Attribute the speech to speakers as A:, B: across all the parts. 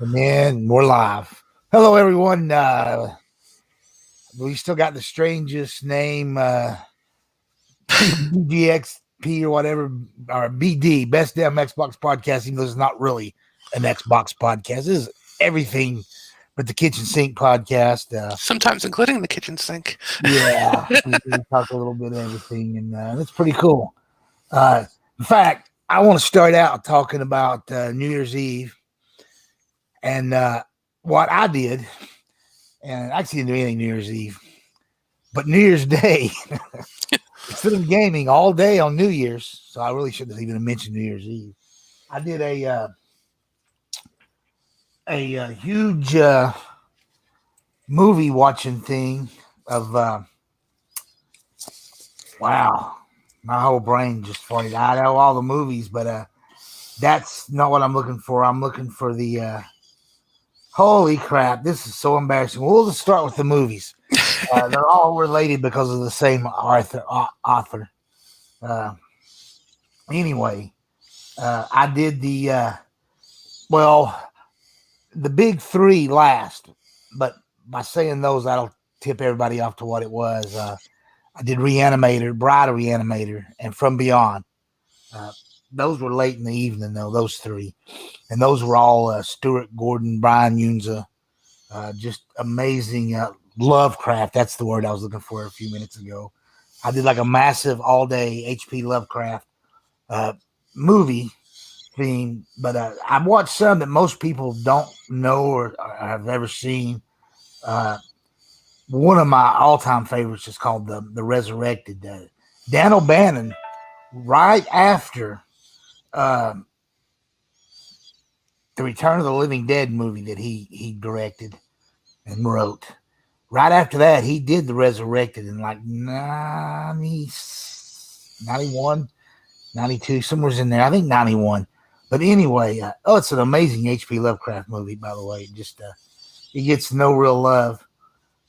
A: And then we're live. Hello, everyone. We still got the strangest name, BGXP or whatever, or BD, Best Damn Xbox Podcast, even though it's not really an Xbox podcast. This is everything but the Kitchen Sink podcast.
B: Sometimes including the kitchen sink.
A: Yeah, we talk a little bit of everything, and it's pretty cool. In fact, I want to start out talking about New Year's Eve and what I did. And I actually didn't do anything New Year's Eve, but New Year's Day, instead of gaming all day on New Year's, so I really shouldn't have even mentioned New Year's Eve. I did a huge movie watching thing of wow, my whole brain just farted. I know all the movies, but that's not what I'm looking for. I'm looking for the holy crap, this is so embarrassing. We'll just start with the movies. They're all related because of the same author. Anyway, I did the big three last, but by saying those, that'll tip everybody off to what it was. I did Reanimator, Bride of Reanimator, and From Beyond. Those were late in the evening, though, those three. And those were all Stuart Gordon, Brian Yunza, just amazing. Lovecraft, that's the word I was looking for a few minutes ago. I did like a massive all-day H.P. Lovecraft movie theme, but I've watched some that most people don't know or have ever seen. One of my all-time favorites is called The Resurrected. Dan O'Bannon, right after the Return of the Living Dead movie that he directed and wrote. Right after that, he did The Resurrected in like 91, 92, somewhere's in there. I think 91. But anyway, it's an amazing H.P. Lovecraft movie, by the way. Just it gets no real love.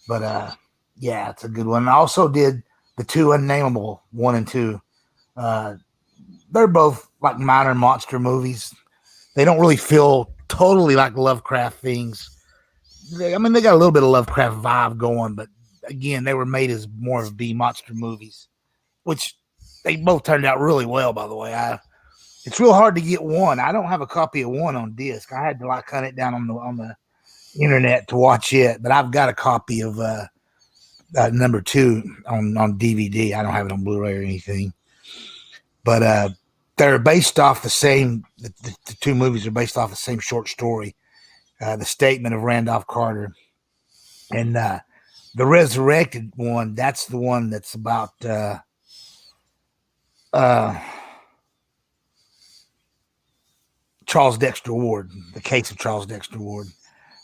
A: But yeah, it's a good one. I also did the two Unnameable 1 and 2. They're both like minor monster movies. They don't really feel totally like Lovecraft things. They got a little bit of Lovecraft vibe going, but again, they were made as more of B monster movies, which they both turned out really well, by the way. It's real hard to get one. I don't have a copy of one on disc. I had to like hunt it down on the internet to watch it, but I've got a copy of number 2 on DVD. I don't have it on Blu-ray or anything, but they're based off the same. The two movies are based off the same short story, The Statement of Randolph Carter, and the Resurrected one. That's the one that's about Charles Dexter Ward, the case of Charles Dexter Ward.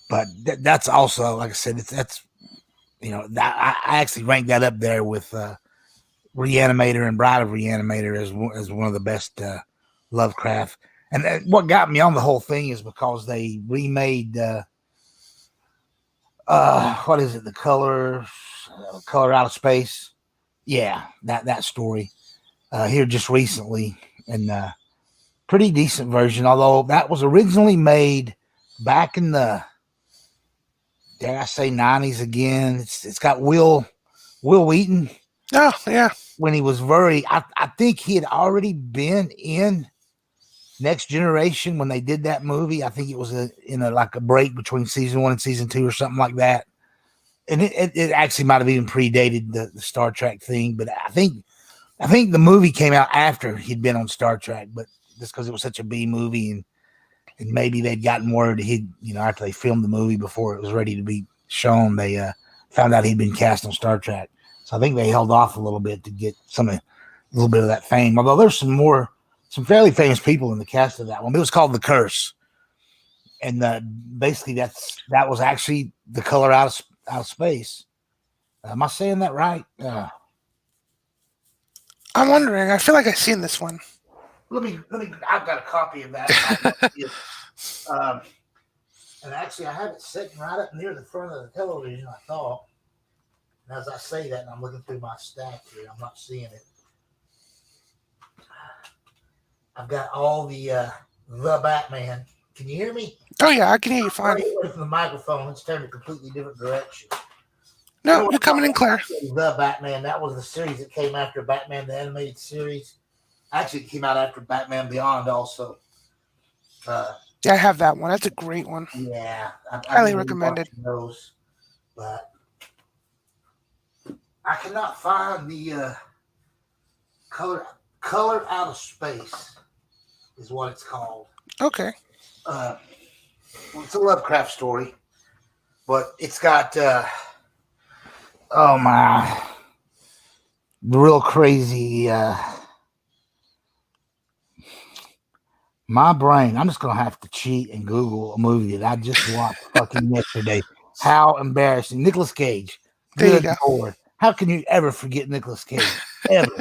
A: But that's also, like I said, that's I actually ranked that up there with Reanimator and Bride of Reanimator as one of the best Lovecraft. And what got me on the whole thing is because they remade what is it? The Color Out of Space. Yeah, that story here just recently, and pretty decent version. Although that was originally made back in the, dare I say, 90s again. It's got Will Wheaton.
B: Oh, yeah.
A: When he was I think he had already been in Next Generation when they did that movie. I think it was in a break between season 1 and season 2 or something like that. And it actually might have even predated the Star Trek thing. But I think the movie came out after he'd been on Star Trek, but just because it was such a B movie and maybe they'd gotten word after they filmed the movie before it was ready to be shown, they found out he'd been cast on Star Trek. So I think they held off a little bit to get a little bit of that fame. Although there's some fairly famous people in the cast of that one. It was called The Curse, and basically that was actually The Color Out of Space. Am I saying that right?
B: I'm wondering. I feel like I've seen this one.
A: Let me. I've got a copy of that. And actually, I have it sitting right up near the front of the television. I thought. And as I say that, and I'm looking through my stack here, I'm not seeing it. I've got all the Batman Can you hear me?
B: Oh yeah, I can hear you fine.
A: Right away from the microphone. Let's turn a completely different direction. You
B: No,
A: know what
B: you're coming in clear.
A: The Batman, that was the series that came after Batman, the animated series. Actually, it came out after Batman Beyond also.
B: Yeah, I have that one. That's a great one.
A: Yeah, I've
B: Highly
A: been
B: recommended.
A: watching those, but I cannot find the color out of space is what it's called.
B: Okay.
A: Well, it's a Lovecraft story, but it's got oh my, real crazy. My brain. I'm just gonna have to cheat and Google a movie that I just watched fucking yesterday. How embarrassing! Nicolas Cage.
B: There you
A: Good
B: go.
A: Lord, how can you ever forget Nicolas Cage? Ever?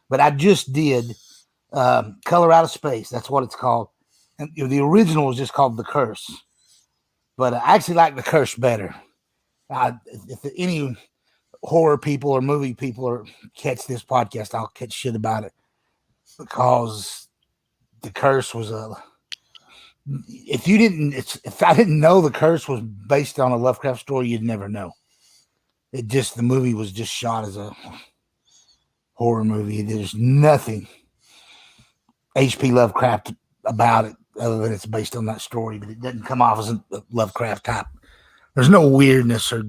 A: But I just did Color Out of Space. That's what it's called. And the original was just called The Curse. But I actually like The Curse better. If any horror people or movie people or catch this podcast, I'll catch shit about it because The Curse was a. If I didn't know The Curse was based on a Lovecraft story, you'd never know. The movie was just shot as a horror movie. There's nothing H.P. Lovecraft about it other than it's based on that story, but it doesn't come off as a Lovecraft type. There's no weirdness or.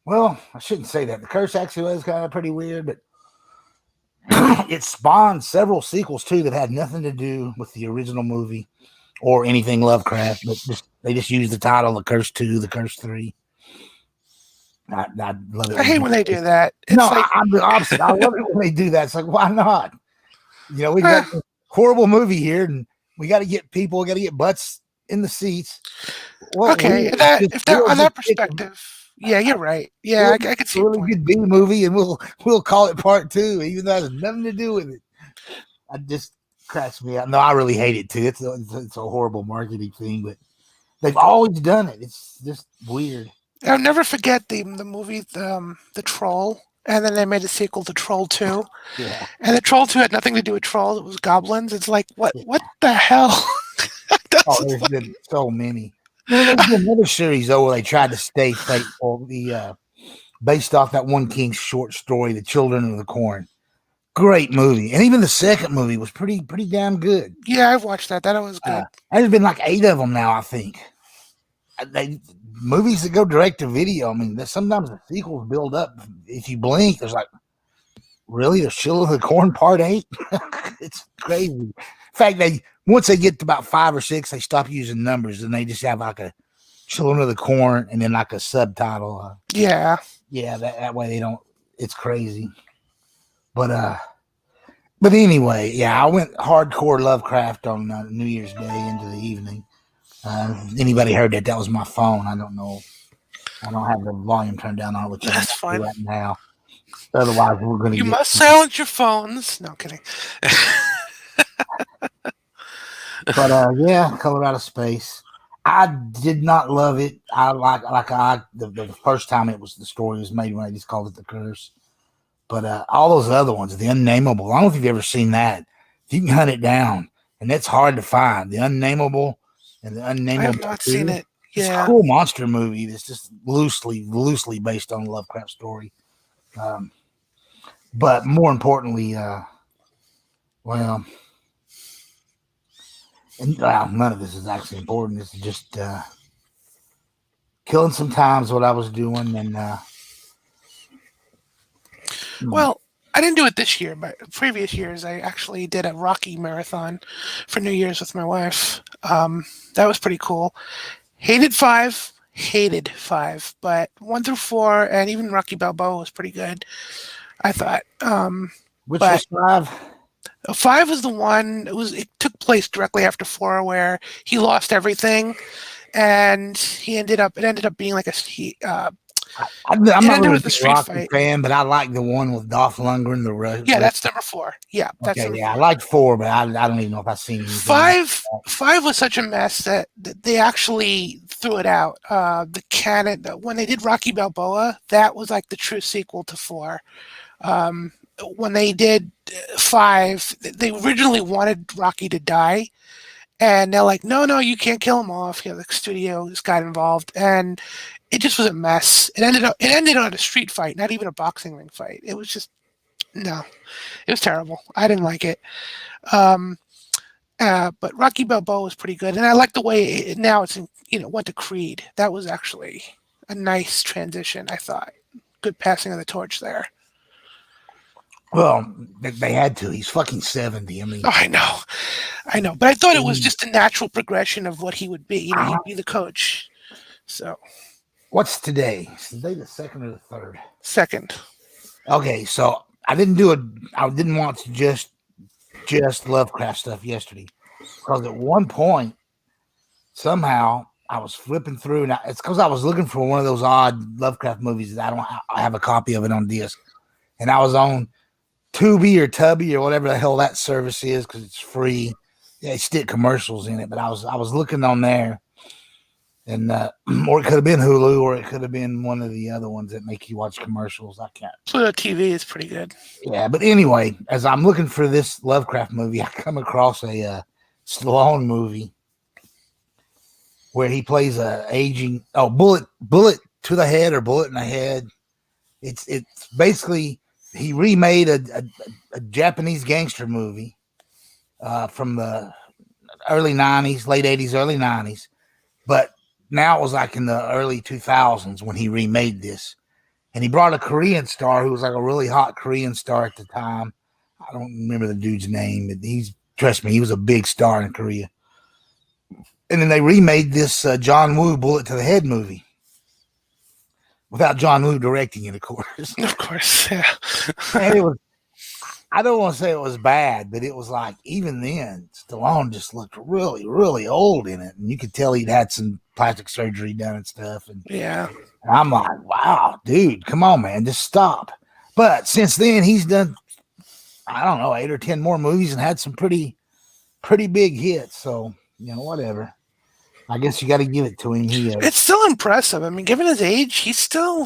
A: Well, I shouldn't say that. The Curse actually was kind of pretty weird, but it spawned several sequels too that had nothing to do with the original movie or anything Lovecraft, but they just used the title The Curse 2, The Curse 3. I love it.
B: I hate when they do that. It's
A: No,
B: like
A: I'm the opposite. I love it when they do that. It's like, why not? We got a horrible movie here, and we got to get butts in the seats. Well,
B: okay. If that on that perspective, yeah, you're right. Yeah, I could see your
A: really
B: point.
A: good B movie, and we'll call it part 2, even though it has nothing to do with it. I just cracks me up. No, I really hate it too. It's a horrible marketing thing, but they've always done it. It's just weird.
B: I'll never forget the movie the Troll, and then they made a sequel to Troll 2.
A: Yeah.
B: And the Troll 2 had nothing to do with trolls; it was goblins. It's like what
A: Yeah.
B: what the hell?
A: There's been so many. There's been another series though where they tried to stay faithful. Based off that one King short story, The Children of the Corn. Great movie, and even the second movie was pretty damn good.
B: Yeah, I've watched that. That was good.
A: There's been like 8 of them now, I think. Movies that go direct to video. I mean, sometimes the sequels build up. If you blink, there's like, really, there's Children of the Corn Part 8. It's crazy. In fact, once they get to about 5 or 6, they stop using numbers and they just have like a Children of the Corn and then like a subtitle.
B: Yeah.
A: That way they don't. It's crazy. But anyway, yeah, I went hardcore Lovecraft on New Year's Day into the evening. Anybody heard that? That was my phone. I don't know. I don't have the volume turned down on it, which
B: That's fine.
A: Right now. Otherwise, we're going to.
B: You must silence your phones. No, kidding.
A: But yeah, Color Out of Space. I did not love it. I the first time the story was made when I just called it The Curse. But all those other ones, The Unnameable. I don't know if you've ever seen that. If you can hunt it down, and that's hard to find. The Unnameable and The Unnameable.
B: I have not seen it. Yeah.
A: It's a cool monster movie that's just loosely based on a Lovecraft story. But more importantly, none of this is actually important. This is just killing some time is what I was doing. And
B: well, I didn't do it this year, but previous years I actually did a Rocky marathon for New Year's with my wife. That was pretty cool. Hated 5, but 1 through 4 and even Rocky Balboa was pretty good, I thought.
A: Which was 5?
B: 5 was the one. It took place directly after 4, where he lost everything, and it ended up being like
A: I'm not really
B: a
A: a
B: street
A: Rocky
B: fight.
A: fan, but I like the one with Dolph Lundgren.
B: Yeah, that's number 4. Yeah, that's
A: okay. Yeah, I liked 4, but I don't even know if I've seen anything.
B: 5 was such a mess that they actually threw it out. The canon when they did Rocky Balboa, that was like the true sequel to 4. When they did 5, they originally wanted Rocky to die, And they're like, no, you can't kill him off. The studio just got involved, and it just was a mess. It ended on a street fight, not even a boxing ring fight. It was just no, it was terrible. I didn't like it. Um, but Rocky Balboa was pretty good, and I like the way now it's went to Creed. That was actually a nice transition. I thought good passing of the torch there.
A: Well, they had to. He's fucking 70. I mean,
B: oh, I know, but I thought it was just a natural progression of what he would be. He'd be the coach. So,
A: what's today? Is today the second or the third?
B: Second.
A: Okay, so I didn't want to just Lovecraft stuff yesterday, because at one point somehow I was flipping through, and it's because I was looking for one of those odd Lovecraft movies that I have a copy of it on disc, and I was on Tubi or Tubby or whatever the hell that service is, because it's free. Yeah, they stick commercials in it, but I was looking on there, and or it could have been Hulu, or it could have been one of the other ones that make you watch commercials. I can't.
B: Pluto TV is pretty good.
A: Yeah, but anyway, as I'm looking for this Lovecraft movie, I come across a Stallone movie where he plays a aging bullet to the head or bullet in the head. It's basically he remade a Japanese gangster movie from the early 90s, late 80s, early 90s, but now it was like in the early 2000s when he remade this. And he brought a Korean star who was like a really hot Korean star at the time. I don't remember the dude's name, but trust me, he was a big star in Korea. And then they remade this John Woo Bullet to the Head movie without John Woo directing it, of course.
B: Of course, yeah.
A: And it was, I don't want to say it was bad, but it was like, even then, Stallone just looked really, really old in it. And you could tell he'd had some plastic surgery done and stuff. And
B: yeah.
A: And I'm like, wow, dude, come on, man, just stop. But since then, he's done, I don't know, 8 or 10 more movies and had some pretty big hits. So, whatever. I guess you got to give it to him.
B: It's still impressive. I mean, given his age, he's still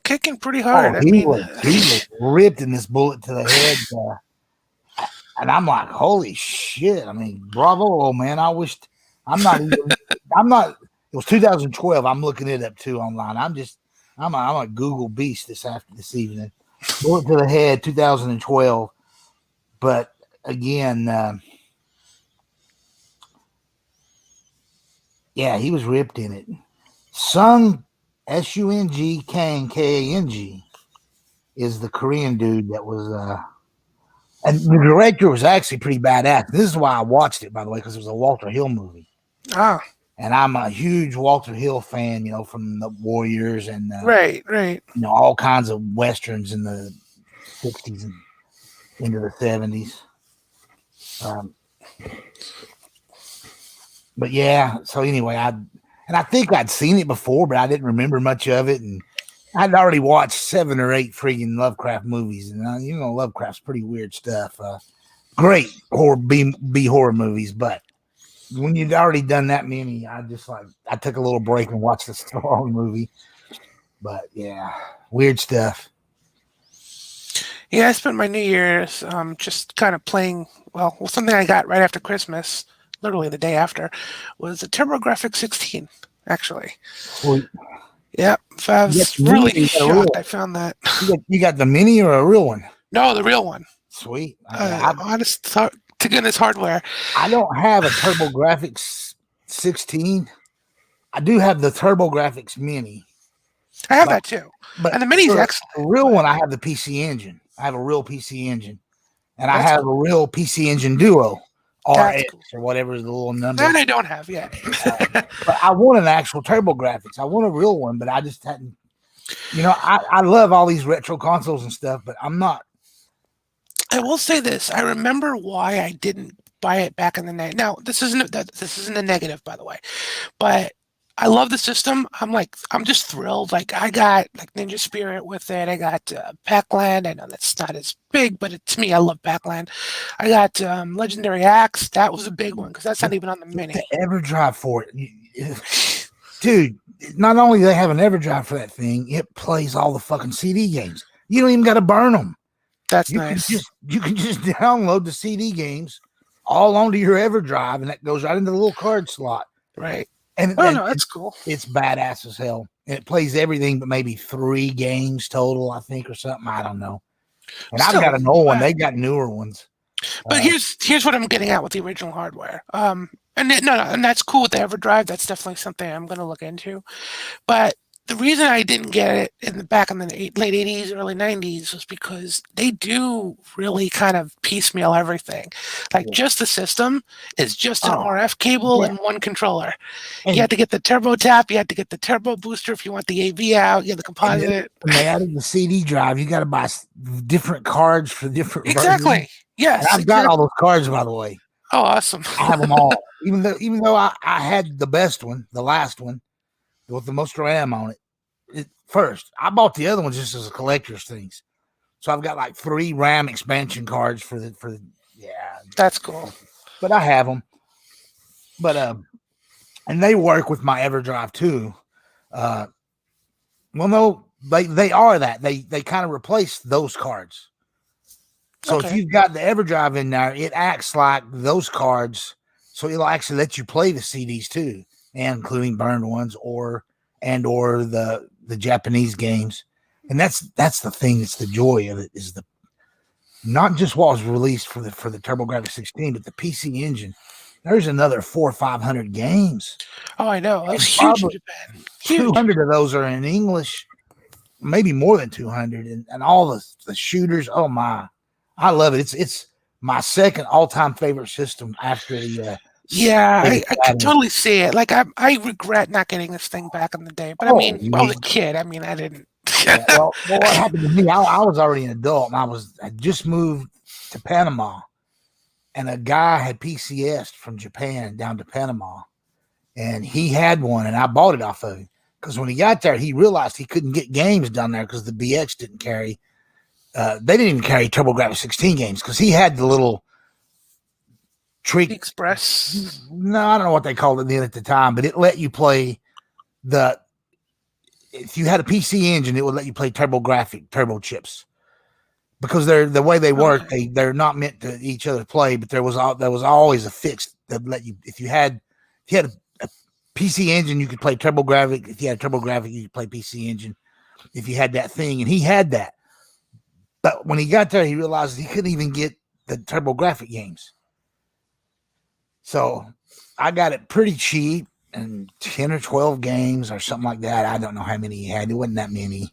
B: kicking pretty hard.
A: He was ripped in this Bullet to the Head. And I'm like, holy shit. I mean, bravo, old man. It was 2012. I'm looking it up too online. I'm a Google beast this evening. Bullet to the Head, 2012. But again, yeah, he was ripped in it. Sung Sung Kang Kang is the Korean dude that was and the director was actually pretty badass. This is why I watched it, by the way, because it was a Walter Hill movie.
B: Ah.
A: And I'm a huge Walter Hill fan, from the Warriors and
B: right.
A: All kinds of westerns in the 60s and into the 70s. But yeah, so anyway, I think I'd seen it before, but I didn't remember much of it, and I'd already watched 7 or 8 freaking Lovecraft movies, and Lovecraft's pretty weird stuff. Great horror B horror movies, but when you'd already done that many, I took a little break and watched the Stallone movie. But yeah, weird stuff.
B: Yeah, I spent my New Year's just kind of playing. Well, something I got right after Christmas, literally the day after, was a TurboGrafx 16. Actually.
A: Sweet.
B: Yeah, I was really shocked. I found that.
A: You got the mini or a real one?
B: No, the real one.
A: Sweet.
B: Honest to goodness hardware.
A: I don't have a TurboGrafx 16. I do have the TurboGrafx Mini.
B: I have that too. And the Mini's excellent.
A: The real one, I have the PC Engine. I have a real PC Engine. And I have a real PC Engine Duo. RS or whatever the little number.
B: That I don't have yet.
A: But I want an actual TurboGrafx. I want a real one, but I just hadn't. I love all these retro consoles and stuff, but I'm not.
B: I will say this. I remember why I didn't buy it back in the night. Now, this isn't a negative, by the way, but I love the system. I'm just thrilled. Like, I got Ninja Spirit with it. I got Pac-Land. I know that's not as big, but to me, I love Pac-Land. I got Legendary Axe. That was a big one because that's not even on the Mini.
A: The EverDrive for it, dude. Not only do they have an EverDrive for that thing, it plays all the fucking CD games. You don't even got to burn them.
B: That's nice.
A: You can just download the CD games all onto your EverDrive, and that goes right into the little card slot.
B: Right.
A: And,
B: Oh
A: and
B: no, that's cool.
A: It's badass as hell. And it plays everything but maybe 3 games total, I think, or something. I don't know. And I've got an old one. They got newer ones.
B: But here's what I'm getting at with the original hardware. And that's cool with the EverDrive. That's definitely something I'm going to look into. But the reason I didn't get it in the late 80s, early 90s was because they do really kind of piecemeal everything. Like just the system is just an RF cable and one controller. And you had to get the turbo tap, you had to get the turbo booster if you want the AV out, you had the composite.
A: When they added the CD drive, you got to buy different cards for different
B: versions. Yes.
A: And I've got all those cards, by the way.
B: Oh, awesome.
A: I have them all. Even though I had the best one, the last one, with the most RAM on it, first. I bought the other ones just as a collector's things. So I've got like 3 RAM expansion cards for the
B: That's cool.
A: But I have them. But and they work with my EverDrive too. Well, no, they are that. They kind of replace those cards. So if you've got the EverDrive in there, it acts like those cards. So it'll actually let you play the CDs too, and including burned ones or the Japanese games. And that's the thing. It's the joy of it is the not just what was released for the TurboGrafx 16, but the PC Engine. There's another 400 or 500 games.
B: Oh, I know. That's huge in Japan.
A: 200 of those are in English, maybe more than 200, and all the shooters. Oh my, I love it. It's my second all-time favorite system after the.
B: I can totally see it. Like I regret not getting this thing back in the day. But I mean, I was a kid. I mean, I didn't.
A: well, what happened to me? I was already an adult, and I just moved to Panama, and a guy had PCS'd from Japan down to Panama, and he had one, and I bought it off of him because when he got there, he realized he couldn't get games down there because the BX didn't carry. They didn't even carry TurboGrafx 16 games because he had the little Trick
B: Express.
A: No, I don't know what they called it then at the time, but it let you play if you had a PC Engine, it would let you play TurboGrafx turbo chips because the way they work, they're not meant to each other play, but there was always a fix that let you if you had a PC Engine, you could play TurboGrafx. If you had a TurboGrafx, you could play PC Engine. If you had that thing, and he had that, but when he got there, he realized he couldn't even get the TurboGrafx games. So I got it pretty cheap and 10 or 12 games or something like that. I don't know how many he had. It wasn't that many.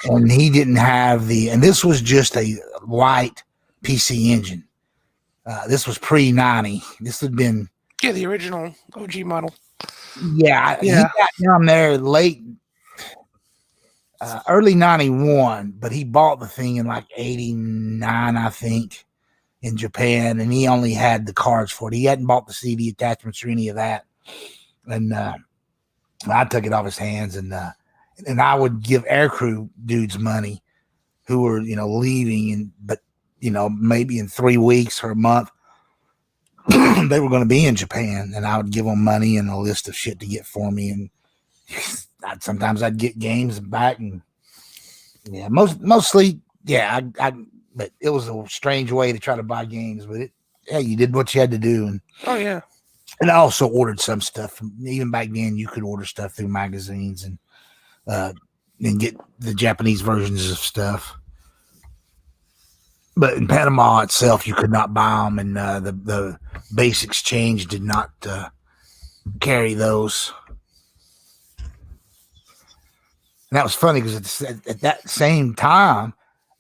A: And he didn't have and this was just a white PC Engine. This was pre-90. This had been.
B: Yeah, the original OG model.
A: Yeah. He got down there late, early 91, but he bought the thing in like 89, I think. In Japan, and he only had the cards for it. He hadn't bought the CD attachments or any of that. And I took it off his hands, and I would give aircrew dudes money who were leaving, but maybe in 3 weeks or a month they were going to be in Japan, and I would give them money and a list of shit to get for me, and sometimes I'd get games back, and mostly but it was a strange way to try to buy games, but you did what you had to do. And and I also ordered some stuff. Even back then, you could order stuff through magazines and get the Japanese versions of stuff. But in Panama itself, you could not buy them, and the base exchange did not carry those. And that was funny because at that same time,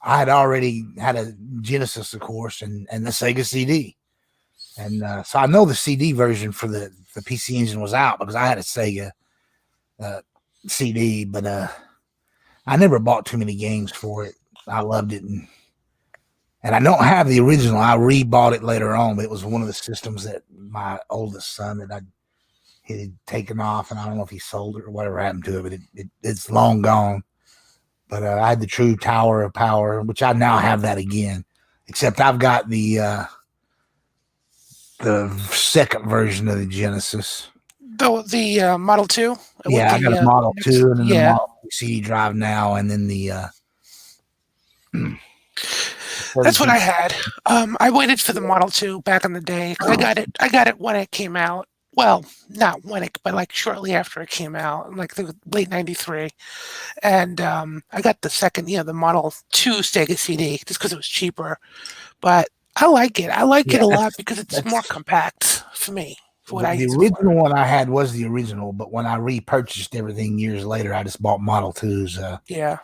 A: I had already had a Genesis, of course, and the Sega CD. And so I know the CD version for the PC Engine was out because I had a Sega CD, but I never bought too many games for it. I loved it. And I don't have the original. I rebought it later on, but it was one of the systems that my oldest son he had taken off, and I don't know if he sold it or whatever happened to it, but it's long gone. But I had the true Tower of Power, which I now have that again. Except I've got the second version of the Genesis.
B: The Model 2?
A: Yeah, I got a Model 2 and then the Model CD drive now, and then the
B: That's what
A: 32.
B: I had. I waited for the Model 2 back in the day because I got it. I got it when it came out. Well, not when it, but like shortly after it came out, like the late '93. And I got the second, the Model 2 Sega CD just because it was cheaper. But I like it. I like it
A: Yeah,
B: a lot because it's more
A: that's
B: compact for me, for what I
A: the
B: use it for.
A: original one I had was the original, but when I repurchased everything years later, I just bought Model 2s.
B: Yeah.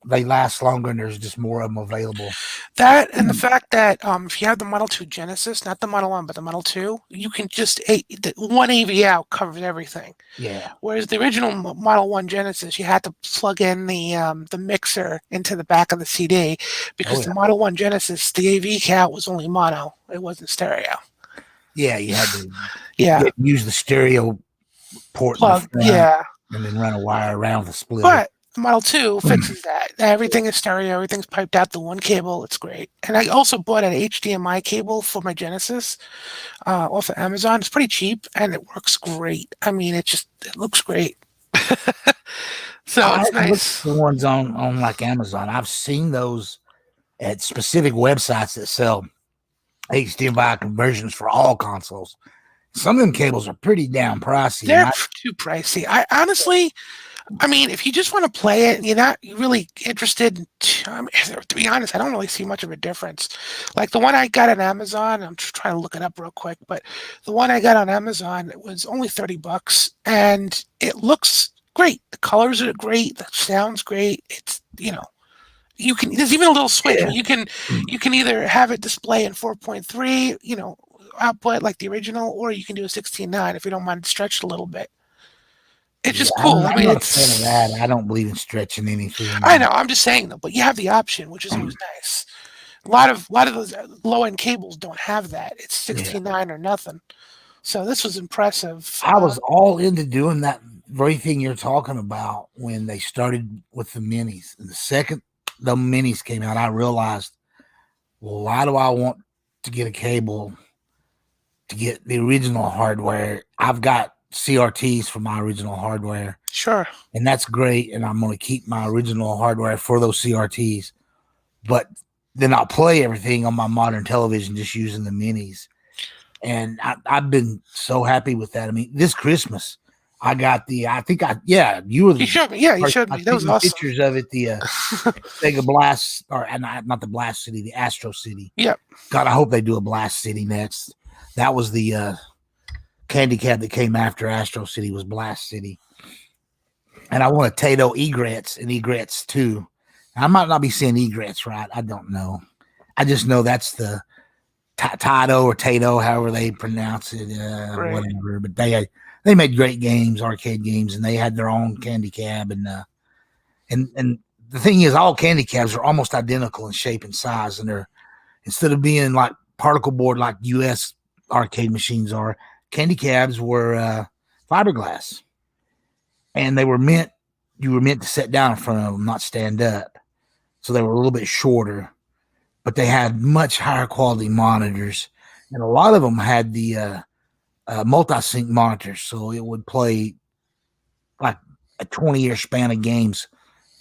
A: They last longer and there's just more of them available.
B: That and the fact that if you have the Model 2 Genesis, not the Model 1, but the Model 2, you can just, the one AV out covers everything.
A: Yeah.
B: Whereas the original Model 1 Genesis, you had to plug in the mixer into the back of the CD
A: Oh
B: because
A: yeah.
B: the Model 1 Genesis, the AV out was only mono. It wasn't stereo.
A: Yeah, you had to
B: Yeah.
A: use the stereo port in the
B: Plug.
A: front
B: Yeah.
A: and then run a wire around the splitter.
B: But the Model 2 fixes that. Everything is stereo. Everything's piped out to one cable. It's great. And I also bought an HDMI cable for my Genesis off of Amazon. It's pretty cheap and it works great. I mean, it looks great. So
A: I
B: it's
A: haven't looked
B: nice.
A: at the ones on like Amazon. I've seen those at specific websites that sell HDMI conversions for all consoles. Some of them cables are pretty damn pricey.
B: They're too pricey. I honestly, I mean, if you just want to play it and you're not really interested in, I mean, to be honest, I don't really see much of a difference. Like the one I got on Amazon, I'm just trying to look it up real quick, but the one I got on Amazon, it was only $30 and it looks great. The colors are great. The sound's great. It's, you can, there's even a little switch where you can either have it display in 4.3, output like the original, or you can do a 16:9 if you don't mind it stretched a little bit. It's
A: Yeah,
B: just cool. I
A: I'm
B: mean,
A: not a fan of
B: it's.
A: that. I don't believe in stretching anything.
B: I know. I'm just saying though, but you have the option, which is always nice. A lot of those low end cables don't have that. It's
A: Yeah.
B: 16:9 or nothing. So this was impressive.
A: I was all into doing that very thing you're talking about when they started with the minis. And the second the minis came out, I realized, well, why do I want to get a cable to get the original hardware? I've got CRTs for my original hardware,
B: Sure.
A: and that's great. And I'm going to keep my original hardware for those CRTs, but then I'll play everything on my modern television just using the minis. And I've been so happy with that. I mean, this Christmas, I got you were
B: You
A: the
B: showed me. Yeah, you
A: first
B: showed
A: I
B: me. That
A: sent
B: was
A: you
B: awesome.
A: pictures of it. The Sega Blast, or not the Blast City, the Astro City.
B: Yep.
A: God, I hope they do a Blast City next. That was the candy cab that came after Astro City was Blast City. And I want a Tato Egrets and Egrets too. I might not be saying Egrets right. I don't know. I just know that's the Tato or Tato, however they pronounce it,
B: Right.
A: whatever. But they made great games, arcade games, and they had their own candy cab. And the thing is, all candy cabs are almost identical in shape and size, and they're, instead of being like particle board like U.S. arcade machines are, candy cabs were fiberglass, and you were meant to sit down in front of them, not stand up. So they were a little bit shorter, but they had much higher quality monitors, and a lot of them had the multi-sync monitors, so it would play like a 20-year span of games.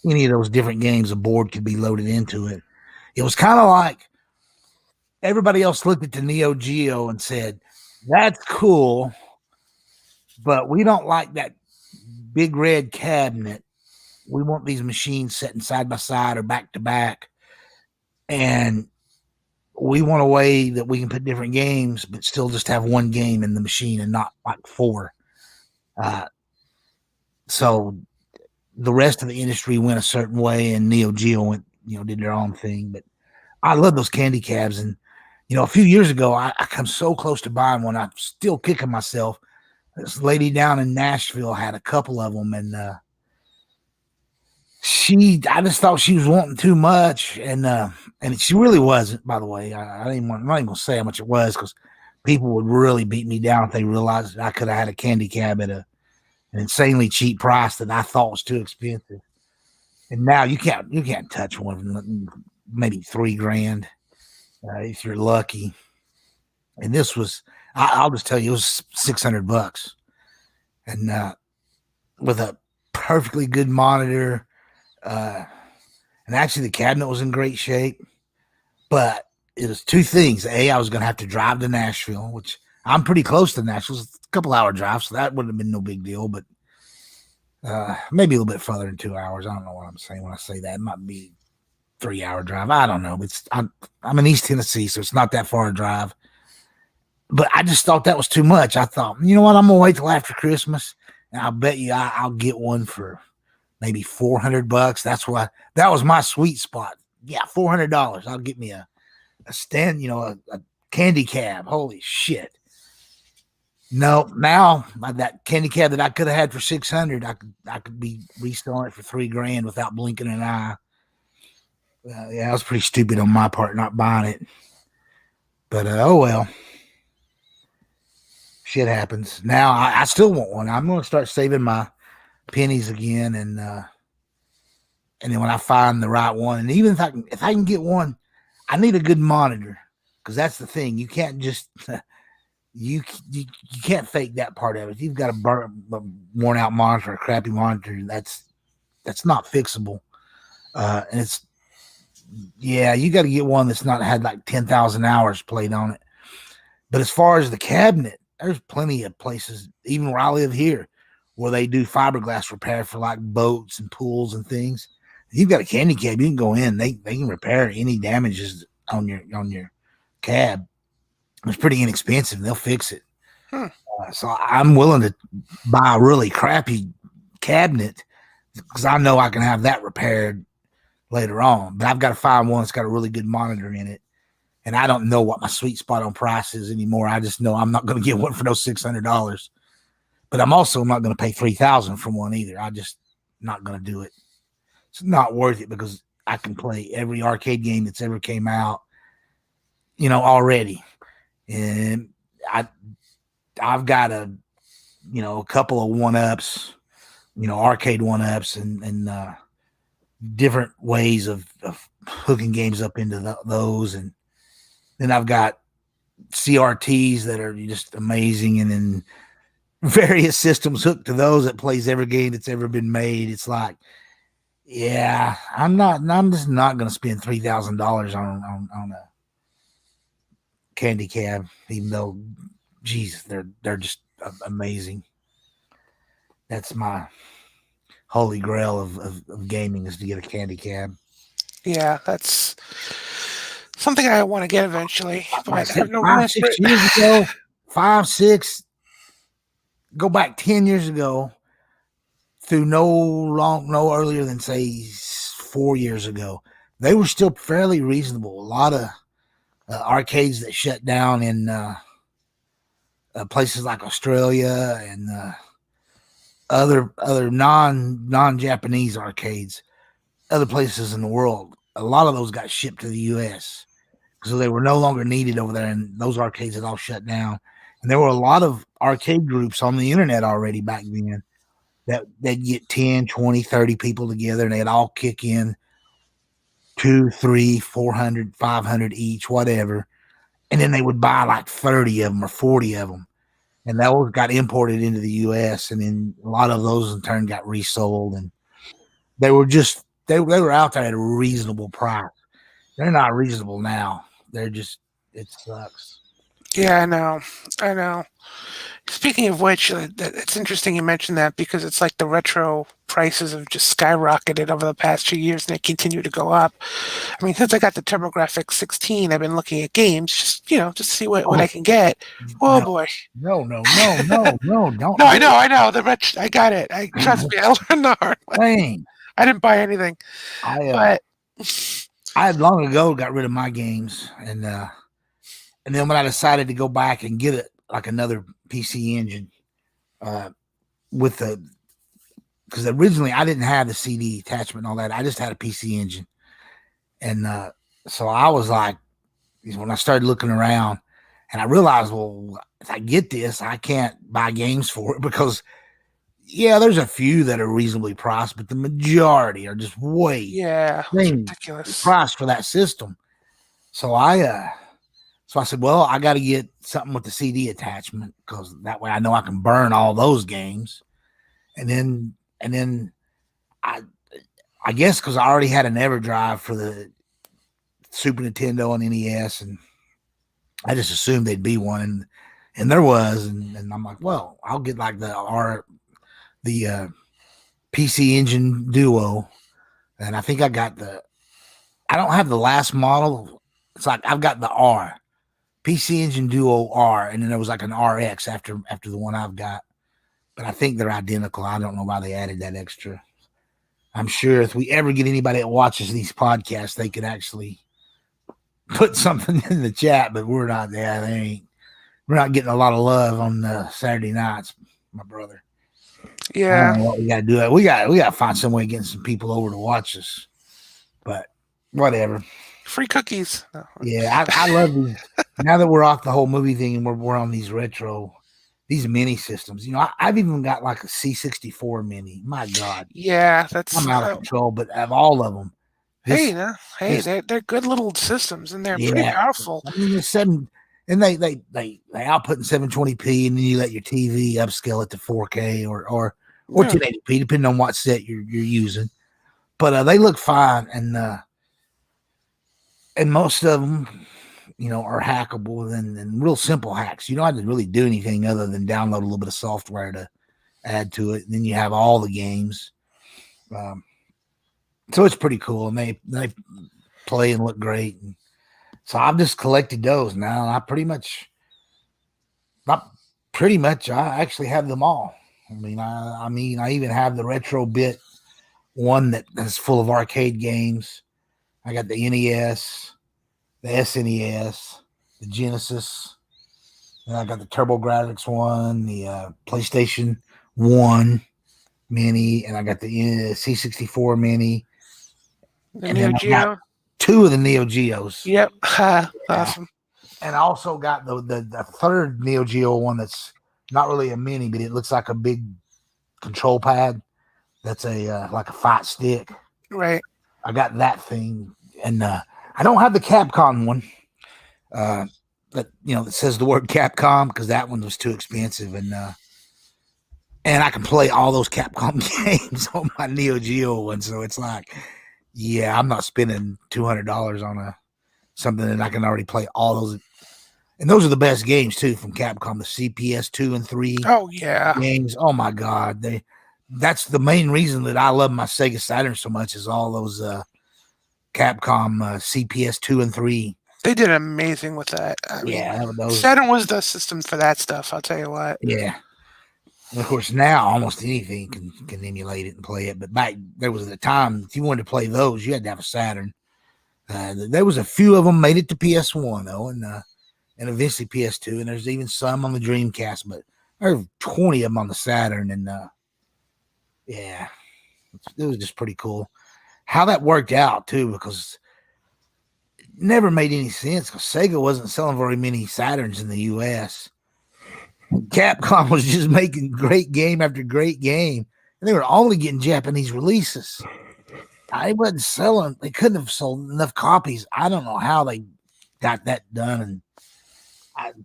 A: Any of those different games, a board could be loaded into it. It was kind of like everybody else looked at the Neo Geo and said, "That's cool, but we don't like that big red cabinet. We want these machines sitting side by side or back to back, and we want a way that we can put different games, but still just have one game in the machine and not like four." So the rest of the industry went a certain way, and Neo Geo went, did their own thing. But I love those candy cabs, and a few years ago, I come so close to buying one. I'm still kicking myself. This lady down in Nashville had a couple of them, and I just thought she was wanting too much, and she really wasn't. By the way, I'm not even gonna say how much it was, because people would really beat me down if they realized that I could have had a candy cab at an insanely cheap price that I thought was too expensive. And now you can't touch one of them, maybe $3,000 if you're lucky. And this was, I'll just tell you, it was $600, and with a perfectly good monitor. And and actually the cabinet was in great shape. But it was two things. A, I was going to have to drive to Nashville, which I'm pretty close to Nashville. It's a couple hour drive, so that wouldn't have been no big deal. But maybe a little bit further than 2 hours. I don't know what I'm saying when I say that. It might be 3 hour drive. I don't know. I'm in East Tennessee, so it's not that far a drive. But I just thought that was too much. I thought, you know what? I'm gonna wait till after Christmas, and I'll bet you I'll get one for maybe $400. That was my sweet spot. Yeah, $400. I'll get me a stand, a candy cab. Holy shit! No, now that candy cab that I could have had for $600, I could be reselling it for $3,000 without blinking an eye. Yeah, it was pretty stupid on my part not buying it. But oh well. Shit happens. Now I still want one. I'm going to start saving my pennies again, and then when I find the right one, and even if I can get one, I need a good monitor, because that's the thing. You can't just you can't fake that part of it. You've got a worn out monitor, a crappy monitor. That's not fixable. And you got to get one that's not had like 10,000 hours played on it. But as far as the cabinet, there's plenty of places, even where I live here, where they do fiberglass repair for like boats and pools and things. If you've got a candy cab, you can go in. They can repair any damages on your cab. It's pretty inexpensive. They'll fix it. So I'm willing to buy a really crappy cabinet because I know I can have that repaired later on. But I've got to find one that's got a really good monitor in it. And I don't know what my sweet spot on price is anymore. I just know I'm not going to get one for no $600. But I'm also not going to pay $3,000 for one either. I just not going to do it. It's not worth it because I can play every arcade game that's ever came out, already. And I've got a couple of one-ups, arcade one-ups and different ways of hooking games up into those. And then I've got CRTs that are just amazing, and then various systems hooked to those that plays every game that's ever been made. It's like, yeah, I'm just not going to spend $3,000 on a candy cab, even though, geez, they're just amazing. That's my holy grail of gaming, is to get a candy cab.
B: Yeah, that's something I want to get eventually. But I have no
A: 5, 6 years ago, 5, 6, go back 10 years ago, through no earlier than say 4 years ago, they were still fairly reasonable. A lot of arcades that shut down in places like Australia and other non-Japanese arcades, other places in the world, a lot of those got shipped to the U.S. because they were no longer needed over there, and those arcades had all shut down. And there were a lot of arcade groups on the internet already back then that they'd get 10, 20, 30 people together, and they'd all kick in 200, 300, 400, 500 each, whatever. And then they would buy like 30 of them or 40 of them. And those got imported into the U.S. And then a lot of those in turn got resold. And they were out there at a reasonable price. They're not reasonable now. They're just, it sucks.
B: Yeah, I know. Speaking of which, it's interesting you mentioned that, because it's like the retro prices have just skyrocketed over the past 2 years, and they continue to go up. I mean, since I got the TurboGrafx 16, I've been looking at games, just to see what I can get. Oh, boy.
A: No, don't.
B: No, I know. I got it. Trust me, I learned the hard way.
A: Dang.
B: I didn't buy anything. But
A: I had long ago got rid of my games, and then when I decided to go back and get it, like another PC engine, because originally I didn't have the CD attachment and all that. I just had a PC engine, and so I was like, when I started looking around, and I realized, well, if I get this, I can't buy games for it because, yeah, there's a few that are reasonably priced, but the majority are just
B: it's ridiculous
A: price for that system. So I said, well, I got to get something with the CD attachment, because that way I know I can burn all those games. And then I guess because I already had an EverDrive for the Super Nintendo and NES, and I just assumed they'd be one, and there was, and I'm like, well, I'll get like the PC Engine Duo, and I think I got I don't have the last model. It's like I've got the R, PC Engine Duo R, and then there was like an RX after the one I've got, but I think they're identical. I don't know why they added that extra. I'm sure if we ever get anybody that watches these podcasts, they could actually put something in the chat, but we're not there. We're not getting a lot of love on Saturday nights, my brother.
B: Yeah.
A: I don't know what we got to do. We got to find some way of getting some people over to watch us, but whatever.
B: Free cookies. No.
A: Yeah, I love these. Now that we're off the whole movie thing and we're on these mini systems, I've even got like a C64 mini. My God.
B: Yeah,
A: I'm out of control, but of all of them.
B: They're good little systems and they're pretty powerful.
A: I mean, and they output in 720p, and then you let your TV upscale it to 4K or 1080p, depending on what set you're using. But they look fine, and most of them, are hackable and real simple hacks. You don't have to really do anything other than download a little bit of software to add to it. And then you have all the games. So it's pretty cool. And they play and look great. And so I've just collected those now. I actually have them all. I mean, I even have the retro bit one that is full of arcade games. I got the NES, the SNES, the Genesis, and I got the TurboGrafx one, the PlayStation 1 mini, and I got the C64 mini.
B: The Neo Geo?
A: 2 of the Neo Geos.
B: Yep. Awesome.
A: And I also got the third Neo Geo one that's not really a mini, but it looks like a big control pad. That's like a fight stick.
B: Right.
A: I got that thing, and I don't have the Capcom one. That says the word Capcom, because that one was too expensive, and I can play all those Capcom games on my Neo Geo one. So it's like, yeah, I'm not spending $200 on something that I can already play all those. And those are the best games too from Capcom, the CPS 2 and 3.
B: Oh yeah,
A: games. Oh my God, that's the main reason that I love my Sega Saturn so much, is all those Capcom CPS 2 and 3.
B: They did amazing with that. Saturn was the system for that stuff. I'll tell you what.
A: Yeah. And of course, now almost anything can emulate it and play it. But back there was a time if you wanted to play those, you had to have a Saturn. There was a few of them made it to PS1 though, and eventually PS2, and there's even some on the Dreamcast. But there are 20 of them on the Saturn, and yeah, it was just pretty cool how that worked out too, because it never made any sense because Sega wasn't selling very many Saturns in the U.S. Capcom was just making great game after great game, and they were only getting Japanese releases. They wasn't selling. They couldn't have sold enough copies. I don't know how they got that done, and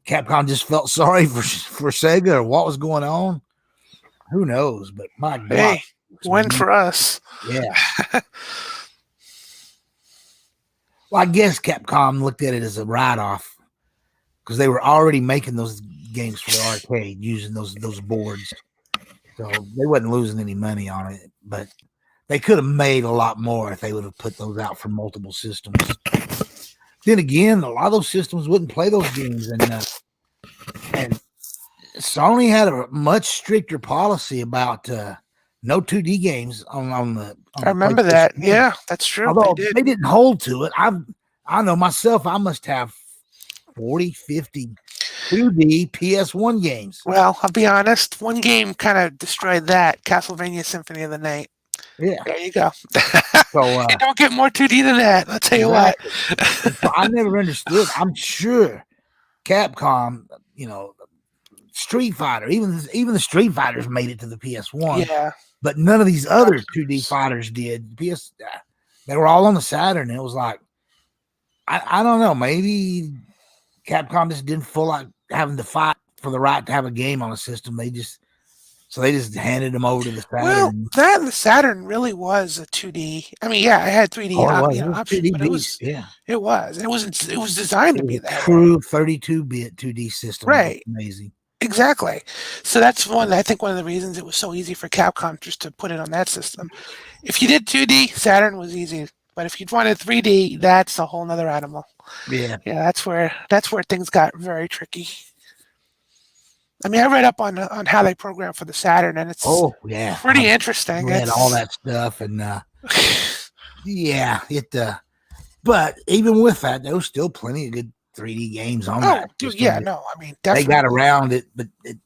A: Capcom just felt sorry for Sega or what was going on. Who knows? But my God,
B: hey, win for us.
A: Yeah. Well, I guess Capcom looked at it as a write-off because they were already making those games for the arcade using those boards, so they wasn't losing any money on it. But they could have made a lot more if they would have put those out for multiple systems. Then again, a lot of those systems wouldn't play those games, and Sony had a much stricter policy about no 2D games on the.
B: I remember that. Game. Yeah, that's true.
A: Although they didn't hold to it. I know myself. I must have 40, 50 2D PS1 games.
B: Well, I'll be honest. One game kind of destroyed that. Castlevania Symphony of the Night.
A: Yeah.
B: There you go. So you don't get more 2D than that. I'll tell you what.
A: So I never understood. I'm sure Capcom, Street Fighter, even the Street Fighters made it to the PS1.
B: Yeah.
A: But none of these other 2D fighters did. They were all on the Saturn. And it was like, I don't know. Maybe Capcom just didn't feel like having to fight for the right to have a game on a system. They just So they just handed them over to the
B: Well,
A: Saturn.
B: that and the Saturn really was a 2D. I mean, yeah, it had 3D,
A: Oh, it was. It was
B: options,
A: 2D
B: but
A: beast. Yeah.
B: it was designed
A: It
B: to
A: was
B: be
A: a
B: that way.
A: true 32-bit 2D system. It was
B: Right.
A: amazing.
B: Exactly. So that's I think one of the reasons it was so easy for Capcom just to put it on that system. If you did 2D, Saturn was easy. But if you wanted 3D, that's a whole nother animal.
A: Yeah.
B: Yeah, that's where things got very tricky. I mean, I read up on how they program for the Saturn, and it's
A: Oh, yeah.
B: pretty
A: I've
B: interesting.
A: read all
B: It's
A: that stuff, and yeah, but even with that, there was still plenty of good 3D games on
B: oh,
A: that
B: dude,
A: system.
B: yeah, no, I mean,
A: They got
B: definitely.
A: around it, but it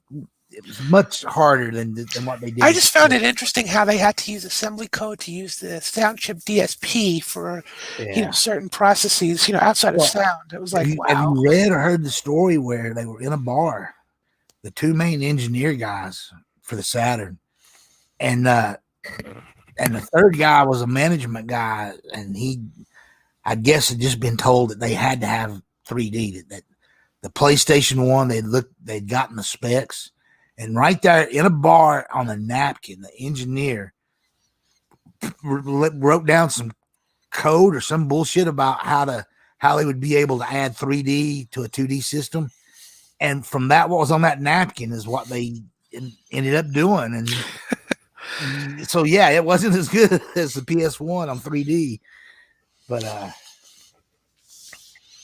A: was much harder than what they did
B: I
A: with
B: just found it interesting how they had to use assembly code to use the sound chip DSP for,
A: yeah.
B: certain processes, outside of
A: Well,
B: sound. It was
A: have
B: like,
A: have
B: wow.
A: you read or heard the story where they were in a bar, the two main engineer guys for the Saturn, and the third guy was a management guy, and he, I guess, had just been told that they had to have 3D. That the PlayStation 1, they'd gotten the specs, and right there in a bar on a napkin, the engineer wrote down some code or some bullshit about how they would be able to add 3D to a 2D system, and from that, what was on that napkin is what they ended up doing. And so yeah, it wasn't as good as the PS1 on 3D, but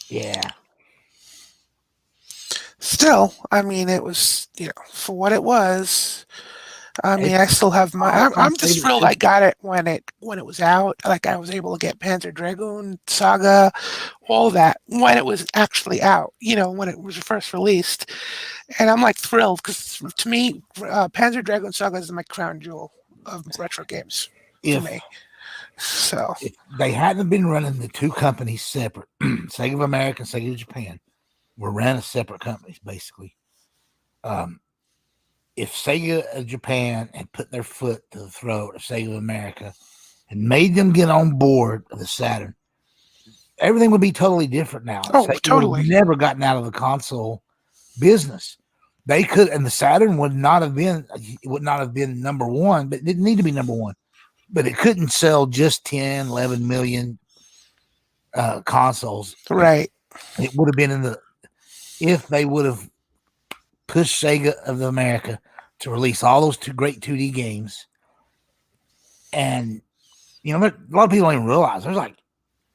A: yeah.
B: Still, I mean, it was, for what it was. I mean,
A: It's
B: I still have my.
A: all time
B: I'm just
A: favorite
B: thrilled I
A: system.
B: got it when it was out. Like I was able to get Panzer Dragoon Saga, all that when it was actually out. When it was first released, and I'm like thrilled because to me, Panzer Dragoon Saga is my crown jewel of retro games for
A: If
B: me. So
A: if they hadn't been running the two companies separate, Sega of America and Sega of Japan were ran as separate companies basically. Um, if Sega of Japan had put their foot to the throat of Sega of America and made them get on board of the Saturn, everything would be totally different now.
B: oh,
A: Sega would have
B: totally
A: never gotten out of the console business. They could, and the Saturn would not have been number one, but it didn't need to be number one. But it couldn't sell just 10, 11 million consoles.
B: right.
A: It would have been if they would have pushed Sega of America to release all those great 2D games. And, a lot of people don't even realize there's like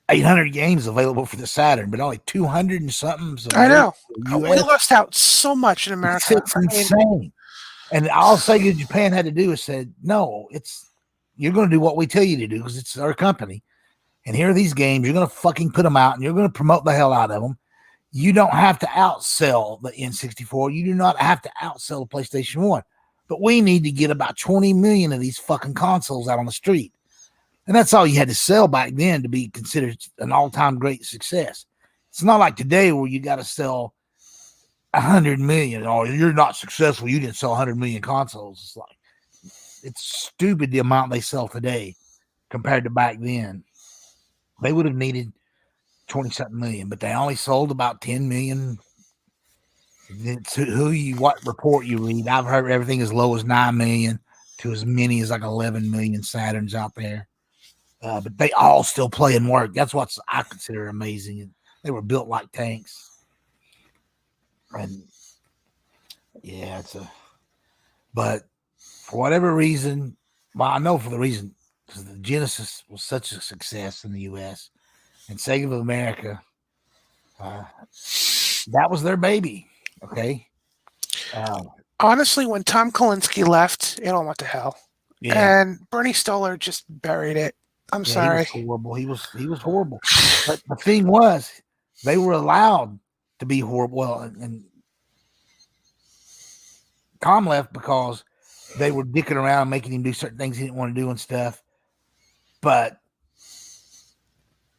A: 800 games available for the Saturn, but only 200 and something
B: I
A: available
B: know.
A: for the
B: We
A: US.
B: lost out so much in America.
A: It's
B: I mean,
A: insane. And all Sega Japan had to do is said, no, you're going to do what we tell you to do because it's our company. And here are these games. You're going to fucking put them out and you're going to promote the hell out of them. You don't have to outsell the N64. You do not have to outsell the PlayStation 1. But we need to get about 20 million of these fucking consoles out on the street. And that's all you had to sell back then to be considered an all-time great success. It's not like today where you got to sell 100 million or you're not successful. You didn't sell 100 million consoles. It's stupid the amount they sell today compared to back then. They would have needed 20 something million, but they only sold about 10 million. It's what report you read. I've heard everything as low as 9 million to as many as like 11 million Saturns out there. But they all still play and work. That's what I consider amazing. And they were built like tanks. And yeah, but for whatever reason, well, I know for the reason because the Genesis was such a success in the US and Sega of America, that was their baby. Okay.
B: honestly, when Tom Kalinske left, it all went to hell.
A: Yeah.
B: And Bernie Stoller just buried it. I'm
A: Yeah, he was
B: sorry.
A: horrible. He was horrible. But the thing was, they were allowed to be horrible. Well, and Tom left because they were dicking around, making him do certain things he didn't want to do and stuff. But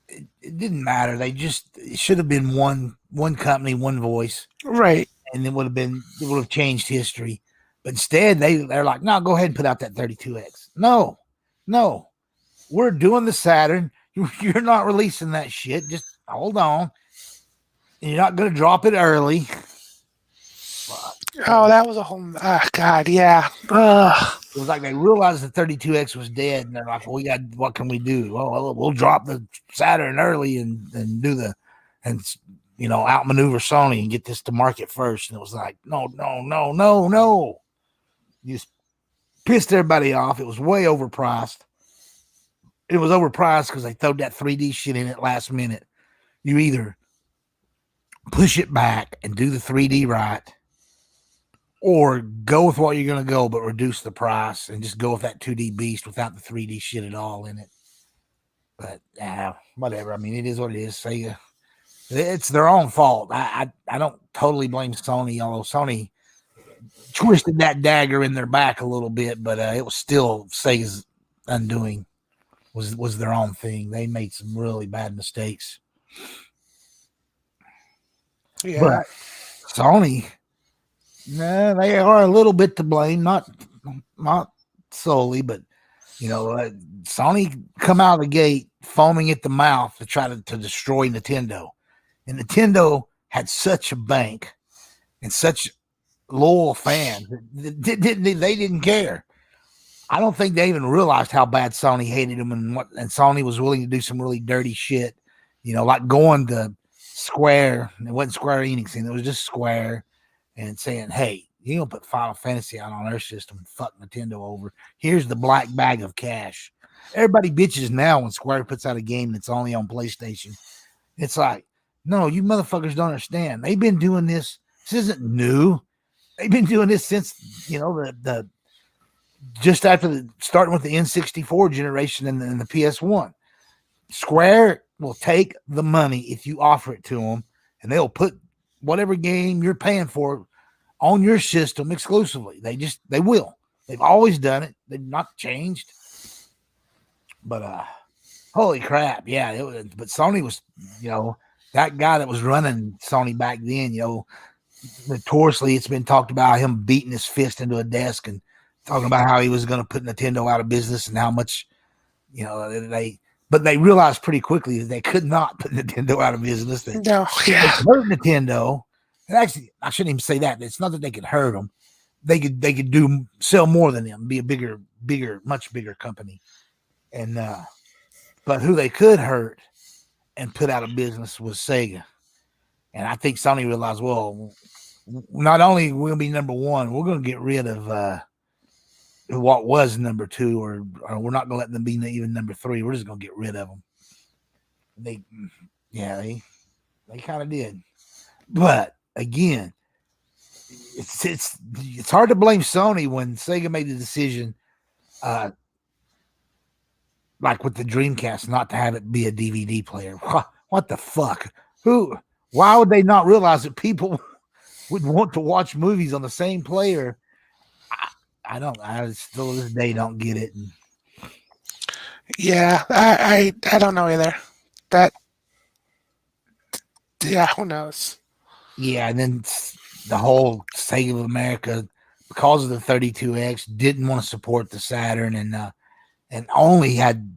A: it didn't matter. It should have been one company, one voice,
B: Right.
A: and it would have changed history. But instead, they're like, no, go ahead and put out that 32X. No, we're doing the Saturn. You're not releasing that shit. Just hold on. You're not going to drop it early.
B: Oh, that was a whole. God, yeah. Ugh.
A: It was like they realized the 32X was dead, and they're like, well, what can we do? Well, we'll drop the Saturn early and do and outmaneuver Sony and get this to market first. And it was like, no, no, no, no, no. You just pissed everybody off. It was way overpriced. It was overpriced because they threw that 3D shit in at last minute. You either push it back and do the 3D right, or go with what you're going to go, but reduce the price and just go with that 2D beast without the 3D shit at all in it. But whatever. I mean, it is what it is. Sega, it's their own fault. I don't totally blame Sony, although Sony twisted that dagger in their back a little bit, but it was still Sega's undoing. Was their own thing. They made some really bad mistakes.
B: Yeah.
A: But Sony, they are a little bit to blame, not solely, but Sony come out of the gate foaming at the mouth to try to destroy Nintendo, and Nintendo had such a bank and such loyal fans that they didn't care. I don't think they even realized how bad Sony hated them, and Sony was willing to do some really dirty shit, like going to Square. It wasn't Square Enix, and it was just Square, and saying, "Hey, you don't put Final Fantasy out on our system and fuck Nintendo over. Here's the black bag of cash." Everybody bitches now when Square puts out a game that's only on PlayStation. It's like, no, you motherfuckers don't understand. They've been doing this. This isn't new. They've been doing this since the just after starting with the N64 generation and the PS1. Square will take the money if you offer it to them, and they'll put whatever game you're paying for on your system exclusively. They will. They've always done it. They've not changed. But holy crap, yeah. But Sony was, that guy that was running Sony back then, notoriously, it's been talked about him beating his fist into a desk and talking about how he was going to put Nintendo out of business and how much, but they realized pretty quickly that they could not put Nintendo out of business. They hurt Nintendo. And actually, I shouldn't even say that. It's not that they could hurt them. They could sell more than them, be a much bigger company. And but who they could hurt and put out of business was Sega. And I think Sony realized, well, not only we'll be number one, we're going to get rid of what was number two, or we're not going to let them be even number three. We're just going to get rid of them. They kind of did. But again, it's hard to blame Sony when Sega made the decision, like with the Dreamcast, not to have it be a DVD player. What the fuck? Why would they not realize that people would want to watch movies on the same player? I still to this day don't get it.
B: Yeah, I don't know either. That, yeah, who knows?
A: Yeah, and then the whole Sega of America, because of the 32X, didn't want to support the Saturn and only had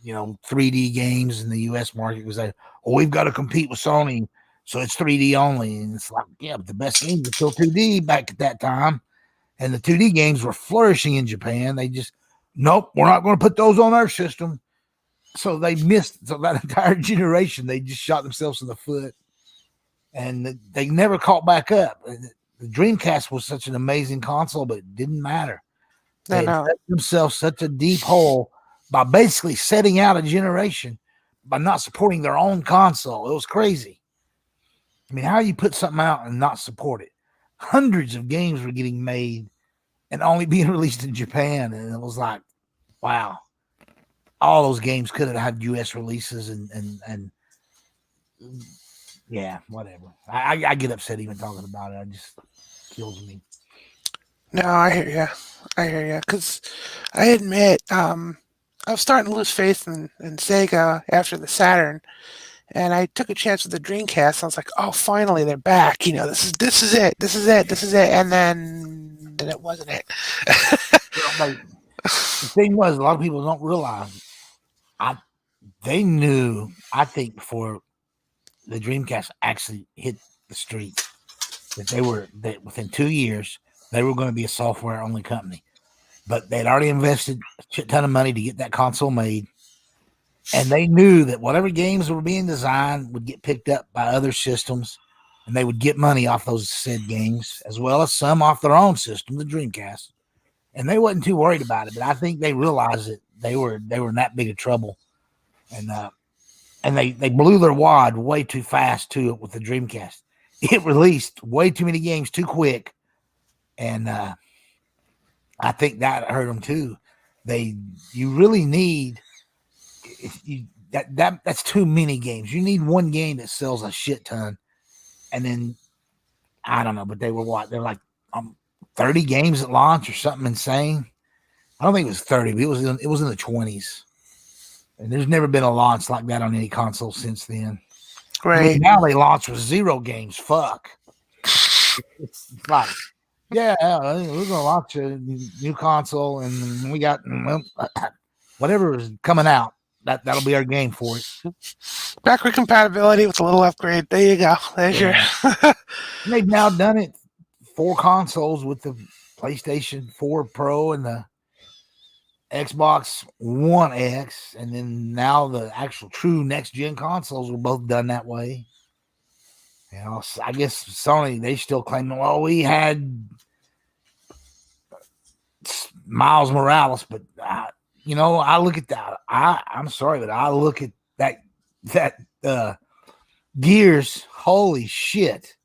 A: 3D games in the US market. It was like, well, we've got to compete with Sony, so it's 3D only. And it's like, yeah, but the best games were still 2D back at that time. And the 2D games were flourishing in Japan. They just, nope, we're not going to put those on our system. So they missed that entire generation. They just shot themselves in the foot. And they never caught back up. The Dreamcast was such an amazing console, but it didn't matter. They dug themselves such a deep hole by basically setting out a generation by not supporting their own console. It was crazy. I mean, how you put something out and not support it? Hundreds of games were getting made and only being released in Japan. And it was like, wow, all those games could have had US releases and yeah, whatever. I get upset even talking about it. It just kills me.
B: No, I hear you. Because I admit, I was starting to lose faith in Sega after the Saturn, and I took a chance with the Dreamcast. I was like, oh, finally they're back. This is it. And then it wasn't it.
A: The thing was, a lot of people don't realize they knew, I think, before the Dreamcast actually hit the streets. that that within 2 years they were going to be a software only company, but they'd already invested a shit ton of money to get that console made, and they knew that whatever games were being designed would get picked up by other systems, and they would get money off those said games as well as some off their own system, the Dreamcast. And they wasn't too worried about it, but I think they realized that they were in that big of trouble, and they blew their wad way too fast to it with the Dreamcast. It released way too many games too quick, and I think that hurt them too. You really need that's too many games. You need one game that sells a shit ton, and then I don't know, but they were what? They're like 30 games at launch or something insane. I don't think it was 30, but it was in the 20s. And there's never been a launch like that on any console since then.
B: Right.
A: I mean, now they launch with 0 games. Fuck. It's like, yeah, we're going to launch a new console, and we got whatever is coming out. That'll be our game for it.
B: Backward compatibility with a little upgrade. There you go. There's your.
A: They've now done it 4 consoles with the PlayStation 4 Pro and the Xbox One X, and then now the actual true next gen consoles were both done that way. You know, I guess Sony, they still claim, well, we had Miles Morales, but you know, I look at that. I'm sorry, but I look at that Gears. Holy shit!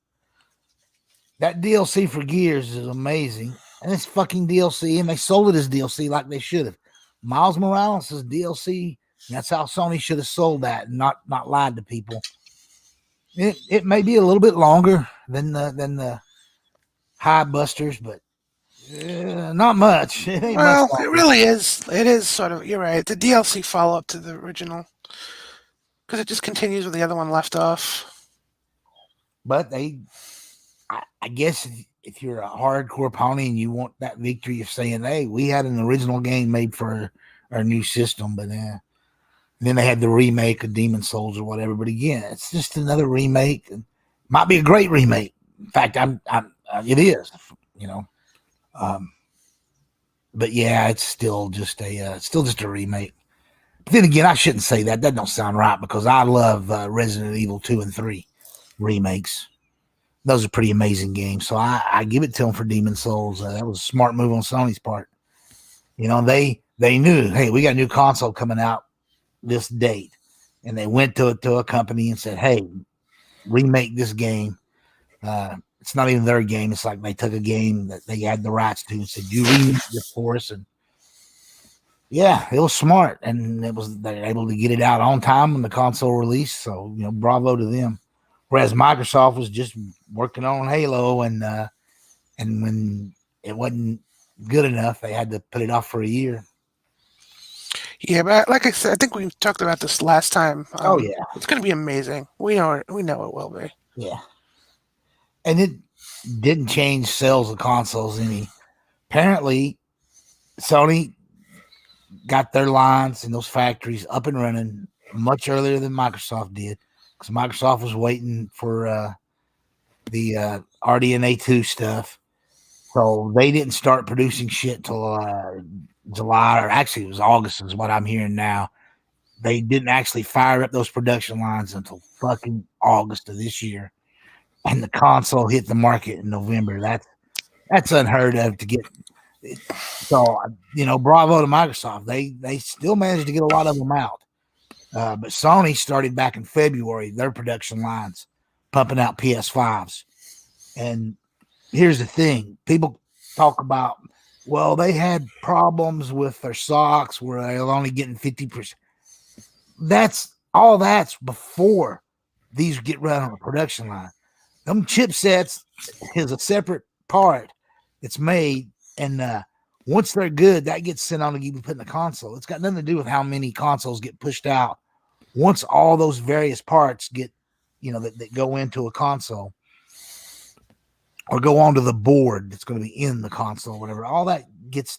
A: That DLC for Gears is amazing, and it's fucking DLC, and they sold it as DLC like they should have. Miles Morales is DLC. And that's how Sony should have sold that, and not lied to people. It may be a little bit longer than the High Busters, but not much. It ain't
B: Well,
A: much
B: it really is. It is sort of. You're right. The DLC follow up to the original because it just continues where the other one left off.
A: But I guess if you're a hardcore pony and you want that victory of saying, "Hey, we had an original game made for our new system," but then they had the remake of Demon Souls or whatever. But again, it's just another remake. And might be a great remake. In fact, it is. You know. But yeah, it's still just a remake. But then again, I shouldn't say that. That don't sound right because I love Resident Evil 2 and 3 remakes. Those are pretty amazing games. So I give it to them for Demon Souls. That was a smart move on Sony's part. You know, they knew, hey, we got a new console coming out this date, and they went to a company and said, hey, remake this game. It's not even their game. It's like they took a game that they had the rights to and said, you remake this for us. And yeah, it was smart, and they're able to get it out on time when the console released. So, you know, bravo to them. Whereas Microsoft was just working on Halo, and when it wasn't good enough, they had to put it off for a year.
B: Yeah, but like I said, I think we talked about this last time.
A: Oh yeah,
B: it's going to be amazing. We know it will be.
A: Yeah, and it didn't change sales of consoles any. Apparently, Sony got their lines in those factories up and running much earlier than Microsoft did, because Microsoft was waiting for the RDNA 2 stuff. So they didn't start producing shit till July, or actually it was August is what I'm hearing now. They didn't actually fire up those production lines until fucking August of this year. And the console hit the market in November. That's unheard of to get. So, you know, bravo to Microsoft. They still managed to get a lot of them out. But Sony started back in February, their production lines, pumping out PS5s. And here's the thing. People talk about, well, they had problems with their socks where they were only getting 50%. That's before these get run on a production line. Them chipsets is a separate part that's made, and once they're good, that gets sent on to be put in the console. It's got nothing to do with how many consoles get pushed out. Once all those various parts get, you know, that go into a console or go onto the board that's going to be in the console, whatever, all that gets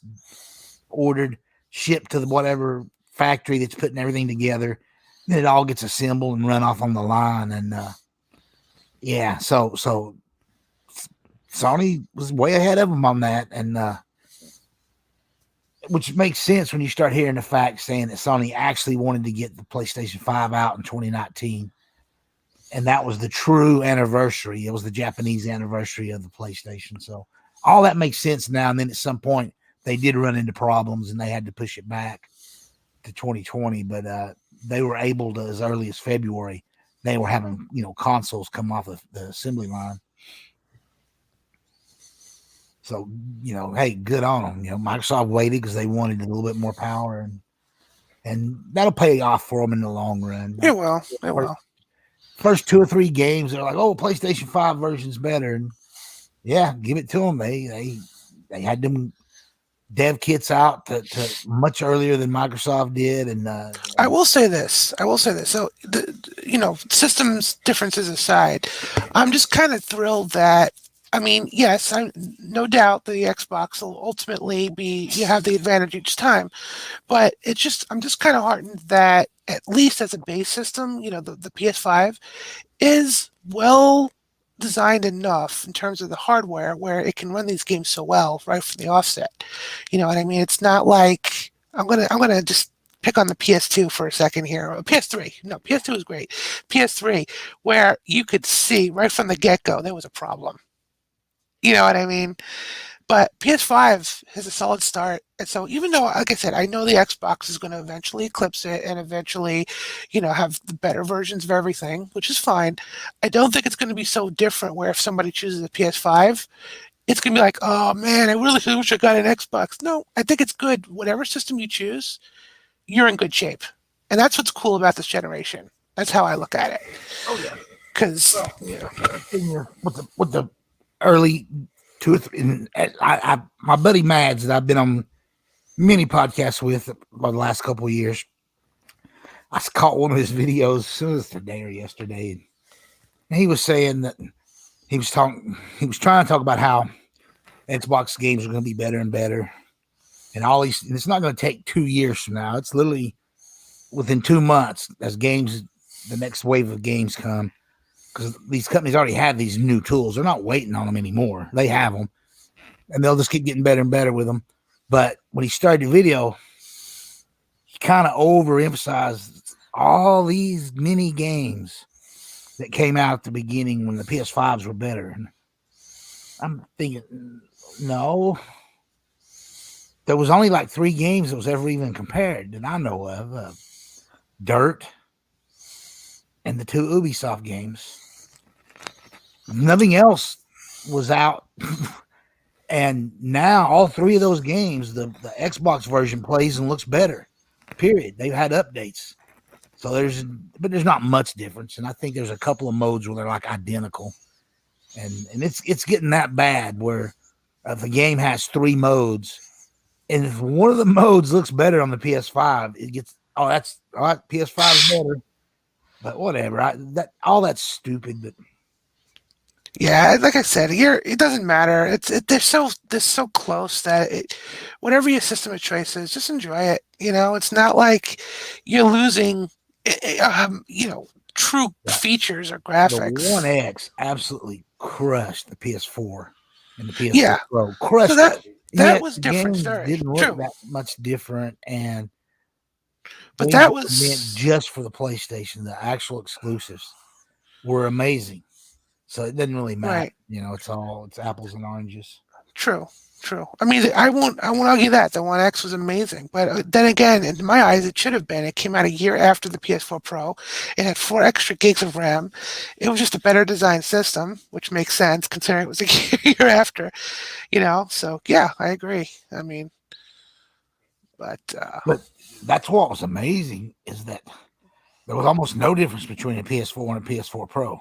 A: ordered, shipped to the whatever factory that's putting everything together. Then it all gets assembled and run off on the line. And yeah, so Sony was way ahead of them on that, and which makes sense when you start hearing the facts saying that Sony actually wanted to get the PlayStation 5 out in 2019. And that was the true anniversary. It was the Japanese anniversary of the PlayStation. So all that makes sense now. And then at some point, they did run into problems and they had to push it back to 2020. But they were able to, as early as February, they were having, consoles come off of the assembly line. So, hey, good on them. Microsoft waited because they wanted a little bit more power, and that'll pay off for them in the long run.
B: It will. It will.
A: First 2 or 3 games, they're like, "Oh, PlayStation 5 version's better." And yeah, give it to them. They had them dev kits out to much earlier than Microsoft did. And
B: I will say this. So, systems differences aside, I'm just kind of thrilled that. I mean, yes, no doubt the Xbox will ultimately you have the advantage each time, but I'm just kind of heartened that at least as a base system, the PS5 is well designed enough in terms of the hardware where it can run these games so well right from the offset. You know what I mean? It's not like I'm gonna just pick on the PS2 for a second here. PS3. No, PS2 is great. PS3, where you could see right from the get-go there was a problem. You know what I mean? But PS5 has a solid start. And so even though, like I said, I know the Xbox is going to eventually eclipse it and eventually, have the better versions of everything, which is fine. I don't think it's going to be so different where if somebody chooses a PS5, it's going to be like, oh man, I really wish I got an Xbox. No, I think it's good. Whatever system you choose, you're in good shape. And that's what's cool about this generation. That's how I look at it.
A: Oh yeah.
B: Because,
A: with the early 2 or 3, my buddy Mads that I've been on many podcasts with for the last couple of years, I caught one of his videos as soon as today or yesterday, and he was saying that he was trying to talk about how Xbox games are going to be better and better, and all these. And it's not going to take 2 years from now. It's literally within 2 months as the next wave of games come. Because these companies already have these new tools. They're not waiting on them anymore. They have them. And they'll just keep getting better and better with them. But when he started the video, he kind of overemphasized all these mini games that came out at the beginning when the PS5s were better. And I'm thinking, no. There was only like 3 games that was ever even compared that I know of. Dirt and the 2 Ubisoft games. Nothing else was out. And now all 3 of those games, the Xbox version plays and looks better. Period. They've had updates. So there's not much difference. And I think there's a couple of modes where they're like identical. And it's getting that bad where if a game has 3 modes, and if one of the modes looks better on the PS5, it gets that's all right, PS5 is better. But whatever. That's stupid, but
B: yeah, like I said, it doesn't matter. They're so close that whatever your system of choice is, just enjoy it. It's not like you're losing, true features or graphics.
A: The One X absolutely crushed the PS4 and the PS4
B: Yeah.
A: Pro. Crushed
B: So that was
A: the
B: different
A: games
B: story.
A: didn't look
B: True.
A: that much different,
B: but that was
A: meant just for the PlayStation. The actual exclusives were amazing. So it doesn't really matter. Right. It's apples and oranges.
B: True. I mean, I won't argue that the One X was amazing, but then again, in my eyes, it should have been. It came out a year after the PS4 Pro. It had 4 extra gigs of RAM. It was just a better designed system, which makes sense considering it was a year after. So yeah, I agree. I mean, but
A: that's what was amazing is that there was almost no difference between a PS4 and a PS4 Pro.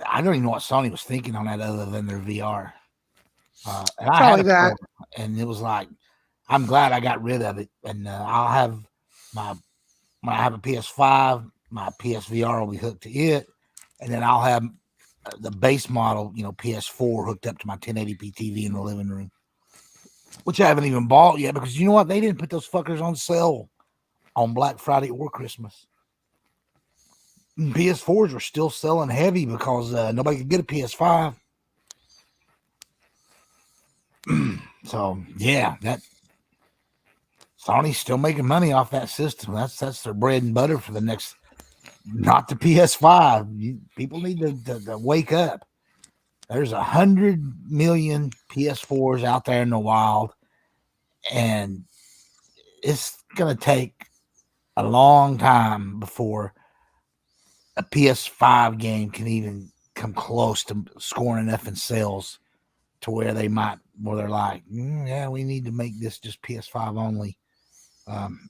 A: I don't even know what Sony was thinking on that other than their VR. And I had that, and it was like, I'm glad I got rid of it. And I'll have when I have a PS5, my PSVR will be hooked to it, and then I'll have the base model, PS4 hooked up to my 1080p TV in the living room, which I haven't even bought yet because you know what? They didn't put those fuckers on sale on Black Friday or Christmas. PS4s were still selling heavy because nobody could get a PS5. So yeah, that Sony's still making money off that system. That's their bread and butter for the next. Not the PS5. People need to wake up. There's 100 million PS4s out there in the wild, and it's gonna take a long time before a PS5 game can even come close to scoring enough in sales to where they're like, yeah, we need to make this just PS5 only. Um,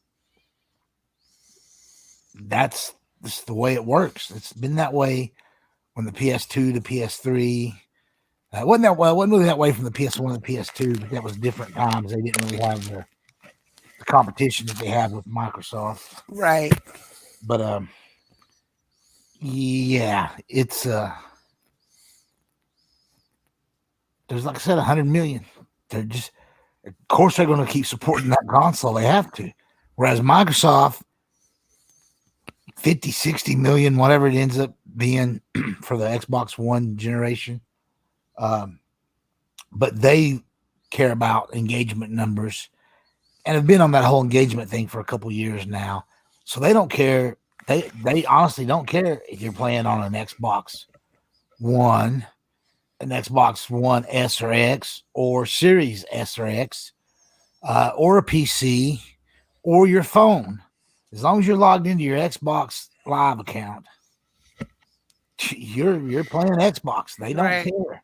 A: that's just the way it works. It's been that way when the PS2 to PS3. Wasn't that well? It wasn't really that way from the PS1 to the PS2, but that was different times. They didn't really have the competition that they have with Microsoft.
B: Right.
A: But yeah, it's there's, like I said, 100 million. They're just, of course, they're going to keep supporting that console. They have to. Whereas Microsoft, 50, 60 million, whatever it ends up being for the Xbox One generation. But they care about engagement numbers and have been on that whole engagement thing for a couple years now. So they don't care. They honestly don't care if you're playing on an Xbox One, an Xbox One S or X, or Series S or X, or a PC, or your phone. As long as you're logged into your Xbox Live account, you're playing Xbox. They don't care,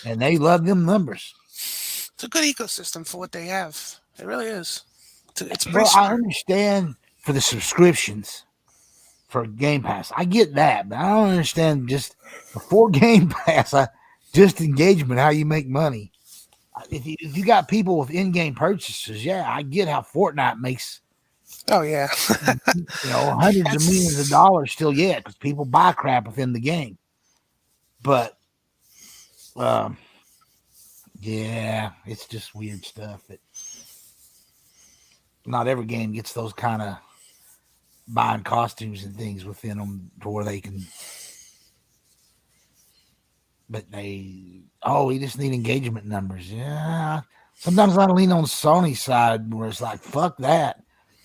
A: and they love them numbers.
B: It's a good ecosystem for what they have. It really is. It's pretty
A: Well,
B: smart.
A: I understand for the subscriptions for Game Pass. I get that, but I don't understand just before Game Pass, just engagement, how you make money. If you got people with in-game purchases, yeah, I get how Fortnite makes.
B: Oh yeah,
A: hundreds of millions of dollars still yet because people buy crap within the game. But yeah, it's just weird stuff that not every game gets those kind of buying costumes and things within them to where they can. But we just need engagement numbers. Yeah. Sometimes I lean on Sony's side where it's like, fuck that.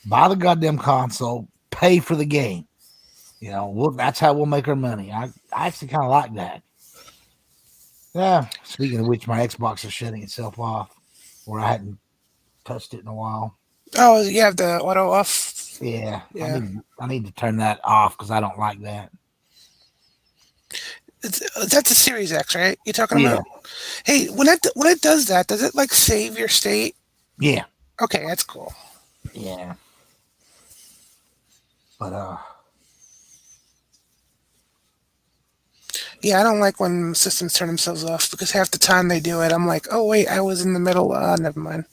A: Buy the goddamn console, pay for the game. That's how we'll make our money. I actually kind of like that. Yeah. Speaking of which, my Xbox is shutting itself off where I hadn't touched it in a while.
B: Oh, you have the auto off?
A: Yeah. I need to turn that off because I don't like that.
B: That's a Series X, right? You're talking about? Hey, when it does that, does it like save your state?
A: Yeah.
B: Okay, that's cool.
A: Yeah. But
B: yeah, I don't like when systems turn themselves off because half the time they do it, I'm like, oh wait, I was in the middle. Never mind.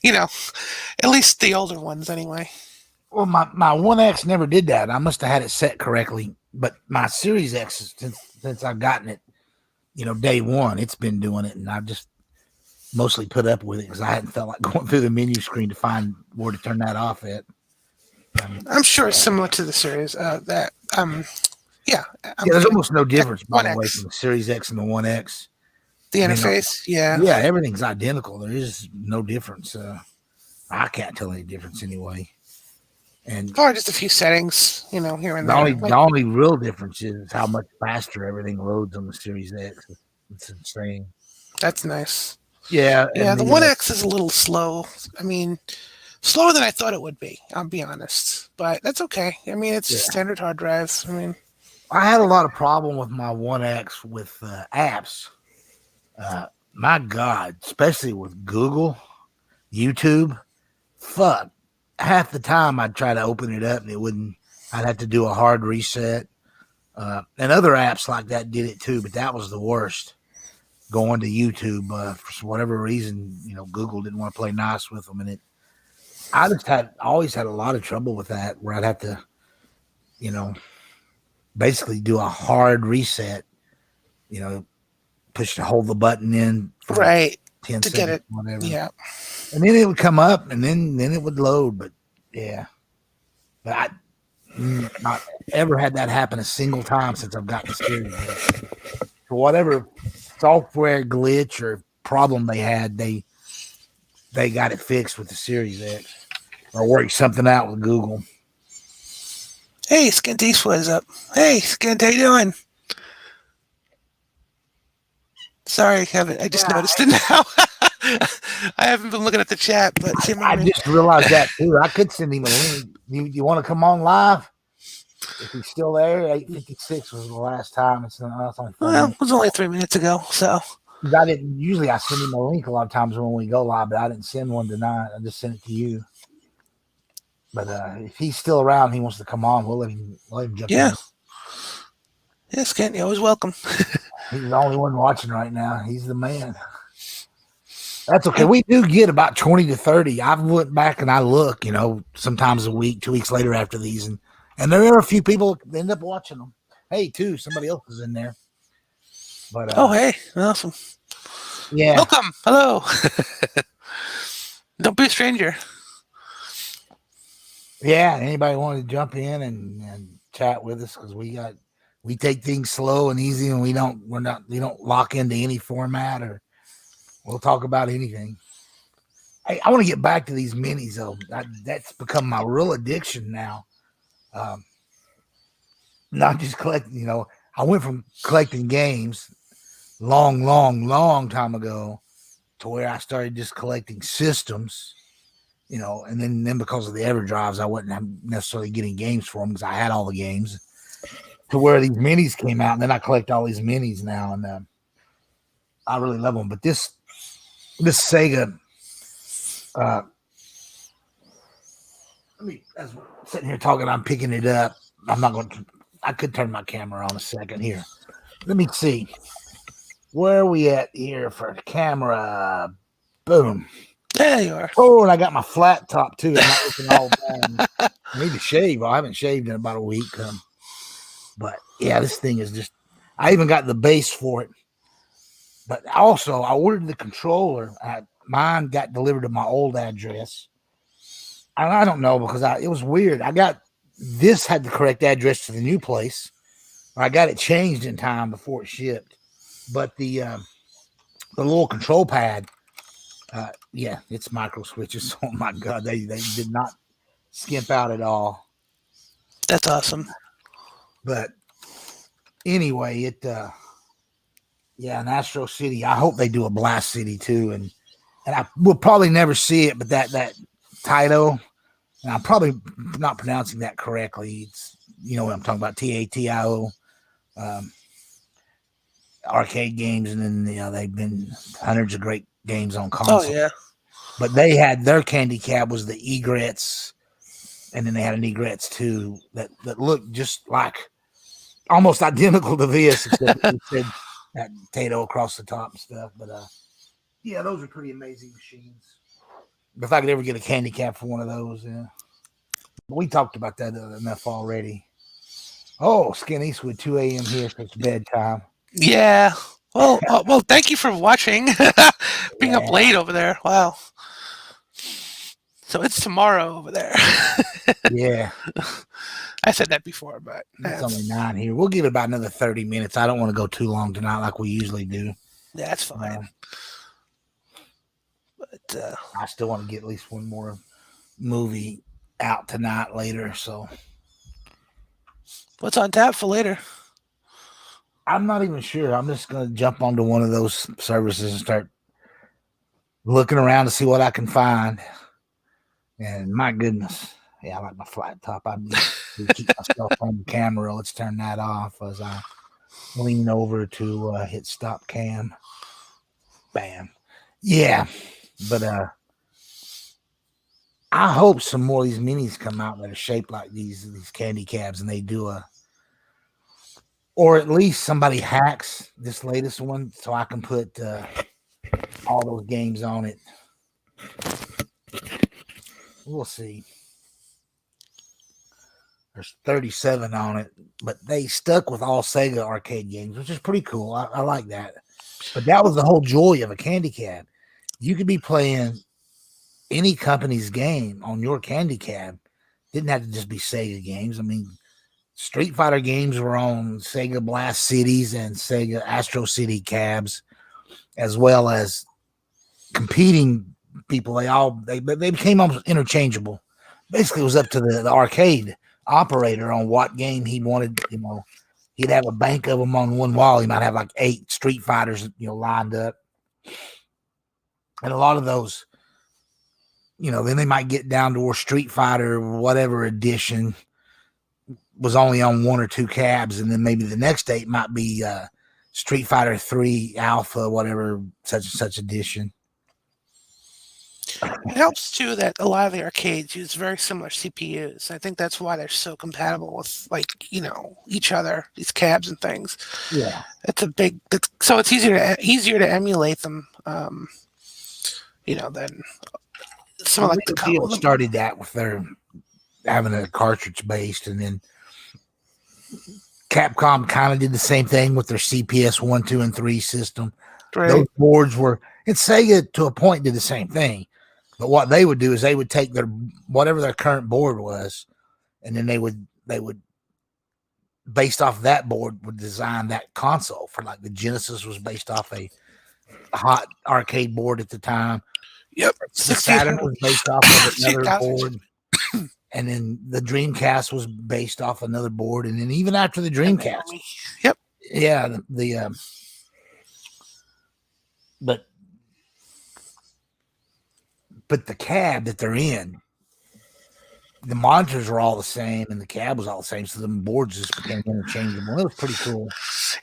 B: At least the older ones anyway.
A: Well, my One X never did that. I must have had it set correctly. But my Series X, since I've gotten it, day one, it's been doing it, and I've just mostly put up with it because I hadn't felt like going through the menu screen to find where to turn that off at.
B: I'm sure it's similar to the Series. Yeah,
A: there's almost no difference, by the way,
B: 1X.
A: from the Series X and the One X.
B: The interface, yeah,
A: everything's identical. There is no difference. I can't tell any difference anyway. And
B: or just a few settings, here and there.
A: The only real difference is how much faster everything loads on the Series X. It's insane.
B: That's nice.
A: Yeah.
B: Yeah, the One X is a little slow. I mean, slower than I thought it would be, I'll be honest. But that's okay. I mean, it's standard hard drive.
A: I had a lot of problem with my One X with apps. My God, especially with Google, YouTube. Fuck. Half the time I'd try to open it up and it wouldn't. I'd have to do a hard reset. And other apps like that did it too, but that was the worst. Going to YouTube for whatever reason, Google didn't want to play nice with them, and I just always had a lot of trouble with that, where I'd have to, basically do a hard reset. Hold the button in for 10
B: to
A: seconds,
B: get it.
A: whatever.
B: Yeah.
A: And then it would come up, and then it would load. But yeah, but I not ever had that happen a single time since I've gotten the Series. For whatever software glitch or problem they had, they got it fixed with the Series X, or worked something out with Google.
B: Hey, Skint Eastwood is up. Hey, Skint, how you doing? Sorry, Kevin. I just noticed it now. I haven't been looking at the chat, but
A: I just realized that too. I could send him a link. You want to come on live? If he's still there, 8:56 was the last time. It's only
B: it was only 3 minutes ago, so.
A: I didn't usually. I send him a link a lot of times when we go live, but I didn't send one tonight. I just sent it to you. But if he's still around, he wants to come on. We'll let him jump in.
B: Yeah, Skint, you're always welcome.
A: He's the only one watching right now. He's the man. That's okay. We do get about 20 to 30. I've went back and I look, sometimes a week, 2 weeks later after these, and there are a few people that end up watching them. Hey, too, somebody else is in there. But
B: hey, awesome.
A: Yeah.
B: Welcome. Hello. Don't be a stranger.
A: Yeah, anybody want to jump in and chat with us, because we take things slow and easy, and we don't lock into any format, or we'll talk about anything. Hey, I want to get back to these minis though. That's become my real addiction now. Not just collecting, I went from collecting games long time ago to where I started just collecting systems, and then because of the EverDrives, I wasn't necessarily getting games for them because I had all the games, to where these minis came out, and then I collect all these minis now, and I really love them. But this Sega, as we're sitting here talking, I'm picking it up. I could turn my camera on a second here. Let me see. Where are we at here for camera? Boom.
B: There you are.
A: Oh, and I got my flat top too. I'm not looking all bad. I need to shave. Well, I haven't shaved in about a week. But yeah, this thing is just, I even got the base for it. But also, I ordered the controller. Mine got delivered to my old address. And I don't know, because it was weird. This had the correct address to the new place. I got it changed in time before it shipped. But the little control pad, it's micro switches. Oh my God, they did not skimp out at all.
B: That's awesome.
A: But anyway, in Astro City, I hope they do a Blast City too, and I will probably never see it. But that Taito, and I'm probably not pronouncing that correctly. It's, what I'm talking about, TATIO. Arcade games, and then they've been hundreds of great games on console.
B: Oh yeah.
A: But they had their candy cab was the Egrets, and then they had an Egrets too that looked just like almost identical to this, except they said that potato across the top and stuff. But those are pretty amazing machines. If I could ever get a candy cab for one of those, yeah. But we talked about that enough already. Oh, Skin Eastwood, 2 a.m. here, so it's bedtime.
B: Yeah. Well, thank you for watching. Being up late over there. Wow. So it's tomorrow over there.
A: Yeah.
B: I said that before, but
A: it's only 9 here. We'll give it about another 30 minutes. I don't want to go too long tonight like we usually do.
B: Yeah, that's fine. But
A: I still want to get at least one more movie out tonight later. So
B: what's on tap for later?
A: I'm not even sure. I'm just going to jump onto one of those services and start looking around to see what I can find. And my goodness, I like my flat top. I need to keep myself on the camera. Let's turn that off as I lean over to hit stop cam. Bam. Yeah, but I hope some more of these minis come out that are shaped like these candy cabs, and they do or at least somebody hacks this latest one so I can put all those games on it. We'll see. There's 37 on it, but they stuck with all Sega arcade games, which is pretty cool. I like that. But that was the whole joy of a candy cab. You could be playing any company's game on your candy cab. Didn't have to just be Sega games. I mean, Street Fighter games were on Sega Blast Cities and Sega Astro City cabs, as well as competing people, they became almost interchangeable. Basically, it was up to the arcade operator on what game he wanted. He'd have a bank of them on one wall. He might have like 8 Street Fighters, lined up, and a lot of those, then they might get down to where Street Fighter whatever edition was only on 1 or 2 cabs, and then maybe the next day it might be Street Fighter 3 Alpha, whatever such and such edition.
B: It helps too that a lot of the arcades use very similar CPUs. I think that's why they're so compatible with each other, these cabs and things.
A: Yeah,
B: so it's easier to emulate them. Than some like the
A: Field started that with their having a cartridge based, and then Capcom kind of did the same thing with their CPS 1, 2, and 3 system.
B: Right.
A: Those boards were, and Sega to a point did the same thing. But what they would do is they would take whatever their current board was, and then they would based off that board would design that console. For like the Genesis was based off a hot arcade board at the time.
B: Yep.
A: The Saturn was based off of another board. And then the Dreamcast was based off another board. And then even after the Dreamcast.
B: Yep.
A: Yeah. But the cab that they're in, the monitors were all the same and the cab was all the same. So the boards just became interchangeable. It was pretty cool.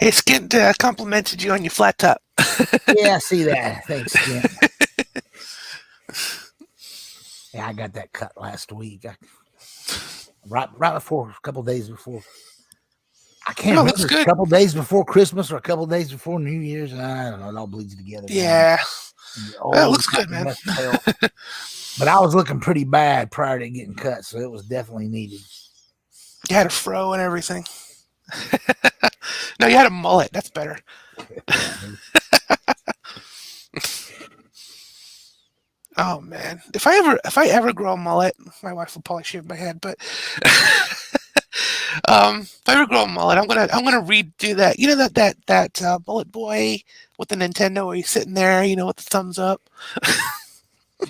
B: It's getting complimented you on your flat top.
A: Yeah, I see that. Thanks, Ken. Yeah, I got that cut last week. Right before, a couple days before. I can't remember. A couple days before Christmas or a couple days before New Year's. I don't know. It all bleeds together.
B: Yeah. Well, it looks good, man.
A: But I was looking pretty bad prior to getting cut, so it was definitely needed.
B: You had a fro and everything. No, you had a mullet. That's better. Oh man, if I ever grow a mullet, my wife will probably shave my head. But if I ever grow a mullet, I'm gonna redo that. You know that mullet boy with the Nintendo where he's sitting there, with the thumbs up.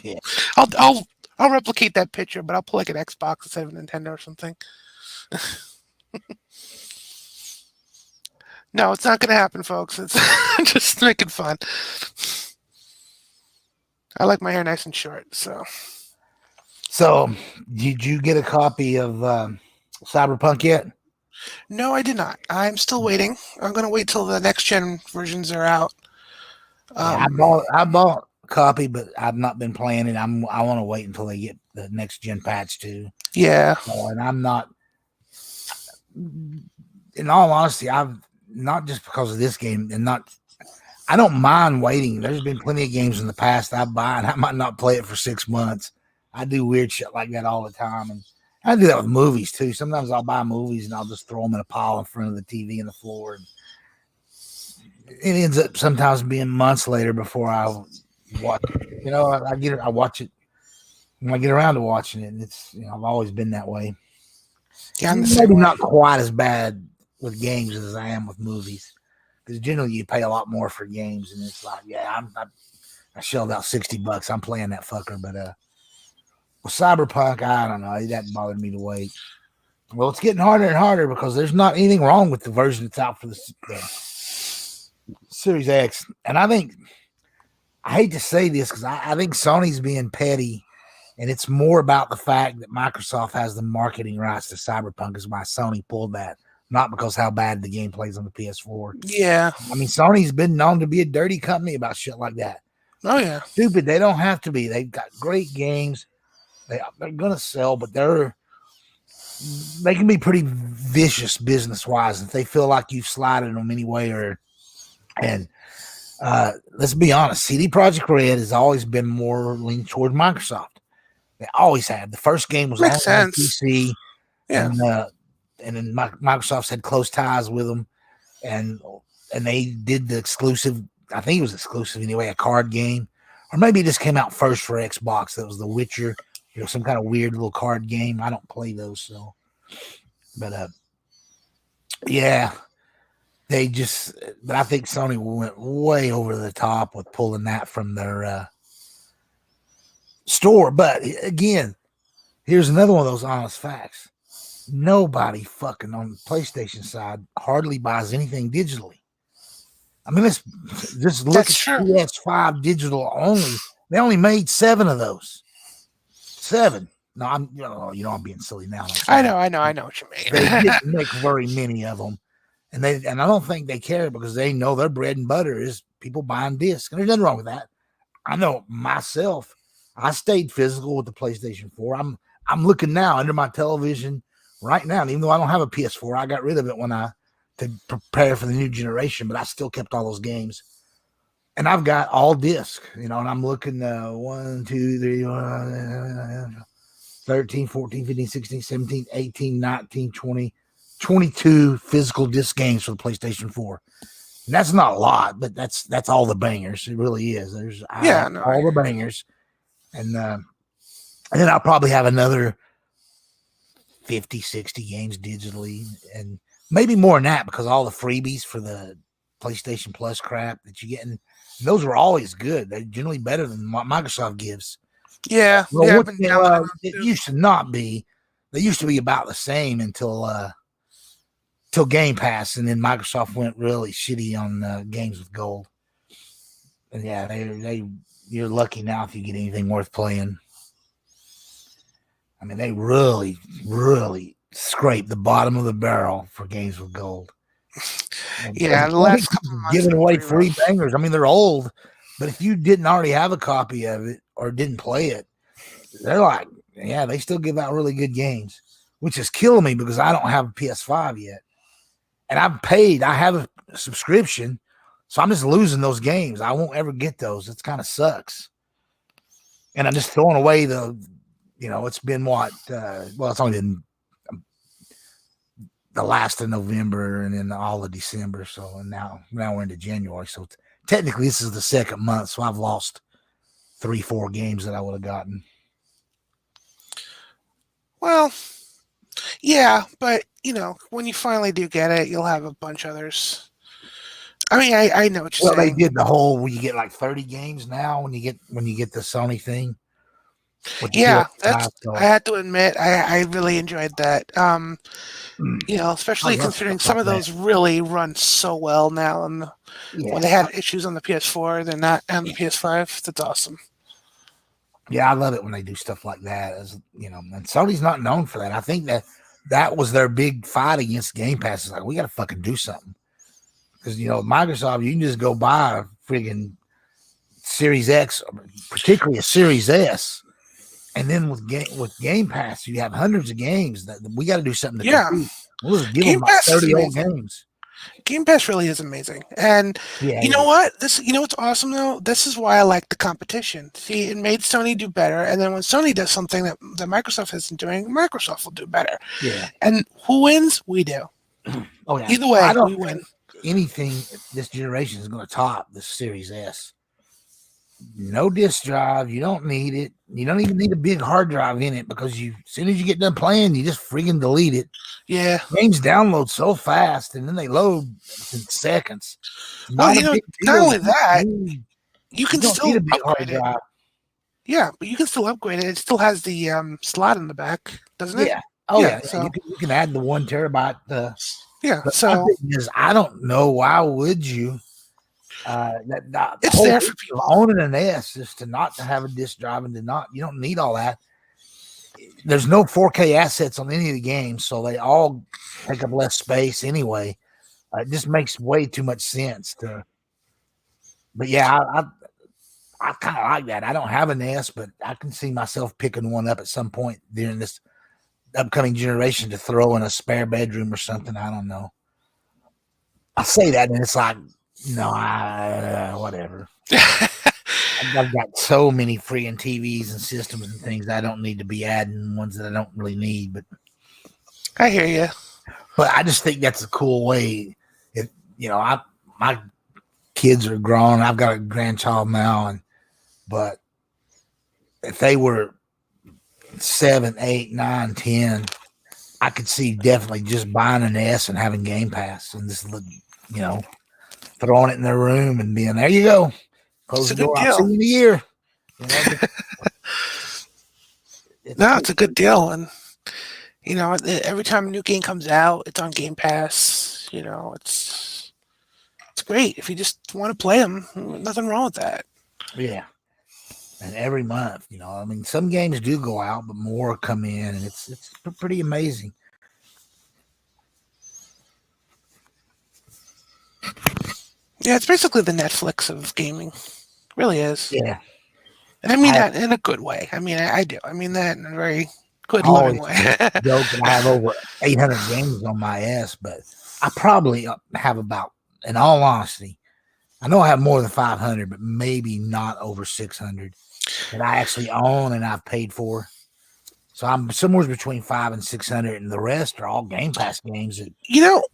A: Yeah.
B: I'll replicate that picture, but I'll put like an Xbox instead of a Nintendo or something. No, it's not gonna happen, folks. It's just making fun. I like my hair nice and short, so.
A: So, did you get a copy of Cyberpunk yet?
B: No, I did not. I'm still waiting. I'm going to wait till the next gen versions are out.
A: I bought a copy, but I've not been playing it. I want to wait until they get the next gen patch too.
B: Yeah.
A: And I'm not. In all honesty, I've not just because of this game, and not. I don't mind waiting. There's been plenty of games in the past I buy, and I might not play it for 6 months. I do weird shit like that all the time, and I do that with movies too. Sometimes I'll buy movies and I'll just throw them in a pile in front of the TV and the floor. And it ends up sometimes being months later before I watch. I watch it when I get around to watching it, and it's I've always been that way.
B: Yeah, I'm
A: maybe not quite as bad with games as I am with movies. Because generally you pay a lot more for games, and it's like, yeah, I shelled out $60. I'm playing that fucker, but with Cyberpunk, I don't know. That bothered me to wait. Well, it's getting harder and harder because there's not anything wrong with the version that's out for the Series X, and I hate to say this because I think Sony's being petty, and it's more about the fact that Microsoft has the marketing rights to Cyberpunk is why Sony pulled that. Not because how bad the game plays on the PS4.
B: Yeah.
A: I mean, Sony's been known to be a dirty company about shit like that.
B: Oh, yeah.
A: Stupid. They don't have to be. They've got great games. They're going to sell, but they can be pretty vicious business-wise if they feel like you've slighted them anyway. And let's be honest, CD Projekt Red has always been more leaning toward Microsoft. They always have. The first game was on PC.
B: Yeah.
A: And then Microsoft's had close ties with them, and they did the exclusive. I think it was exclusive anyway, a card game, or maybe it just came out first for Xbox. That was The Witcher, some kind of weird little card game. I don't play those, so. But yeah, but I think Sony went way over the top with pulling that from their store. But again, here's another one of those honest facts. Nobody fucking on the PlayStation side hardly buys anything digitally. I mean, let's just look
B: That's
A: at
B: true.
A: PS5 digital only. They only made 7 of those. 7. No, I'm being silly now.
B: I know what you mean.
A: They didn't make very many of them, and I don't think they care because they know their bread and butter is people buying discs, and there's nothing wrong with that. I know myself. I stayed physical with the PlayStation 4. I'm looking now under my television right now, and even though I don't have a PS4, I got rid of it to prepare for the new generation, but I still kept all those games. And I've got all disc, and I'm looking 1, 2, 3, 13, 14, 15, 16, 17, 18, 19, 20, 22 physical disc games for the PlayStation 4. And that's not a lot, but that's all the bangers. It really is. There's all the bangers. And then I'll probably have another 50, 60 games digitally, and maybe more than that because all the freebies for the PlayStation Plus crap that you get, and those were always good. They're generally better than what Microsoft gives.
B: Yeah,
A: it used to not be. They used to be about the same until Game Pass, and then Microsoft went really shitty on games with gold. And yeah, you're lucky now if you get anything worth playing. I mean, they really, really scrape the bottom of the barrel for games with gold.
B: Yeah, the last couple of months
A: giving away free bangers. I mean, they're old, but if you didn't already have a copy of it or didn't play it, they're like, yeah, they still give out really good games, which is killing me because I don't have a PS5 yet. And I have a subscription, so I'm just losing those games. I won't ever get those. It kind of sucks. And I'm just throwing away it's been it's only been the last of November and then all of December. So, and now we're into January. So technically this is the second month. So I've lost 3-4 games that I would have gotten.
B: Well, yeah, but when you finally do get it, you'll have a bunch of others. I mean, I know what you're saying.
A: They did you get like 30 games now when you get the Sony thing.
B: Yeah, I had to admit, I really enjoyed that. Especially considering some of those really run so well now, and when they had issues on the PS4, they're not on the PS5. That's awesome.
A: Yeah, I love it when they do stuff like that. And Sony's not known for that. I think that was their big fight against Game Pass. It's like, we got to fucking do something. Because, Microsoft, you can just go buy a friggin' Series X, particularly a Series S. And then with Game Pass, you have hundreds of games that we got to do something to compete. We'll just give them like 30 old games.
B: Game Pass really is amazing. And you know what? What's awesome though? This is why I like the competition. See, it made Sony do better. And then when Sony does something that Microsoft isn't doing, Microsoft will do better.
A: Yeah.
B: And who wins? We do.
A: Oh yeah.
B: Either way, we win.
A: Anything this generation is going to top the Series S. No disk drive. You don't need it. You don't even need a big hard drive in it because as soon as you get done playing, you just freaking delete it.
B: Yeah.
A: Games download so fast and then they load in seconds.
B: Well, not only that, you can still upgrade it. Yeah, but you can still upgrade it. It still has the slot in the back, doesn't it?
A: Yeah. Oh yeah. So you can add the 1 terabyte.
B: Yeah. So
A: I don't know, why would you?
B: It's there for people
A: owning an S is to not to have a disk drive and you don't need all that. There's no 4K assets on any of the games, so they all take up less space anyway. It just makes way too much sense but yeah, I kind of like that. I don't have an S, but I can see myself picking one up at some point during this upcoming generation to throw in a spare bedroom or something. I don't know. I say that and it's like, no, whatever. I've got so many freaking TVs and systems and things I don't need to be adding ones that I don't really need. But
B: I hear you.
A: But I just think that's a cool way. My kids are grown. I've got a grandchild now, but if they were 7, 8, 9, 10, I could see definitely just buying an S and having Game Pass and just throwing it in their room and being, there you go. Close the door. I'll see you in a year.
B: No, it's a good deal, and every time a new game comes out, it's on Game Pass. It's great if you just want to play them. Nothing wrong with that.
A: Yeah. And every month, I mean, some games do go out, but more come in, and it's pretty amazing.
B: Yeah, it's basically the Netflix of gaming. It really is.
A: Yeah.
B: And I mean that in a good way. I mean, I do. I mean that in a very good, loving way.
A: Joke that I have over 800 games on my ass, but I probably have about, in all honesty, I know I have more than 500, but maybe not over 600 that I actually own and I've paid for. So I'm somewhere between 500 and 600, and the rest are all Game Pass games. That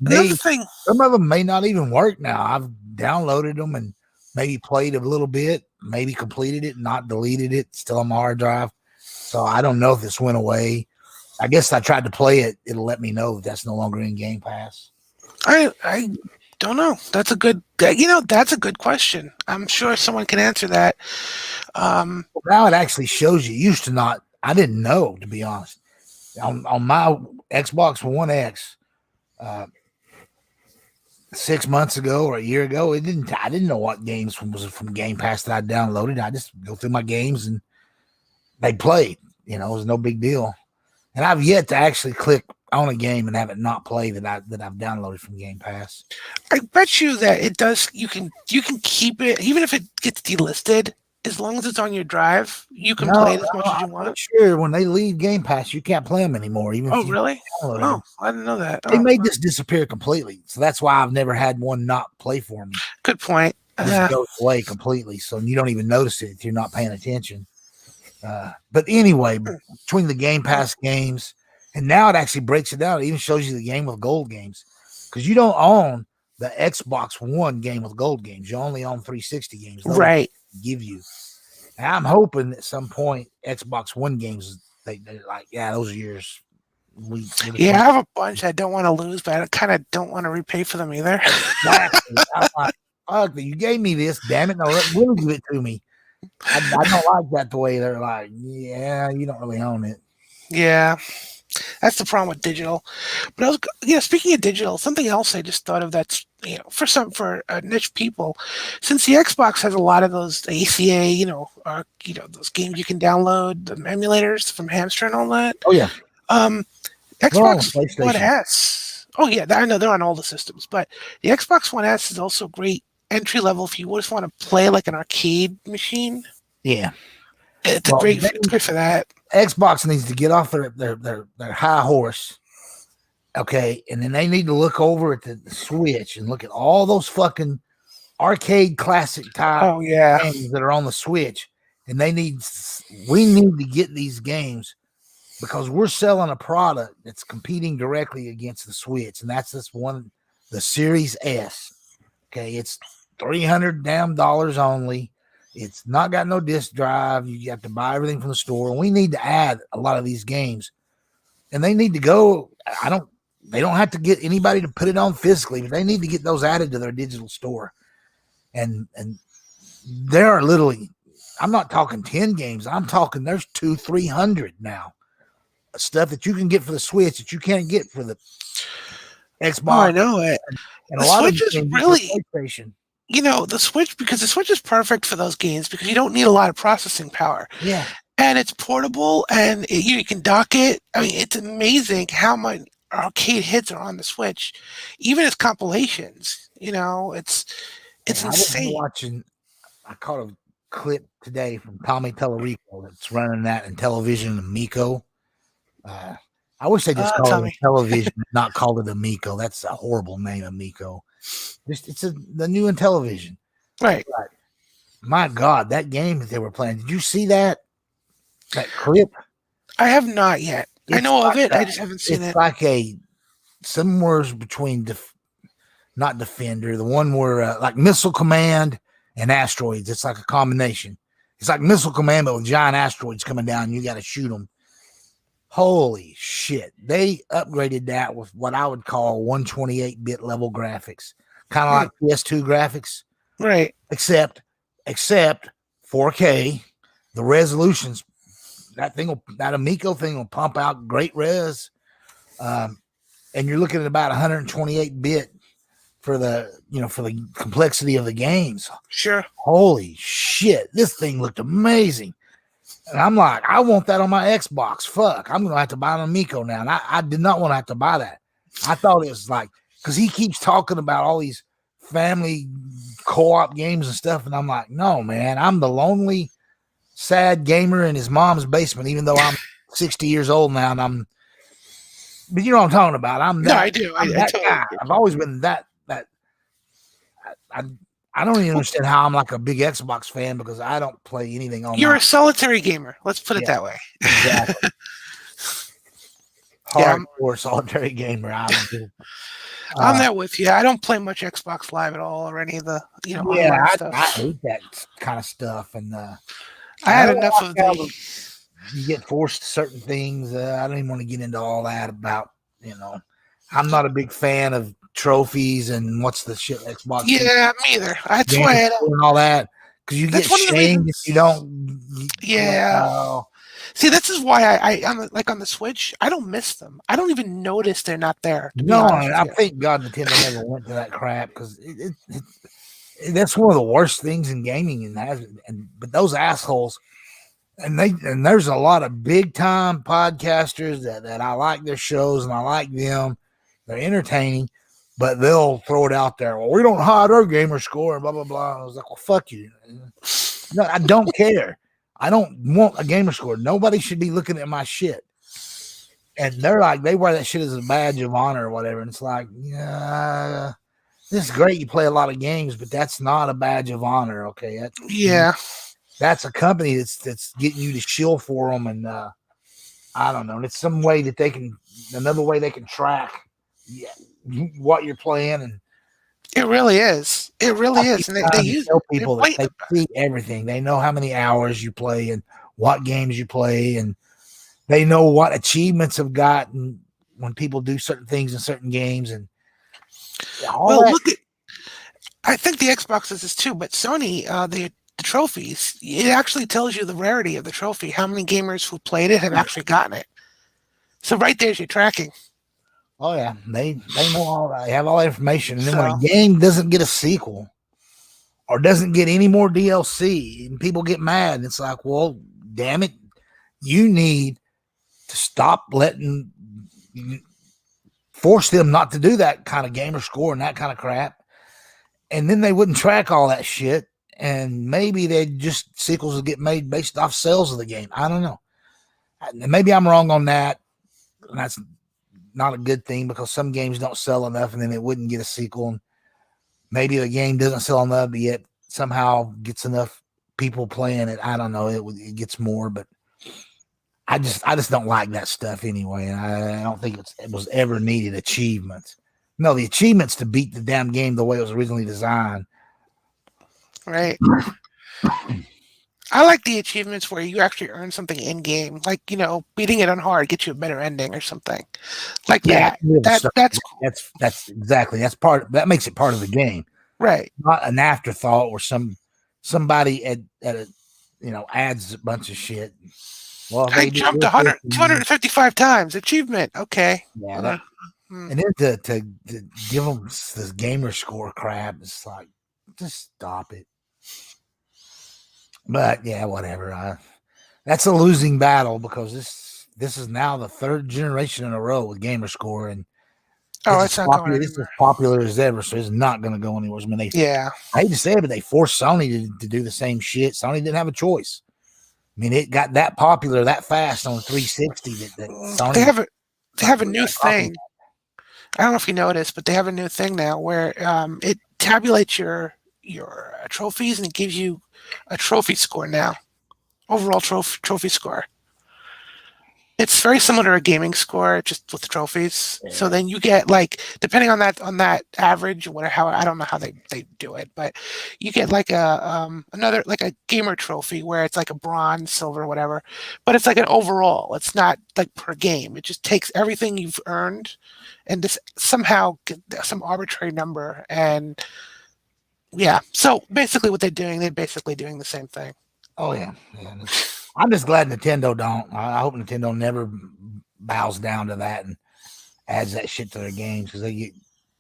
B: another thing.
A: Some of them may not even work now. I've downloaded them and maybe played a little bit, maybe completed it, not deleted it, still on my hard drive. So I don't know if this went away. I guess I tried to play it. It'll let me know if that's no longer in Game Pass.
B: I don't know. That's a good. That's a good question. I'm sure someone can answer that.
A: Now it actually shows you. It used to not. I didn't know, to be honest. On my Xbox One X, 6 months ago or a year ago, I didn't know what games was from Game Pass that I downloaded. I just go through my games and they played. It was no big deal. And I've yet to actually click on a game and have it not play that I've downloaded from Game Pass.
B: I bet you that it does. You can keep it even if it gets delisted. As long as it's on your drive, you can play it as much as you want.
A: Sure, when they leave Game Pass, you can't play them anymore. Even
B: really? Oh, I didn't know that.
A: They made this disappear completely, so that's why I've never had one not play for me.
B: Good point.
A: It just goes away completely, so you don't even notice it if you're not paying attention. But anyway, between the Game Pass games, and now it actually breaks it down. It even shows you the game with gold games, because you don't own the Xbox One game with gold games. You only own 360 games. Those
B: right.
A: Give you. And I'm hoping at some point Xbox One games, they're like, yeah, those are yours.
B: I have a bunch I don't want to lose, but I kind of don't want to repay for them either.
A: Exactly. I'm like, fuck, you gave me this, damn it. No, really give it to me. I don't like that the way they're like, yeah, you don't really own it.
B: Yeah. That's the problem with digital. But speaking of digital, something else I just thought of that's for niche people, since the Xbox has a lot of those ACA, those games you can download, the emulators from Hamster and all that.
A: Oh yeah.
B: Xbox One S. Oh yeah, I know they're on all the systems, but the Xbox One S is also great entry level if you just want to play like an arcade machine.
A: Yeah.
B: It's great for that.
A: Xbox needs to get off their high horse, okay, and then they need to look over at the Switch and look at all those fucking arcade classic type games that are on the Switch, and we need to get these games because we're selling a product that's competing directly against the Switch, and that's this one, the Series S. Okay, it's $300 only. It's not got no disc drive. You have to buy everything from the store. And we need to add a lot of these games. And they need to go. They don't have to get anybody to put it on physically, but they need to get those added to their digital store. And there are literally, I'm not talking 10 games. I'm talking there's 200-300 now. Stuff that you can get for the Switch that you can't get for the Xbox.
B: Oh, I know it.
A: And a lot of is really PlayStation.
B: The Switch, because the Switch is perfect for those games because you don't need a lot of processing power.
A: Yeah.
B: And it's portable and you can dock it. I mean, it's amazing how much arcade hits are on the Switch, even as compilations. It's
A: insane. I caught a clip today from Tommy Tellerico that's running that in television, Amico. I wish they just called it television, not called it Amico. That's a horrible name, Amico. It's the new Intellivision.
B: Right.
A: But my God, that game that they were playing. Did you see that clip?
B: I have not yet. I know of it. I just haven't seen it.
A: It's like somewhere between not Defender, the one where like Missile Command and Asteroids. It's like a combination. It's like Missile Command, but with giant asteroids coming down, and you got to shoot them. Holy shit. They upgraded that with what I would call 128-bit level graphics. Kind of like PS2 graphics.
B: Right.
A: Except 4K. The resolution's that Amico thing will pump out great res, and you're looking at about 128 bit for the complexity of the games.
B: Sure.
A: Holy shit, this thing looked amazing. And I'm like, I want that on my Xbox. Fuck, I'm gonna have to buy an Amico now. And I did not want to have to buy that. I thought it was like, because he keeps talking about all these family co-op games and stuff, and I'm like, no, man, I'm the lonely, sad gamer in his mom's basement, even though I'm 60 years old now, and but you know what I'm talking about. I'm that.
B: No, I do.
A: I'm
B: I
A: that
B: totally
A: guy. I've always been that. I don't even understand how I'm like a big Xbox fan, because I don't play anything on.
B: You're a solitary gamer. Let's put it that way.
A: Exactly. Hardcore solitary gamer.
B: I'm there with you. I don't play much Xbox Live at all, or any of the online stuff.
A: I hate that kind of stuff, and
B: I had enough of the.
A: You get forced to certain things. I don't even want to get into all that about. I'm not a big fan of trophies and what's the shit Xbox.
B: Yeah, me either. That's why I don't.
A: And all that, because you get shamed if you don't.
B: Yeah. See, this is why I'm like on the Switch. I don't miss them. I don't even notice they're not there.
A: No, I thank God Nintendo never went to that crap, because that's one of the worst things in gaming, but those assholes, and there's a lot of big time podcasters that I like their shows and I like them. They're entertaining, but they'll throw it out there. Well, we don't hide our gamer score and blah blah blah. I was like, well, fuck you. No, I don't care. I don't want a gamer score. Nobody should be looking at my shit. And they're like, they wear that shit as a badge of honor or whatever. And it's like, yeah, this is great. You play a lot of games, but that's not a badge of honor. Okay. That's a company that's getting you to shill for them. And I don't know. And it's some way that another way they can track what you're playing. And
B: it really is. It really is. And they use
A: tell people that they see everything. They know how many hours you play and what games you play, and they know what achievements have gotten when people do certain things in certain games. And
B: I think the Xbox does this too, but Sony, the trophies, it actually tells you the rarity of the trophy, how many gamers who played it have actually gotten it. So right there's your tracking.
A: Oh yeah, they know all that. They have all that information. And then when a game doesn't get a sequel or doesn't get any more DLC, and people get mad, it's like, well, damn it, you need to stop force them not to do that kind of gamer score and that kind of crap. And then they wouldn't track all that shit, and maybe sequels would get made based off sales of the game. I don't know. Maybe I'm wrong on that. And that's not a good thing, because some games don't sell enough and then it wouldn't get a sequel. And maybe the game doesn't sell enough, but yet somehow gets enough people playing it. I don't know. It gets more, but I just don't like that stuff anyway. And I don't think it was ever needed achievements. No, the achievements to beat the damn game the way it was originally designed.
B: Right. I like the achievements where you actually earn something in game, like beating it on hard gets you a better ending or something, like that. That's cool.
A: That makes it part of the game,
B: right?
A: Not an afterthought or somebody adds a bunch of shit. Well,
B: I jumped 255 times. Achievement. Okay.
A: Yeah. And then to give them this gamer score crap, it's like, just stop it. But yeah, whatever. That's a losing battle, because this is now the third generation in a row with gamer score, and
B: it's not going anywhere.
A: It's as popular as ever, so it's not going to go anywhere. I mean, I hate to say it, but they forced Sony to do the same shit. Sony didn't have a choice. I mean, it got that popular that fast on 360 that Sony.
B: They have a new thing. I don't know if you noticed, but they have a new thing now where it tabulates your trophies, and it gives you a trophy score now, overall trophy score. It's very similar to a gaming score, just with the trophies. Yeah. So then you get, like, depending on that average or whatever, I don't know how they do it, but you get like another, like a gamer trophy where it's like a bronze, silver, whatever, but it's like an overall. It's not like per game. It just takes everything you've earned and just somehow get some arbitrary number. And yeah, so basically what they're basically doing the same thing.
A: Oh yeah. I'm just glad Nintendo don't. I hope Nintendo never bows down to that and adds that shit to their games because they get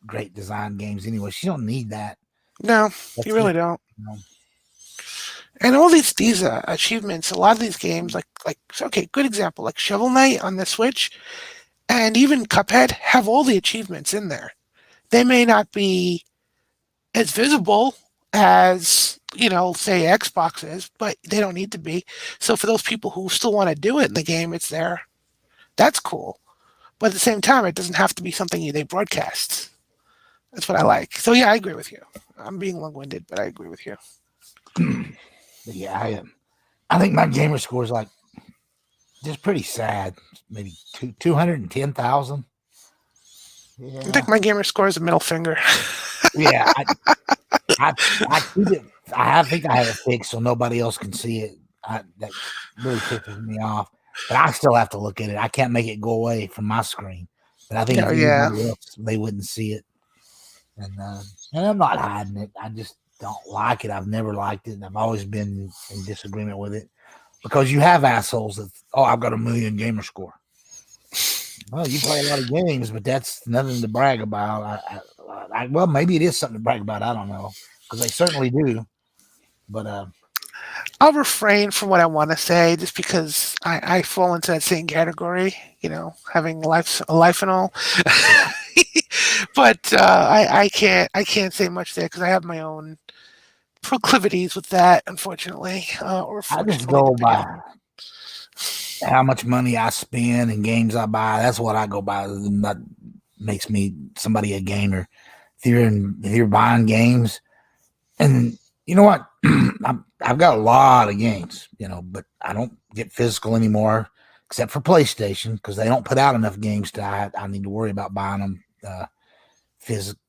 A: great design games anyway. She don't need that.
B: No,
A: That's
B: you
A: just
B: really don't.
A: you know,
B: And all these achievements, a lot of these games, okay, good example, like Shovel Knight on the Switch, and even Cuphead have all the achievements in there. They may not be as visible as say Xbox is, but they don't need to be. So for those people who still want to do it in the game, it's there. That's cool. But at the same time, it doesn't have to be something they broadcast. That's what I like. So yeah, I agree with you. I'm being long-winded, but I agree with you.
A: but yeah, I think my gamer score is like just pretty sad. Maybe 210,000.
B: I
A: Yeah,
B: think my gamer score is a middle finger.
A: yeah. I keep it. I think I have it fixed so nobody else can see it. That really pisses me off. But I still have to look at it. I can't make it go away from my screen. But I think if
B: Yeah.
A: anybody else, they wouldn't see it. And I'm not hiding it. I just don't like it. I've never liked it. And I've always been in disagreement with it because you have assholes that, I've got a million gamer score. Well, you play a lot of games, but that's nothing to brag about. Well, maybe it is something to brag about. I don't know because they certainly do. But
B: I'll refrain from what I want to say just because I fall into that same category, having a life and all. But I can't say much there because I have my own proclivities with that, unfortunately, or
A: I just
B: fortunately,
A: go
B: depending
A: by
B: on.
A: how much money I spend and games I buy. That's what I go by. That makes me somebody a gamer. If you're buying games, and you know what, I've got a lot of games, but I don't get physical anymore, except for PlayStation because they don't put out enough games to I need to worry about buying them physical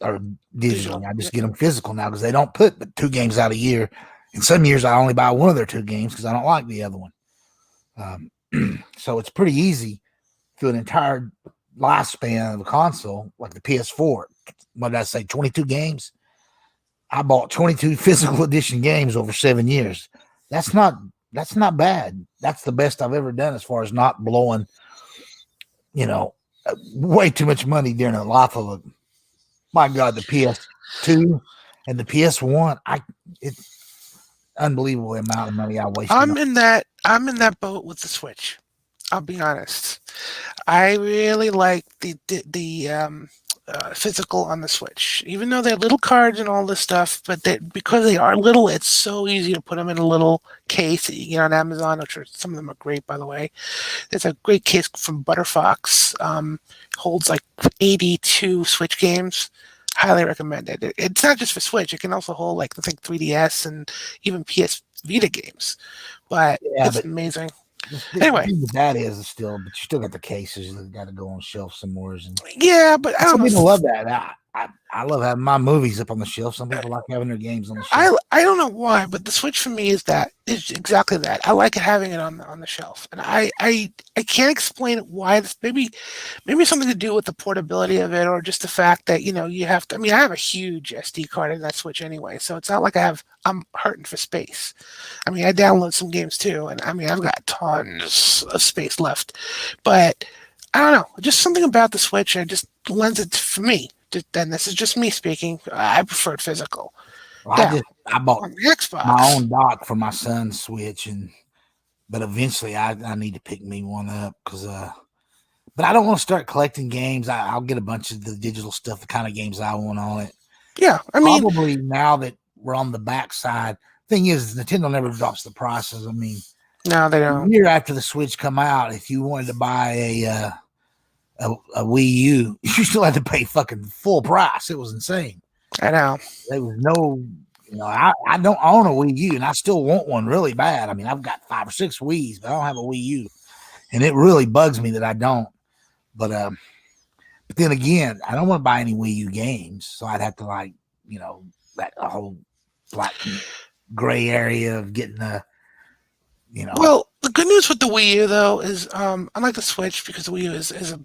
A: or digitally. I just get them physical now because they don't put but 2 games out a year. In some years, I only buy one of their 2 games because I don't like the other one. So it's pretty easy through an entire lifespan of a console like the PS4. What did I say? 22 games. I bought 22 physical edition games over 7 years. That's not bad. That's the best I've ever done as far as not blowing, way too much money during the life of a. My God, the PS2 and the PS1. It's unbelievable amount of money I wasted.
B: I'm in that boat with the Switch. I'll be honest. I really like the physical on the Switch, even though they're little cards and all this stuff. But because they are little, it's so easy to put them in a little case that you get on Amazon, which some of them are great, by the way. There's a great case from Butterfox. Holds like 82 Switch games. Highly recommend it. It's not just for Switch. It can also hold like I think 3DS and even PS Vita games. But it's amazing. Anyway,
A: the thing with that is still, but you still got the cases that got to go on shelf somewhere.
B: Yeah, but I don't
A: some
B: know.
A: people love that. I love having my movies up on the shelf. Some people like having their games on the shelf.
B: I don't know why, but the Switch for me is exactly that. I like having it on the shelf, and I can't explain why. Maybe something to do with the portability of it, or just the fact that you have to. I mean, I have a huge SD card in that Switch anyway, so it's not like I'm hurting for space. I mean, I download some games too, and I mean, I've got tons of space left, but I don't know. Just something about the Switch, it just lends it for me. And this is just me speaking. I prefer it physical.
A: Well, I bought
B: on the Xbox.
A: my own dock for my son's Switch, but eventually I need to pick me one up because but I don't want to start collecting games. I'll get a bunch of the digital stuff, the kind of games I want on it.
B: Yeah, I mean,
A: probably now that we're on the backside. Thing is, Nintendo never drops the prices. I mean,
B: no, they don't.
A: A year after the Switch come out, if you wanted to buy a Wii U, you still had to pay fucking full price. It was insane.
B: I know.
A: There was no, I don't own a Wii U, and I still want one really bad. I mean, I've got 5 or 6 Wiis, but I don't have a Wii U, and it really bugs me that I don't. But then again, I don't want to buy any Wii U games, so I'd have to that whole black gray area of getting
B: Well, the good news with the Wii U though is unlike the Switch, because the Wii U is a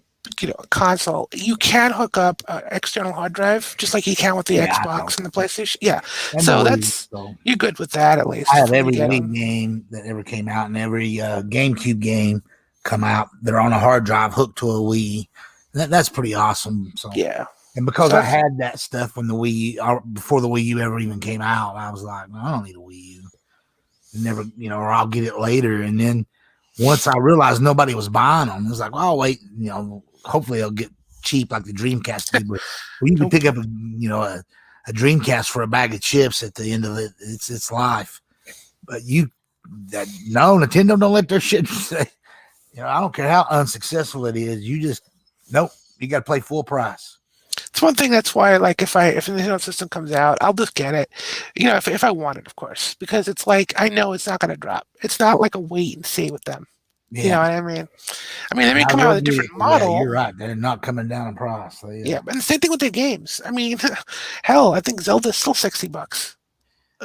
B: console, you can hook up an external hard drive just like you can with the
A: Yeah, I know.
B: Xbox and the PlayStation. Yeah,
A: And the
B: so
A: Wii.
B: that's
A: So
B: you're good with that at
A: I
B: least
A: have
B: when you
A: every
B: get
A: Wii
B: them.
A: game that ever came out and every GameCube game come out. They're on a hard drive hooked to a Wii. That's pretty awesome. So,
B: Yeah,
A: and because
B: so
A: I
B: that's
A: had that stuff when the before the Wii U ever even came out, I was like, no, I don't need a Wii U. Never, or I'll get it later. And then once I realized nobody was buying them, it was like, well, I'll wait. Hopefully they'll get cheap like the Dreamcast did. But you could pick up a Dreamcast for a bag of chips at the end of its life. But no, Nintendo don't let their shit say. I don't care how unsuccessful it is. You just nope. You got to play full price.
B: it's one thing. That's why, like, if the Nintendo system comes out, I'll just get it. If I want it, of course, because it's like I know it's not going to drop. It's not like a wait and see with them. You know
A: Yeah,
B: what I mean? I mean, they may
A: I
B: come out
A: will
B: with a
A: get it.
B: different
A: Yeah, you're
B: model.
A: right. They're not coming down in price.
B: Yeah, and the same thing with their games. I mean, hell, I think Zelda's still $60.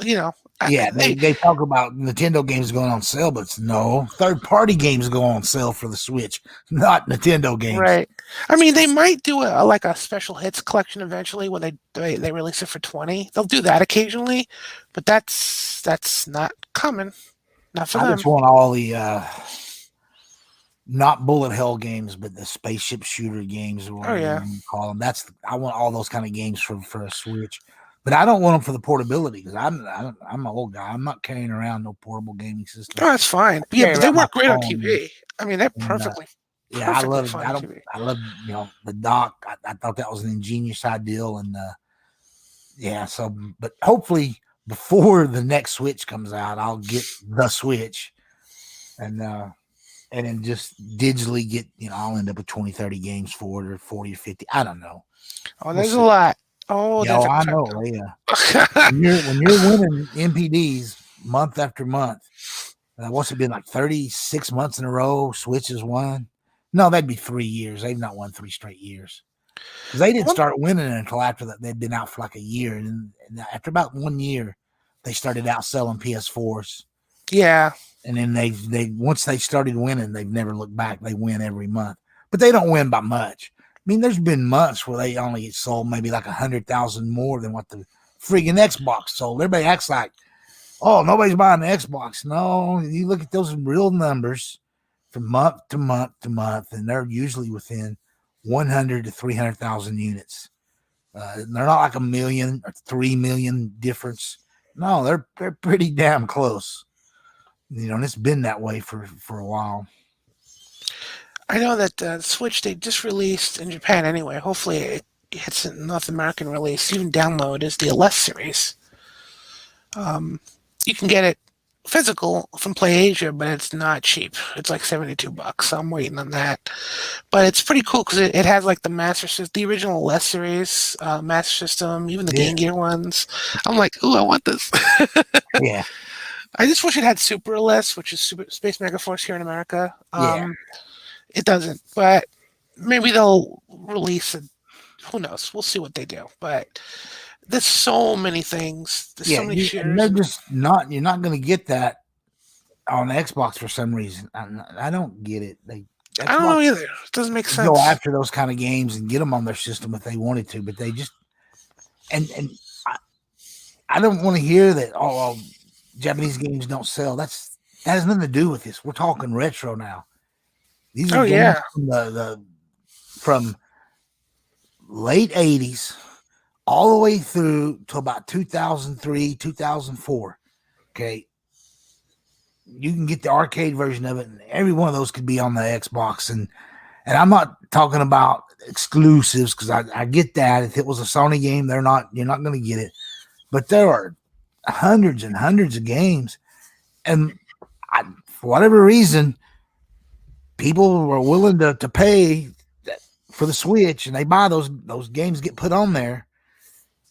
B: You know,
A: Yeah,
B: they
A: they talk about Nintendo games going on sale, but no, third party games go on sale for the Switch, not Nintendo games.
B: right. I mean, they might do like a special hits collection eventually when they release it for 20. They'll do that occasionally, but that's not common. Not for
A: I
B: them.
A: just want all the not bullet hell games, but the spaceship shooter games or
B: Oh
A: whatever
B: yeah.
A: you call them. I want all those kind of games for a Switch, but I don't want them for the portability because I'm an old guy. I'm not carrying around no portable gaming system.
B: Oh, that's fine.
A: I
B: Yeah,
A: carry
B: but they
A: around my
B: work great on
A: phone,
B: TV. I mean, they're
A: and yeah, I
B: perfectly
A: love.
B: fine
A: I
B: on
A: don't.
B: TV.
A: I love the dock. I thought that was an ingenious ideal, and yeah. So, but hopefully before the next Switch comes out, I'll get the Switch, and then just digitally get. I'll end up with 20, 30 games for it, or 40 or 50. I don't know.
B: Oh,
A: We'll
B: there's a
A: see.
B: lot. Oh,
A: Yeah,
B: that's
A: I know.
B: expensive.
A: Yeah, when you're winning MPDs month after month. What's it been like 36 months in a row? Switch has won. No, that'd be 3 years. They've not won 3 straight years because they didn't start winning until after that. They'd been out for like a year, and after about 1 year, they started outselling PS4s.
B: Yeah.
A: And then they once they started winning, they've never looked back. They win every month, but they don't win by much. I mean, there's been months where they only sold maybe like 100,000 more than what the freaking Xbox sold. Everybody acts like, oh, nobody's buying the Xbox. No, you look at those real numbers from month to month to month, and they're usually within 100 to 300,000 units. They're not like a million or 3 million difference. No, they're pretty damn close. And it's been that way for a while.
B: I know that Switch they just released in Japan anyway. Hopefully it hits a North American release. Even download is the LS series. You can get it physical from PlayAsia, but it's not cheap. It's like $72. So I'm waiting on that. But it's pretty cool because it has like the Master System, the original LS series, Master System, even the
A: Yeah,
B: Game Gear ones. I'm like, ooh, I want this.
A: yeah,
B: I just wish it had Super LS, which is Super Space Mega Force here in America.
A: yeah.
B: It doesn't, but maybe they'll release it. Who knows? We'll see what they do. But there's so many things. There's so
A: Yeah,
B: many
A: and
B: shares.
A: they're just not. You're not going to get that on Xbox for some reason. I don't get it.
B: I don't know
A: Xbox
B: either. It doesn't make
A: go
B: sense.
A: after those kind of games and get them on their system if they wanted to, but they just and I don't want to hear that. Oh, well, Japanese games don't sell. That has nothing to do with this. We're talking retro now. These are
B: Oh
A: games
B: yeah,
A: from from late '80s all the way through to about 2003, 2004. Okay, you can get the arcade version of it, and every one of those could be on the Xbox. And I'm not talking about exclusives because I get that. If it was a Sony game, you're not going to get it. But there are hundreds and hundreds of games, and for whatever reason, people were willing to pay for the Switch, and they buy those games get put on there,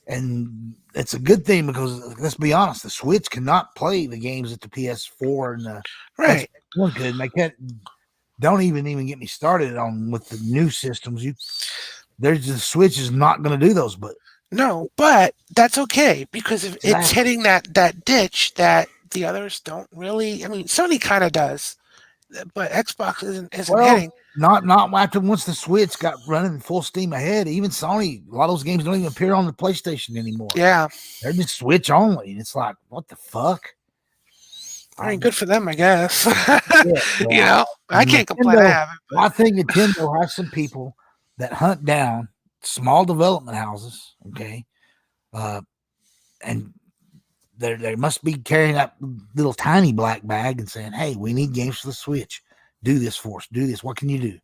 A: and it's a good thing because let's be honest, the Switch cannot play the games that the PS4 and the Xbox
B: right.
A: One could. And they can't. Don't even get me started on with the new systems. There's the Switch is not going to do those, but
B: No, but that's okay because if it's
A: exactly.
B: hitting that ditch that the others don't really. I mean, Sony kind of does. but Xbox isn't
A: Well,
B: hitting.
A: not after once the Switch got running full steam ahead. Even Sony, a lot of those games don't even appear on the PlayStation anymore.
B: Yeah,
A: They're just Switch only. And it's like, what the fuck?
B: I mean, good for them, I guess.
A: Yeah,
B: I can't complain. I
A: Nintendo.
B: have it,
A: I
B: but
A: think Nintendo has some people that hunt down small development houses. Okay, and they must be carrying that little tiny black bag and saying, "Hey, we need games for the Switch. Do this for us. Do this. What can you do?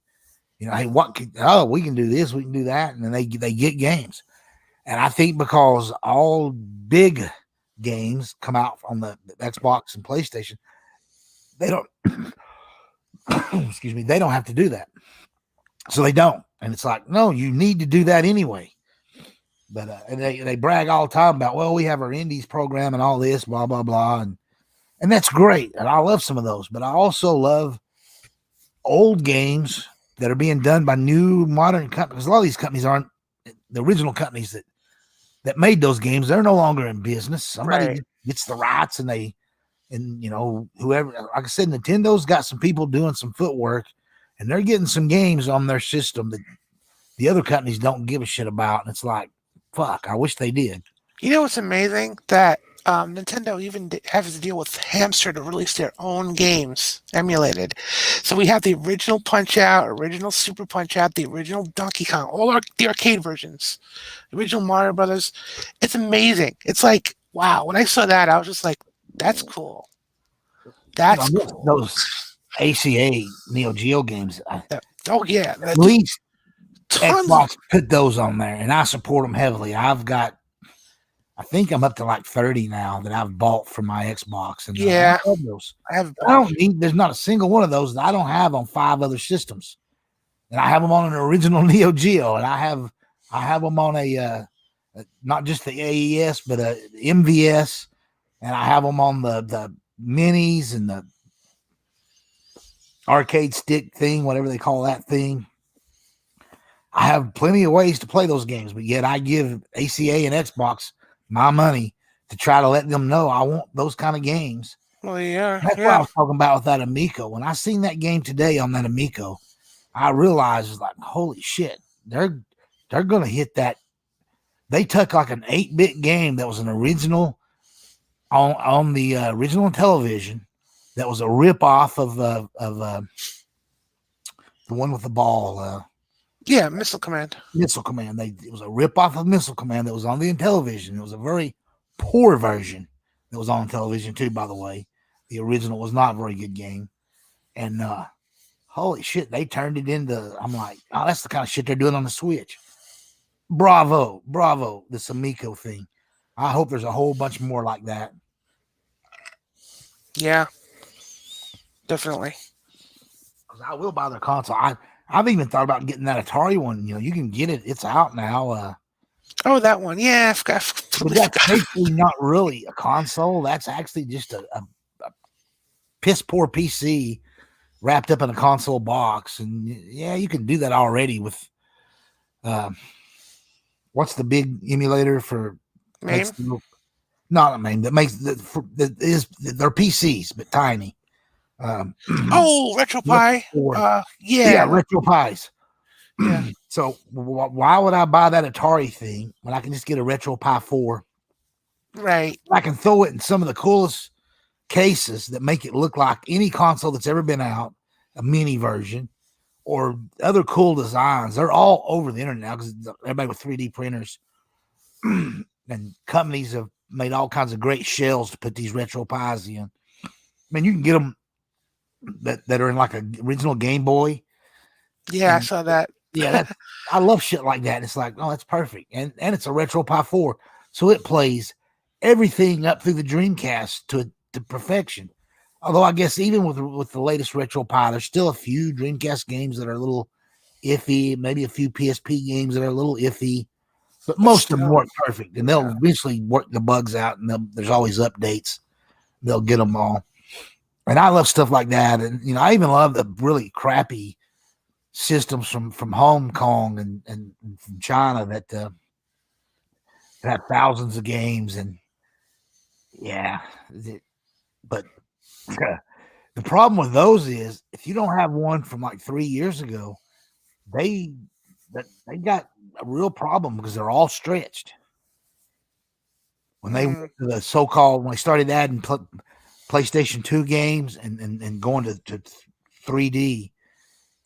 A: Hey, we can do this. We can do that." And then they get games. And I think because all big games come out on the Xbox and PlayStation, they don't. Excuse me. They don't have to do that, so they don't. And it's like, no, you need to do that anyway. But and they brag all the time about, well, we have our indies program and all this, blah blah blah, and that's great, and I love some of those. But I also love old games that are being done by new modern companies. A lot of these companies aren't the original companies that made those games. They're no longer in business. Somebody gets the rights, and whoever, like I said, Nintendo's got some people doing some footwork, and they're getting some games on their system that the other companies don't give a shit about. And it's like, fuck, I wish they did.
B: You know what's amazing? That Nintendo even has to deal with Hamster to release their own games emulated. So we have the original Punch Out, original Super Punch Out, the original Donkey Kong, the arcade versions, the original Mario Brothers. It's amazing. It's like, wow. When I saw that, I was just like, that's cool. That's cool.
A: Those ACA Neo Geo games.
B: Oh yeah,
A: at least Xbox put those on there, and I support them heavily. I think I'm up to like 30 now that I've bought for my Xbox, and
B: yeah,
A: I love those.
B: I
A: don't need. There's not a single one of those that I don't have on 5 other systems, and I have them on an original Neo Geo, and I have them on a not just the AES but a MVS, and I have them on the minis and the arcade stick thing, whatever they call that thing. I have plenty of ways to play those games, but yet I give ACA and Xbox my money to try to let them know I want those kind of games.
B: Well, yeah.
A: That's what I was talking about with that Amico. When I seen that game today on that Amico, I realized, like, holy shit, they're gonna hit that. They took like an 8-bit game that was an original on the original television that was a rip off of the one with the ball.
B: Yeah, Missile Command.
A: Missile Command. It was a rip-off of Missile Command that was on the television. It was a very poor version that was on television too, by the way. The original was not a very good game. And holy shit, they turned it into, I'm like, oh, that's the kind of shit they're doing on the Switch. Bravo, this Amico thing. I hope there's a whole bunch more like that.
B: Yeah, definitely.
A: Because I will buy their console. I've even thought about getting that Atari one. You can get it. It's out now.
B: Oh, that one. Yeah, I
A: but that's basically not really a console. That's actually just a piss poor PC wrapped up in a console box. And yeah, you can do that already with what's the big emulator for
B: MAME?
A: Not MAME that makes they're PCs but tiny.
B: RetroPie. Yeah,
A: RetroPies.
B: Yeah.
A: So why would I buy that Atari thing when I can just get a RetroPie 4?
B: Right.
A: I can throw it in some of the coolest cases that make it look like any console that's ever been out, a mini version, or other cool designs. They're all over the internet now because everybody with 3D printers and companies have made all kinds of great shells to put these RetroPies in. I mean, you can get them that are in like an original Game Boy.
B: Yeah, I saw that.
A: Yeah, I love shit like that. It's like, oh, that's perfect. And it's a RetroPie 4. So it plays everything up through the Dreamcast to perfection. Although I guess even with the latest RetroPie, there's still a few Dreamcast games that are a little iffy, maybe a few PSP games that are a little iffy, but most of them work perfect. And they'll eventually work the bugs out, and there's always updates. They'll get them all. And I love stuff like that. And, I even love the really crappy systems from Hong Kong and from China that have thousands of games. And yeah, but The problem with those is if you don't have one from like 3 years ago, they they got a real problem because they're all stretched. When they went to the so-called when they started adding PlayStation 2 games and going to 3D,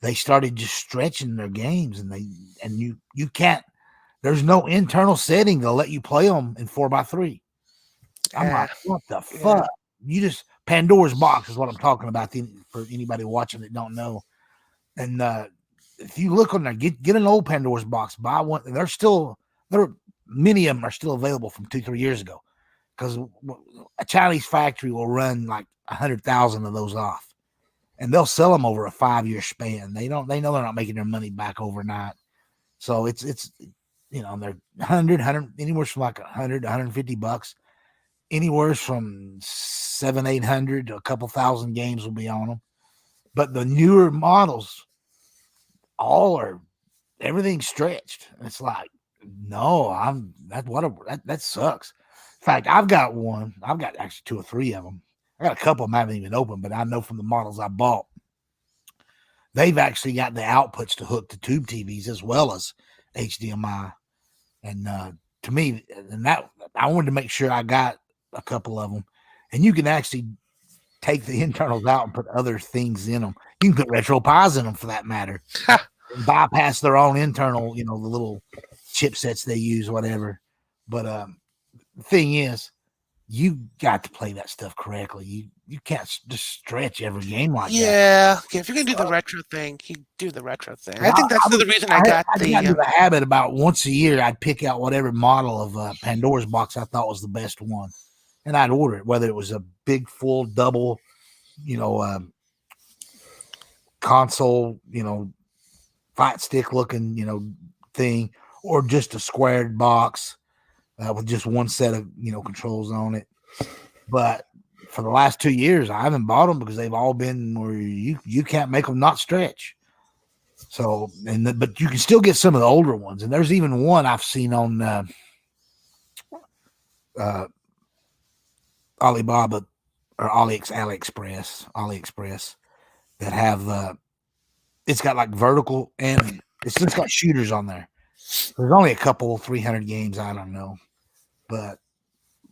A: they started just stretching their games, and you can't. There's no internal setting to let you play them in 4x3. I'm like, what the fuck? You just Pandora's box is what I'm talking about. For anybody watching that don't know, and if you look on there, get an old Pandora's box, buy one. Many of them are still available from 2-3 years ago, because a Chinese factory will run like 100,000 of those off, and they'll sell them over a 5-year span. They know they're not making their money back overnight, so it's they're 100 anywhere from like 100 to 150 bucks, anywhere from 700-800 to a couple thousand games will be on them. But the newer models, everything's stretched. It's like, no, that sucks. In fact, I've got one. I've got actually 2 or 3 of them. I got a couple of them I haven't even opened, but I know from the models I bought, they've actually got the outputs to hook to tube TVs as well as HDMI. And to me, and that I wanted to make sure I got a couple of them. And you can actually take the internals out and put other things in them. You can put RetroPies in them for that matter. Bypass their own internal, the little chipsets they use, whatever. But the thing is, you got to play that stuff correctly. You can't just stretch every game like that.
B: Yeah, if you're gonna do the retro thing, you do the retro thing. I think that's the reason I got
A: into the habit about once a year. I'd pick out whatever model of Pandora's box I thought was the best one, and I'd order it, whether it was a big full double, console, fight stick looking, thing, or just a squared box with just one set of, controls on it. But for the last 2 years, I haven't bought them because they've all been where you can't make them not stretch. So, but you can still get some of the older ones. And there's even one I've seen on Alibaba or AliExpress that have it's got like vertical and it's just got shooters on there. There's only a couple 300 games, I don't know, but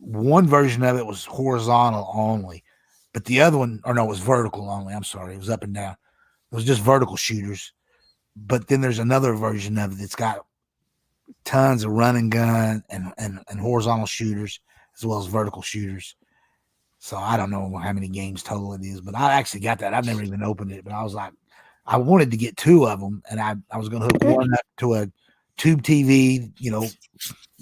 A: one version of it was horizontal only, but the other one, it was vertical only. I'm sorry, it was up and down. It was just vertical shooters. But then there's another version of it that's got tons of run and gun and horizontal shooters as well as vertical shooters. So I don't know how many games total it is, but I actually got that. I've never even opened it, but I was like, I wanted to get 2 of them, and I was going to hook one up to a tube TV,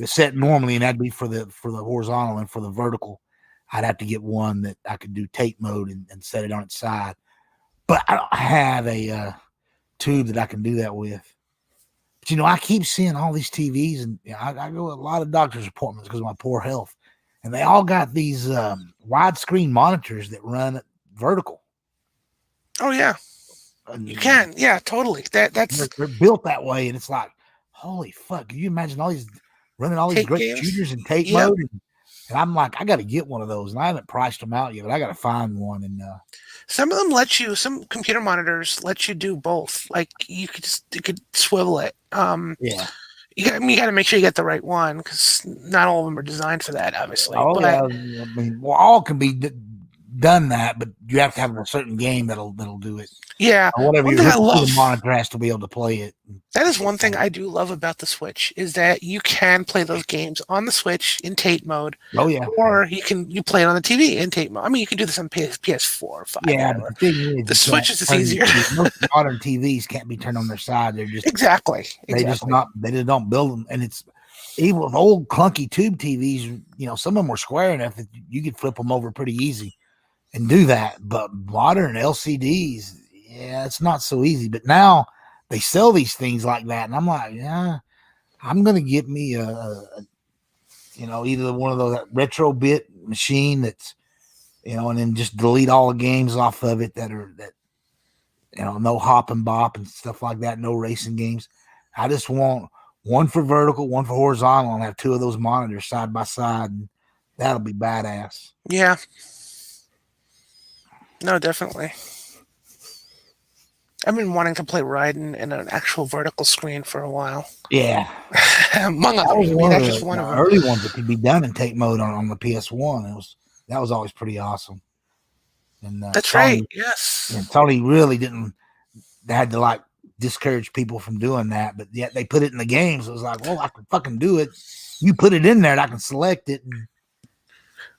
A: set normally, and that'd be for the horizontal, and for the vertical, I'd have to get one that I could do tape mode and set it on its side. But I don't have a tube that I can do that with. But I keep seeing all these TVs, and I go to a lot of doctor's appointments because of my poor health, and they all got these widescreen monitors that run vertical.
B: Oh yeah, you can. Yeah, totally. That's
A: they're built that way, and it's like, holy fuck! Can you imagine running all these great games? Shooters in tape mode? And I'm like, I got to get one of those, and I haven't priced them out yet, but I got to find one. And
B: some of them some computer monitors let you do both. Like you could swivel it.
A: Yeah.
B: You got to make sure you get the right one because not all of them are designed for that, obviously.
A: Oh, yeah. I mean, all can be done that, but you have to have a certain game that'll do it.
B: Yeah,
A: or whatever the monitor has to be able to play it.
B: That is one thing I do love about the Switch is that you can play those games on the Switch in tape mode.
A: Oh yeah,
B: or you play it on the TV in tape mode. I mean, you can do this on PS4 or 5.
A: Yeah, but the thing is,
B: the Switch is just easier.
A: Most modern TVs can't be turned on their side. They're just
B: exactly.
A: They just don't build them, and it's even with old clunky tube TVs. Some of them were square enough that you could flip them over pretty easy and do that. But modern LCDs, yeah, it's not so easy. But now they sell these things like that, and I'm like, yeah, I'm gonna get me either one of those retro bit machine that's, and then just delete all the games off of it that no hop and bop and stuff like that, no racing games. I just want one for vertical, one for horizontal, and have 2 of those monitors side by side, and that'll be badass.
B: Yeah. No, definitely. I've been wanting to play Raiden in an actual vertical screen for a while,
A: Yeah,
B: among
A: that was
B: others. I mean,
A: one of
B: that's just one
A: the
B: of them.
A: early ones that could be done in tape mode on the PS1. That was always pretty awesome. And
B: That's right. Yes.
A: Tony really didn't. They had to like discourage people from doing that, but yet they put it in the games. It was like, well, I can fucking do it. You put it in there, and I can select it.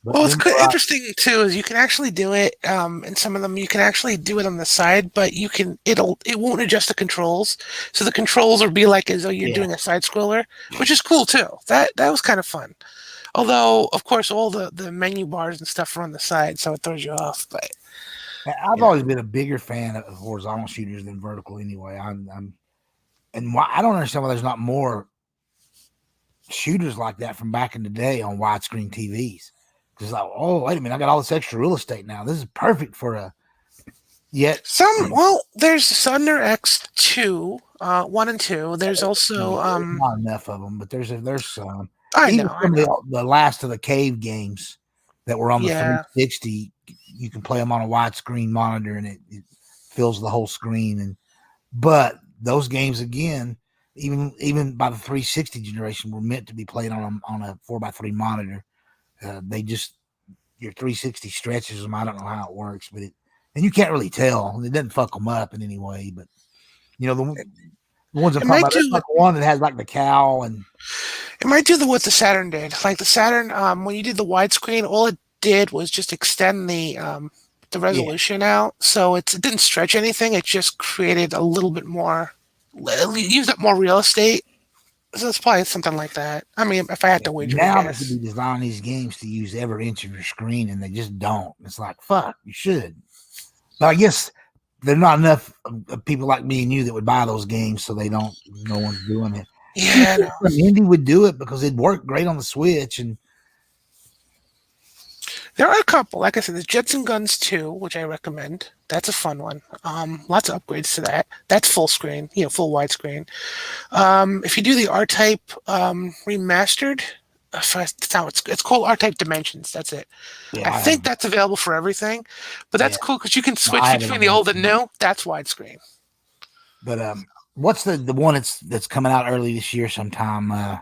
A: But
B: Well,
A: then,
B: interesting too is you can actually do it. In some of them, you can actually do it on the side, but it won't adjust the controls, so the controls will be like as though you're
A: yeah,
B: doing a side scroller, which is cool too. That was kind of fun. Although, of course, all the menu bars and stuff are on the side, so it throws you off. But
A: I've
B: you know,
A: always been a bigger fan of horizontal shooters than vertical. Anyway, and why I don't understand why there's not more shooters like that from back in the day on widescreen TVs. Because like, oh wait a minute, I got all this extra real estate now. This is perfect for a yet.
B: there's Thunder X2, 1 and 2. There's also
A: Not enough of them, but there's some.
B: I
A: Even
B: know, I
A: some of
B: know.
A: the last of the cave games that were on the
B: Yeah,
A: 360, you can play them on a widescreen monitor, and it fills the whole screen. But those games again, even by the 360 generation, were meant to be played on a 4x3 monitor. They just your 360 stretches them. I don't know how it works, but and you can't really tell. It doesn't fuck them up in any way, but the ones I'm
B: it
A: talking
B: might
A: about, there's
B: do
A: like one that has like the cow and
B: It might do what the Saturn did. Like the Saturn, when you did the widescreen, all it did was just extend the
A: yeah.
B: resolution out, so it didn't stretch anything. It just created a little bit more, used up more real estate. So it's probably something like that. I mean, if I had to wager a
A: Now they could be
B: guess.
A: designing these games to use every inch of your screen, and they just don't. It's like fuck, you should. But I guess there's not enough of people like me and you that would buy those games, so they don't. No one's doing it. You
B: Yeah,
A: think
B: no.
A: some indie would do it because it'd work great on the Switch, and
B: There are a couple. Like I said, there's Jets and Guns 2, which I recommend. That's a fun one. Lots of upgrades to that. That's full screen, full widescreen. If you do the R-Type remastered, that's how it's called R-Type Dimensions. That's it.
A: yeah,
B: I
A: I have.
B: think that's available for everything, but
A: Yeah,
B: that's cool because you can
A: no,
B: switch
A: I have it
B: between
A: on
B: the
A: that.
B: old and new. That's widescreen.
A: But what's the one that's coming out early this year sometime? I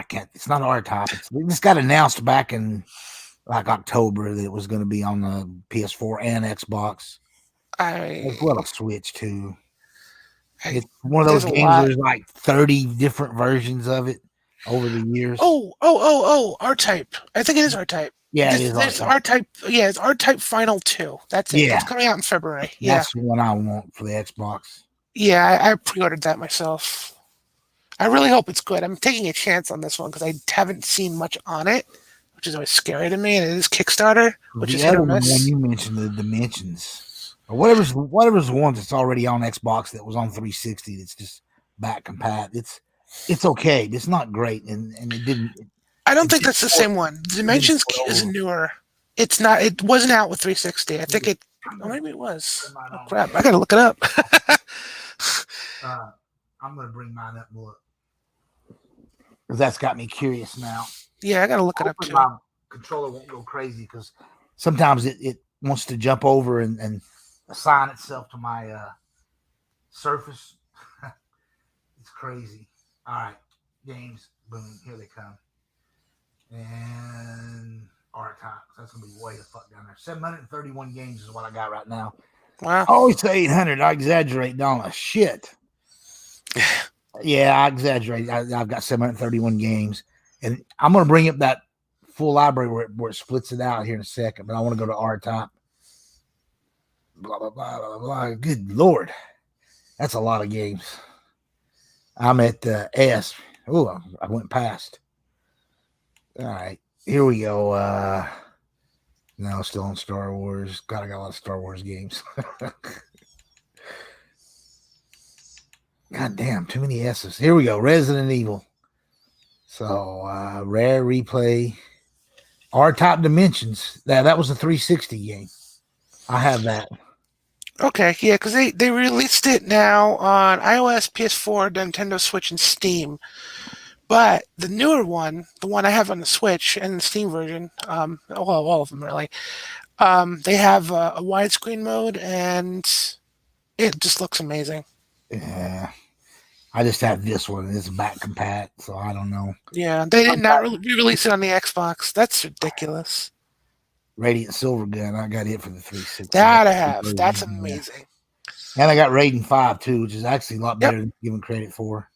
A: can't. It's not our top. It just got announced back in like October that it was going to be on the PS4 and Xbox as
B: I,
A: well as Switch too.
B: I
A: It's one of those
B: there's a
A: games where
B: lot.
A: there's like 30 different versions of it over the years.
B: R-Type. I think it is R-Type.
A: Yeah, it is our
B: There's
A: top.
B: R-Type. Yeah, it's R-Type Final 2. That's it. That's
A: Yeah,
B: coming out in February. Yeah.
A: that's the one I want for the Xbox.
B: Yeah, I pre-ordered that myself. I really hope it's good. I'm taking a chance on this one because I haven't seen much on it, which is always scary to me. And it is Kickstarter, which is
A: The
B: hit
A: other
B: or
A: one
B: miss.
A: you mentioned, the Dimensions, or whatever's the one that's already on Xbox that was on 360 that's just back compat. It's okay. It's not great, and it didn't
B: I don't
A: it
B: think
A: didn't
B: that's the
A: port,
B: same one.
A: it didn't
B: Dimensions
A: port
B: is
A: over.
B: newer. It's not. It wasn't out with 360. I think it.
A: I'm
B: Oh,
A: gonna
B: maybe it
A: turn
B: was.
A: mine
B: Oh
A: on
B: crap! I
A: here.
B: gotta look it up.
A: Uh, I'm gonna bring mine up more because that's got me curious now.
B: Yeah, I gotta look it up
A: Hopefully
B: too.
A: my controller won't go crazy because sometimes it wants to jump over and assign itself to my surface. It's crazy. All right, games, boom, here they come. And art time. That's gonna be way the fuck down there. 731 games is what I got right now.
B: Wow.
A: I always say 800. I exaggerate, don't I? Shit. Yeah, I exaggerate. I've got 731 games, and I'm gonna bring up that full library where it splits it out here in a second. But I want to go to R top. Blah blah blah blah blah. Good lord, that's a lot of games. I'm at S. Oh, I went past. All right, here we go. No, still on Star Wars. God, I got a lot of Star Wars games. God damn, too many S's. Here we go. Resident Evil. So rare replay. R Top Dimensions. That was a 360 game. I have that.
B: Okay. Yeah, because they released it now on iOS, PS4, Nintendo Switch, and Steam. But the newer one, the one I have on the Switch and the Steam version, well, all of them really, they have a widescreen mode, and it just looks amazing.
A: Yeah. I just have this one. It's back compat, so I don't know.
B: Yeah, they did not re-release it on the Xbox. That's ridiculous.
A: Radiant Silver Gun. I got it for the 360.
B: That I have. That's
A: Yeah.
B: amazing.
A: And I got Raiden 5 too, which is actually a lot
B: Yep.
A: better than given credit for.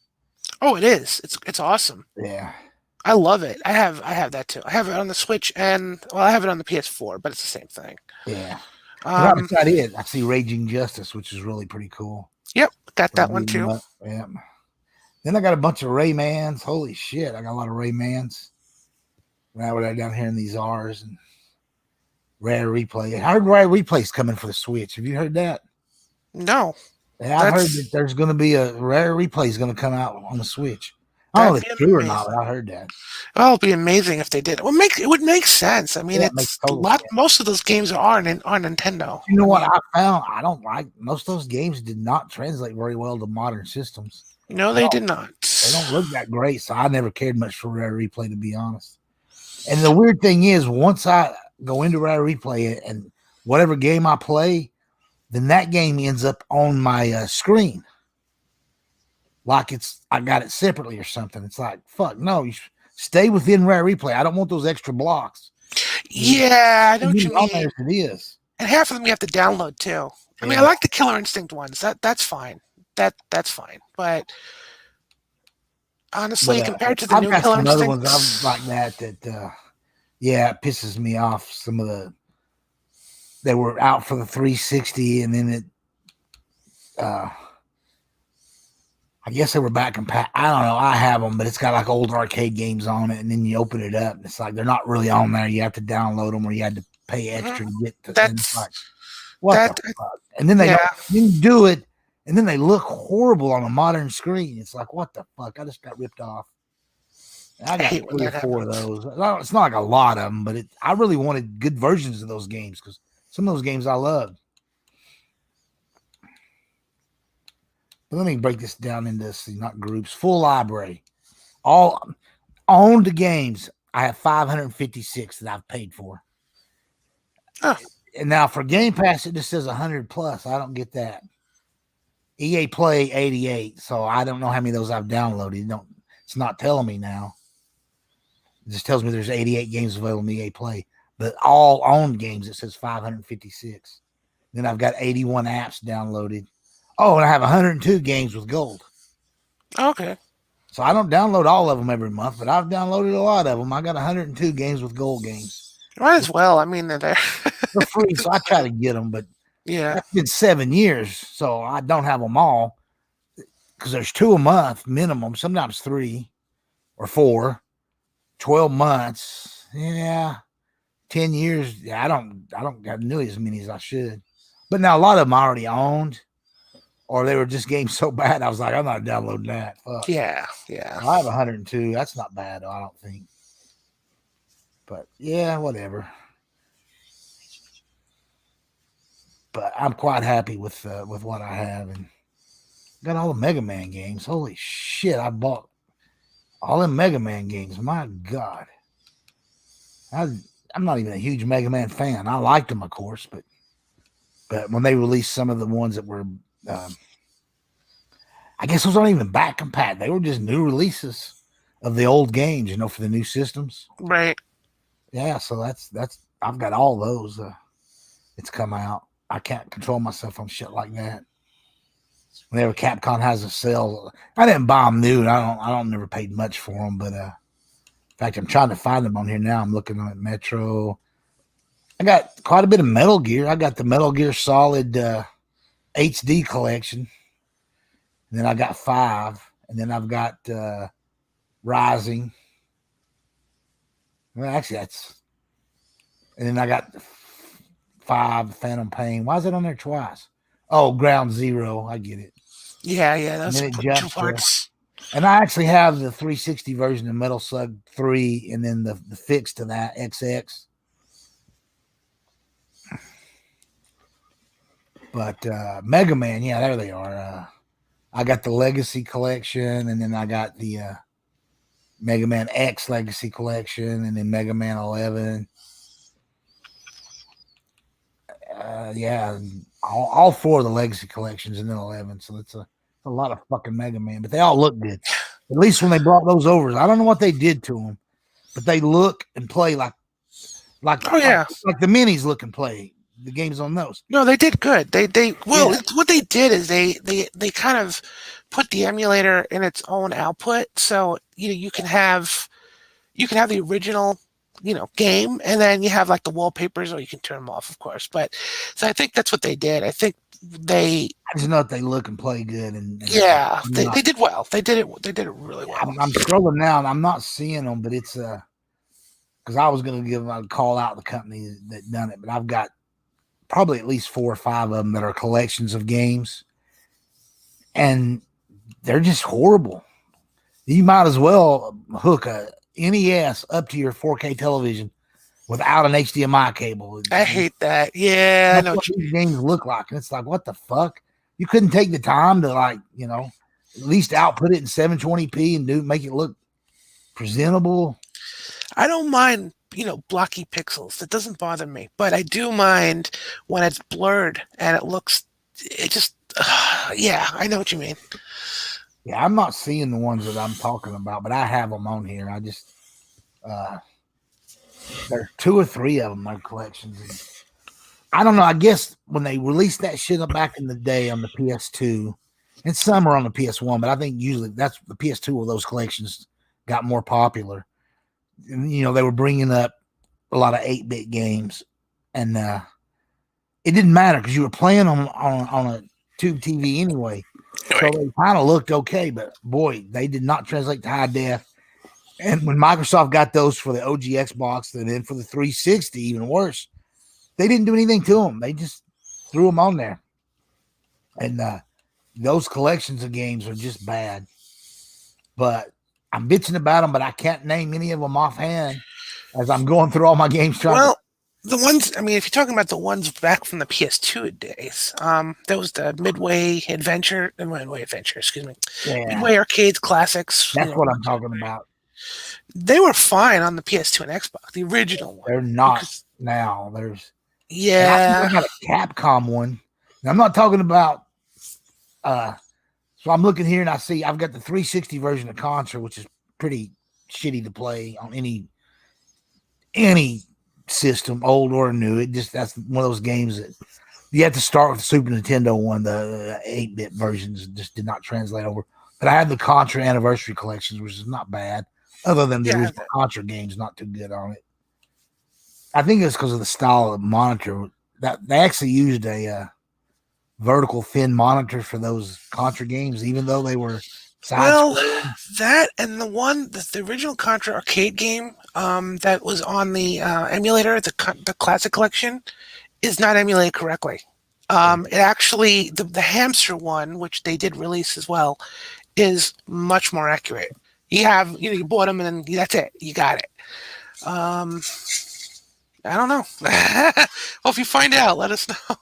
B: Oh, it is. It's awesome.
A: Yeah.
B: I love it. I have that too. I have it on the Switch and I have it on the PS4, but it's the same thing.
A: Yeah. Right beside it, I see Raging Justice, which is really pretty cool.
B: Yep, got that one too.
A: Yeah. Then I got a bunch of Raymans. Holy shit, I got a lot of Raymans. Now we're down here in these R's and Rare Replay. I heard Rare Replay's coming for the Switch. Have you heard that?
B: No.
A: Yeah, I heard that there's going to be a Rare Replay is going to come out on the Switch. I don't know if it's true or not, but I heard that.
B: Well, it'd be amazing if they did. It would make sense. I mean, it's a lot. Sense. Most of those games are on Nintendo.
A: You know what I found? I don't like most of those games. Did not translate very well to modern systems.
B: No, they did not.
A: They don't look that great, so I never cared much for Rare Replay, to be honest. And the weird thing is, once I go into Rare Replay and whatever game I play, then that game ends up on my screen. Like I got it separately or something. It's like, fuck, no, you stay within Rare Replay. I don't want those extra blocks.
B: Yeah, I know what you mean.
A: As it is.
B: And half of them you have to download too. I mean, I like the Killer Instinct ones. That's fine. That's fine. But honestly, compared to the new Killer Instinct, other ones
A: I've like that it pisses me off. Some of they were out for the 360, and then it I guess they were back in I don't know. I have them, but it's got like old arcade games on it, and then you open it up, and it's like they're not really on there. You have to download them, or you had to pay extra to get to.
B: That's
A: like, what the fuck? And then they do it, and then they look horrible on a modern screen. It's like, what the fuck? I just got ripped off. I got 3 or 4 of those. It's not like a lot of them, but I really wanted good versions of those games because some of those games I loved. Let me break this down into not groups. Full library. All owned games. I have 556 that I've paid for.
B: Oh.
A: And now for Game Pass, it just says 100 plus. I don't get that. EA Play 88. So I don't know how many of those I've downloaded. It's not telling me now. It just tells me there's 88 games available in EA Play. But all owned games, it says 556. Then I've got 81 apps downloaded. Oh, and I have 102 games with gold.
B: Okay.
A: So I don't download all of them every month, but I've downloaded a lot of them. I got 102 games with gold games.
B: Might as well. I mean, they're there.
A: They're free, so I try to get them, but it's been 7 years, so I don't have them all because there's 2 a month minimum, sometimes 3 or 4, 12 months. Yeah, 10 years. Yeah, I don't got nearly as many as I should. But now a lot of them I already owned. Or they were just games so bad, I was like, I'm not downloading that. Fuck.
B: Yeah.
A: I have 102. That's not bad, though, I don't think. But, yeah, whatever. But I'm quite happy with what I have. And got all the Mega Man games. Holy shit, I bought all them Mega Man games. My God. I'm not even a huge Mega Man fan. I liked them, of course, but when they released some of the ones that were... I guess those aren't even back compat. They were just new releases of the old games, for the new systems.
B: Right.
A: Yeah, so that's I've got all those. It's come out. I can't control myself on shit like that. Whenever Capcom has a sale, I didn't buy them new. I don't never paid much for them, but in fact, I'm trying to find them on here now. I'm looking at Metro. I got quite a bit of Metal Gear. I got the Metal Gear Solid HD collection. And then I got 5. And then I've got Rising. Well, actually, that's... And then I got 5, Phantom Pain. Why is it on there twice? Oh, Ground Zero. I get it.
B: Yeah. That's
A: 2 parts. And I actually have the 360 version of Metal Slug 3 and then the fix to that, XX. But Mega Man, yeah, there they are. I got the Legacy collection, and then I got the Mega Man X Legacy Collection, and then Mega Man 11. Yeah, all four of the Legacy Collections and then 11. So it's a lot of fucking Mega Man, but they all look good. At least when they brought those over, I don't know what they did to them, but they look and play like
B: Oh yeah,
A: like the minis look and play the games on those.
B: no, they did good. What they did is they kind of put the emulator in its own output, so you can have the original game, and then you have like the wallpapers, or you can turn them off, of course. But so I think that's what they did. I think I
A: just know that they look and play good, and
B: yeah, they did well. They did it really well.
A: I'm scrolling now and I'm not seeing them, but it's because I was going to give a call out the company that done it, but I've got probably at least 4 or 5 of them that are collections of games, and they're just horrible. You might as well hook a NES up to your 4K television without an HDMI cable.
B: I hate that. Yeah,
A: that's what these games look like, and it's like, what the fuck? You couldn't take the time to at least output it in 720p and make it look presentable.
B: I don't mind, blocky pixels. That doesn't bother me. But I do mind when it's blurred and it just, yeah, I know what you mean.
A: Yeah, I'm not seeing the ones that I'm talking about, but I have them on here. I just, there's 2 or 3 of them, my collections. And I don't know. I guess when they released that shit back in the day on the PS2, and some are on the PS1, but I think usually that's the PS2 where those collections got more popular. And, they were bringing up a lot of 8-bit games, and it didn't matter because you were playing on a tube TV anyway. So they kind of looked okay, but boy, they did not translate to high def. And when Microsoft got those for the OG Xbox and then for the 360, even worse, they didn't do anything to them. They just threw them on there. And those collections of games are just bad. But I'm bitching about them, but I can't name any of them offhand as I'm going through all my games.
B: The ones, I mean, if you're talking about the ones back from the PS2 days, that was the Midway Adventure, excuse me. Yeah. Midway Arcades Classics.
A: That's what I'm talking about.
B: They were fine on the PS2 and Xbox, the original one.
A: They're not now.
B: Yeah.
A: I got a Capcom one. Now, I'm not talking about, so I'm looking here and I see I've got the 360 version of Contra, which is pretty shitty to play on any system, old or new. That's one of those games that you have to start with the Super Nintendo one. The 8-bit versions just did not translate over. But I had the Contra Anniversary collections, which is not bad, other than the original Contra games, not too good on it. I think it's because of the style of the monitor. That they actually used a vertical thin monitor for those Contra games, even though they were
B: that and the original Contra arcade game that was on the emulator, the Classic Collection, is not emulated correctly. It actually, the hamster one, which they did release as well, is much more accurate. You bought them and then that's it. You got it. I don't know. Well, if you find out, let us know.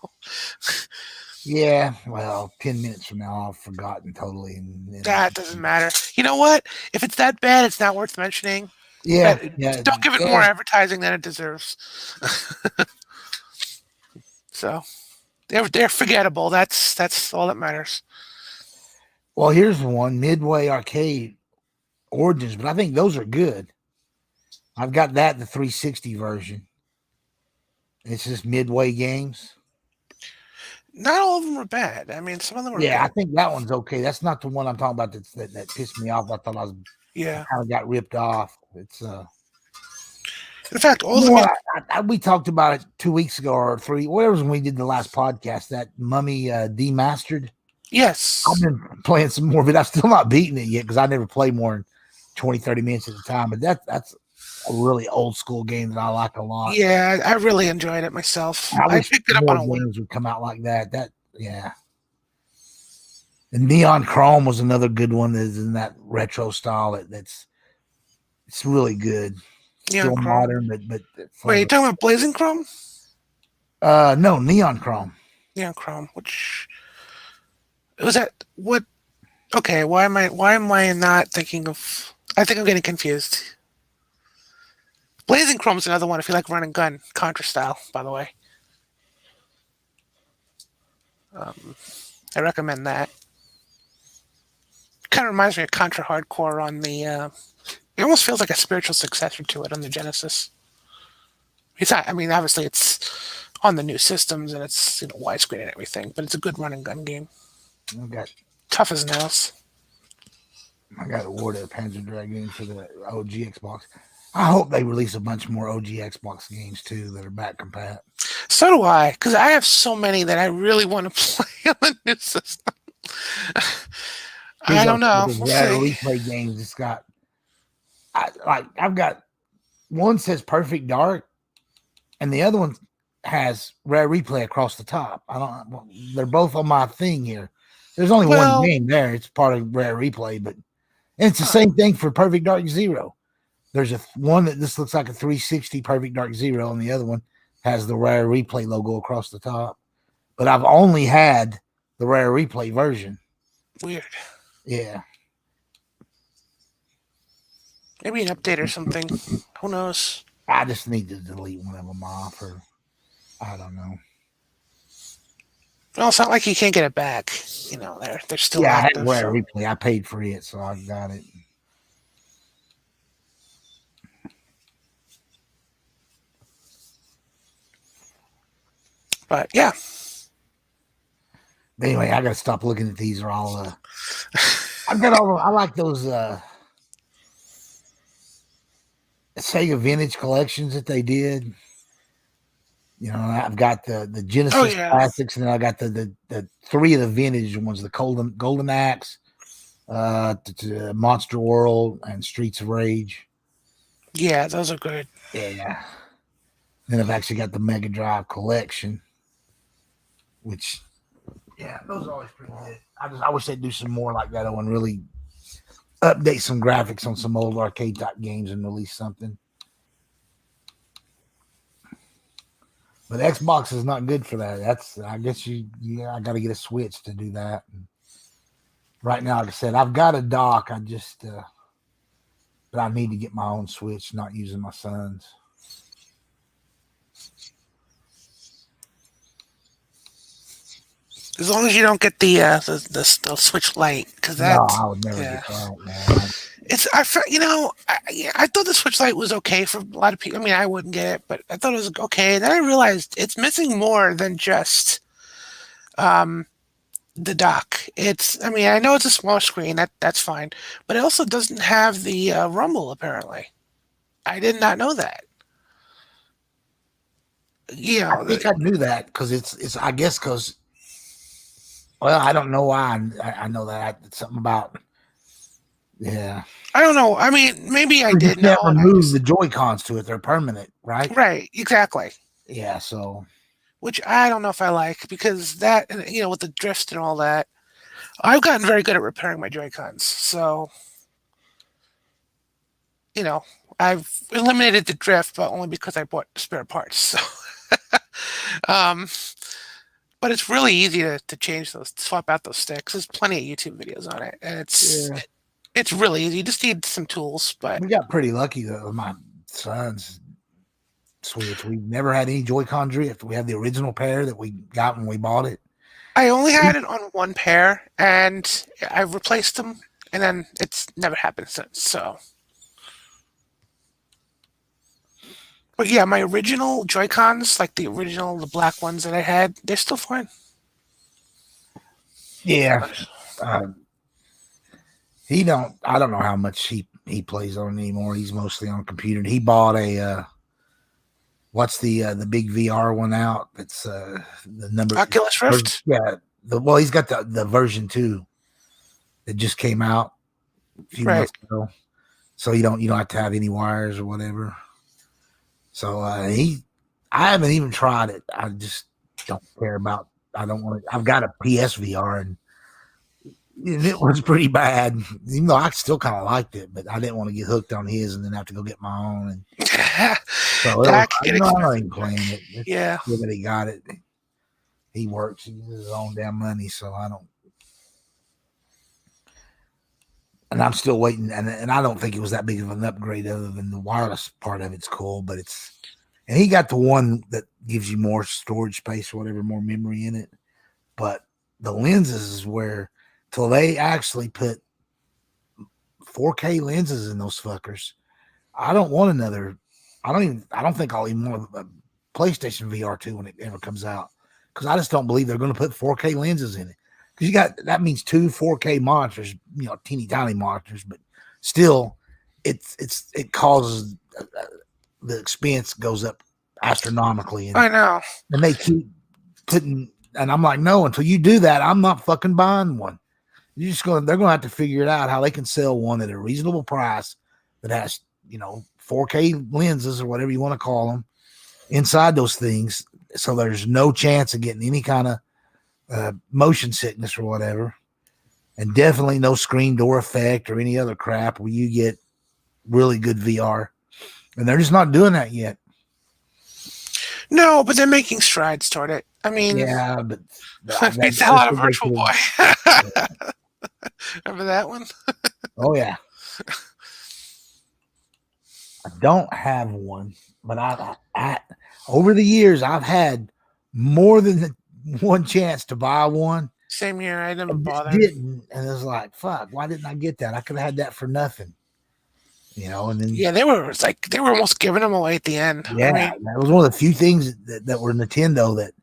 A: Yeah, well, 10 minutes from now, I've forgotten totally.
B: That doesn't matter. You know what? If it's that bad, it's not worth mentioning.
A: Yeah.
B: Don't give it more advertising than it deserves. So they're forgettable. That's all that matters.
A: Well, here's one, Midway Arcade Origins, but I think those are good. I've got that, the 360 version. It's just Midway games.
B: Not all of them are bad. I mean, some of them are.
A: Yeah,
B: good.
A: I think that one's okay. That's not the one I'm talking about. That pissed me off. I thought I kind of got ripped off. It's
B: in fact, all the
A: we talked about it 2 weeks ago or 3, whatever when we did the last podcast. That Mummy Demastered.
B: Yes,
A: I've been playing some more, but I'm still not beating it yet because I never play more than 20, 30 minutes at a time. But that's a really old school game that I like a lot.
B: Yeah, I really enjoyed it myself. I picked it up on a
A: games would come out like that. Yeah. And Neon Chrome was another good one that's in that retro style. It's really good.
B: Neon
A: Still
B: Chrome.
A: modern, but
B: wait, you talking about Blazing Chrome?
A: No, Neon Chrome.
B: Neon Chrome. Which was that? What? Okay, why am I not thinking of I think I'm getting confused. Blazing Chrome's another one if you like run and gun, Contra style, by the way. Um, I recommend that. Kind of reminds me of Contra Hardcore on the. It almost feels like a spiritual successor to it on the Genesis. It's not, I mean, obviously it's on the new systems and it's widescreen and everything, but it's a good run and gun game.
A: I got
B: Tough as nails.
A: War of the Panzer Dragoon for the OG Xbox. I hope they release a bunch more OG Xbox games too that are back compat.
B: So do I, because I have so many that I really want to play on the new system. I don't know. We'll see.
A: Replay games. It's got, I've got one says Perfect Dark, and the other one has Rare Replay across the top. They're both on my thing here. There's only one game there. It's part of Rare Replay, but it's the same thing for Perfect Dark Zero. There's one that this looks like a 360 Perfect Dark Zero, and the other one has the Rare Replay logo across the top. But I've only had the Rare Replay version.
B: Weird.
A: Yeah.
B: Maybe an update or something. Who knows?
A: I just need to delete one of them off, or I don't know.
B: Well, it's not like you can't get it back. They're still active.
A: I had Rare Replay. I paid for it, so I got it.
B: But yeah.
A: Anyway, I gotta stop looking at these. Are all I've got all. I like those Sega Vintage collections that they did. I've got the Genesis classics, and then I got the three of the vintage ones: the Golden Axe, Monster World, and Streets of Rage.
B: Yeah, those are good.
A: Yeah. Then I've actually got the Mega Drive collection, which, those are always pretty good. I wish they'd do some more like that and really update some graphics on some old arcade type games and release something. But Xbox is not good for that. I guess I got to get a Switch to do that. And right now, like I said, I've got a dock. But I need to get my own Switch, not using my son's.
B: As long as you don't get the Switch Lite, because that.
A: No, I would never get that, man.
B: I thought the Switch Lite was okay for a lot of people. I mean, I wouldn't get it, but I thought it was okay. And then I realized it's missing more than just the dock. I know it's a small screen. That's fine, but it also doesn't have the rumble. Apparently, I did not know that.
A: I think I knew that because it's. I guess because. Well, I don't know why I know that. It's something about. Yeah.
B: I don't know. I mean, maybe I did know.
A: Remove the Joy-Cons to it. They're permanent, right?
B: Right. Exactly.
A: Yeah. So.
B: Which I don't know if I like because that, with the drift and all that, I've gotten very good at repairing my Joy-Cons. So, I've eliminated the drift, but only because I bought spare parts. So, but it's really easy to change swap out those sticks. There's plenty of YouTube videos on it, and it's really easy. You just need some tools. But
A: we got pretty lucky though with my son's Switch. We've never had any Joy-Con drift. We have the original pair that we got when we bought it.
B: I only had it on one pair, and I replaced them, and then it's never happened since. So. But yeah, my original Joy-Cons, like the black ones that I had, they're still fine.
A: Yeah. I don't know how much he plays on anymore. He's mostly on a computer. He bought what's the big VR one out? It's the number
B: Oculus Rift?
A: Yeah. He's got the version 2 that just came out a few months ago. So you don't have to have any wires or whatever. So I haven't even tried it. I just don't care about. I don't want to. I've got a PSVR and it was pretty bad. Even though I still kind of liked it, but I didn't want to get hooked on his and then have to go get my own. And so I'm not even playing it.
B: Yeah,
A: that he got it. He works. He uses his own damn money, so I don't. and I'm still waiting. And I don't think it was that big of an upgrade, other than the wireless part of it's cool. But and he got the one that gives you more storage space or whatever, more memory in it. But the lenses is where, till they actually put 4K lenses in those fuckers, I don't want another. I don't think I'll even want a PlayStation VR2 when it ever comes out, because I just don't believe they're going to put 4K lenses in it. Because that means 2 4K monitors, teeny tiny monitors, but still, it causes the expense goes up astronomically, and
B: I know.
A: they keep putting. And I'm like, no, until you do that, I'm not fucking buying one. They're gonna have to figure it out how they can sell one at a reasonable price that has 4K lenses or whatever you want to call them inside those things, so there's no chance of getting any kind of motion sickness or whatever, and definitely no screen door effect or any other crap where you get really good VR. And they're just not doing that yet.
B: No, but they're making strides toward it. I mean,
A: yeah, but
B: beats the hell out of Virtual Boy. Remember that one?
A: Oh yeah. I don't have one, but I over the years I've had more than one chance to buy one.
B: Same here. I didn't bother.
A: Didn't, and it was like, fuck, why didn't I get that? I could have had that for nothing. And then
B: they were almost giving them away at the end.
A: Yeah, that was one of the few things that were Nintendo that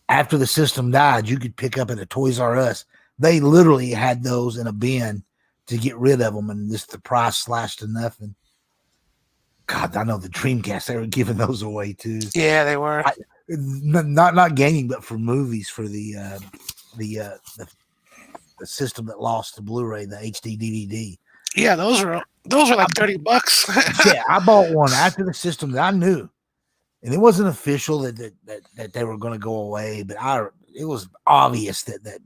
A: after the system died, you could pick up at a Toys R Us. They literally had those in a bin to get rid of them, and just the price slashed to nothing. God, I know the Dreamcast, they were giving those away too.
B: Yeah, they were.
A: Not gaming, but for movies, for the system that lost the Blu-ray, the HD DVD.
B: Yeah, those were like $30.
A: Yeah, I bought one after the system that I knew, and it wasn't official that they were going to go away, but it was obvious that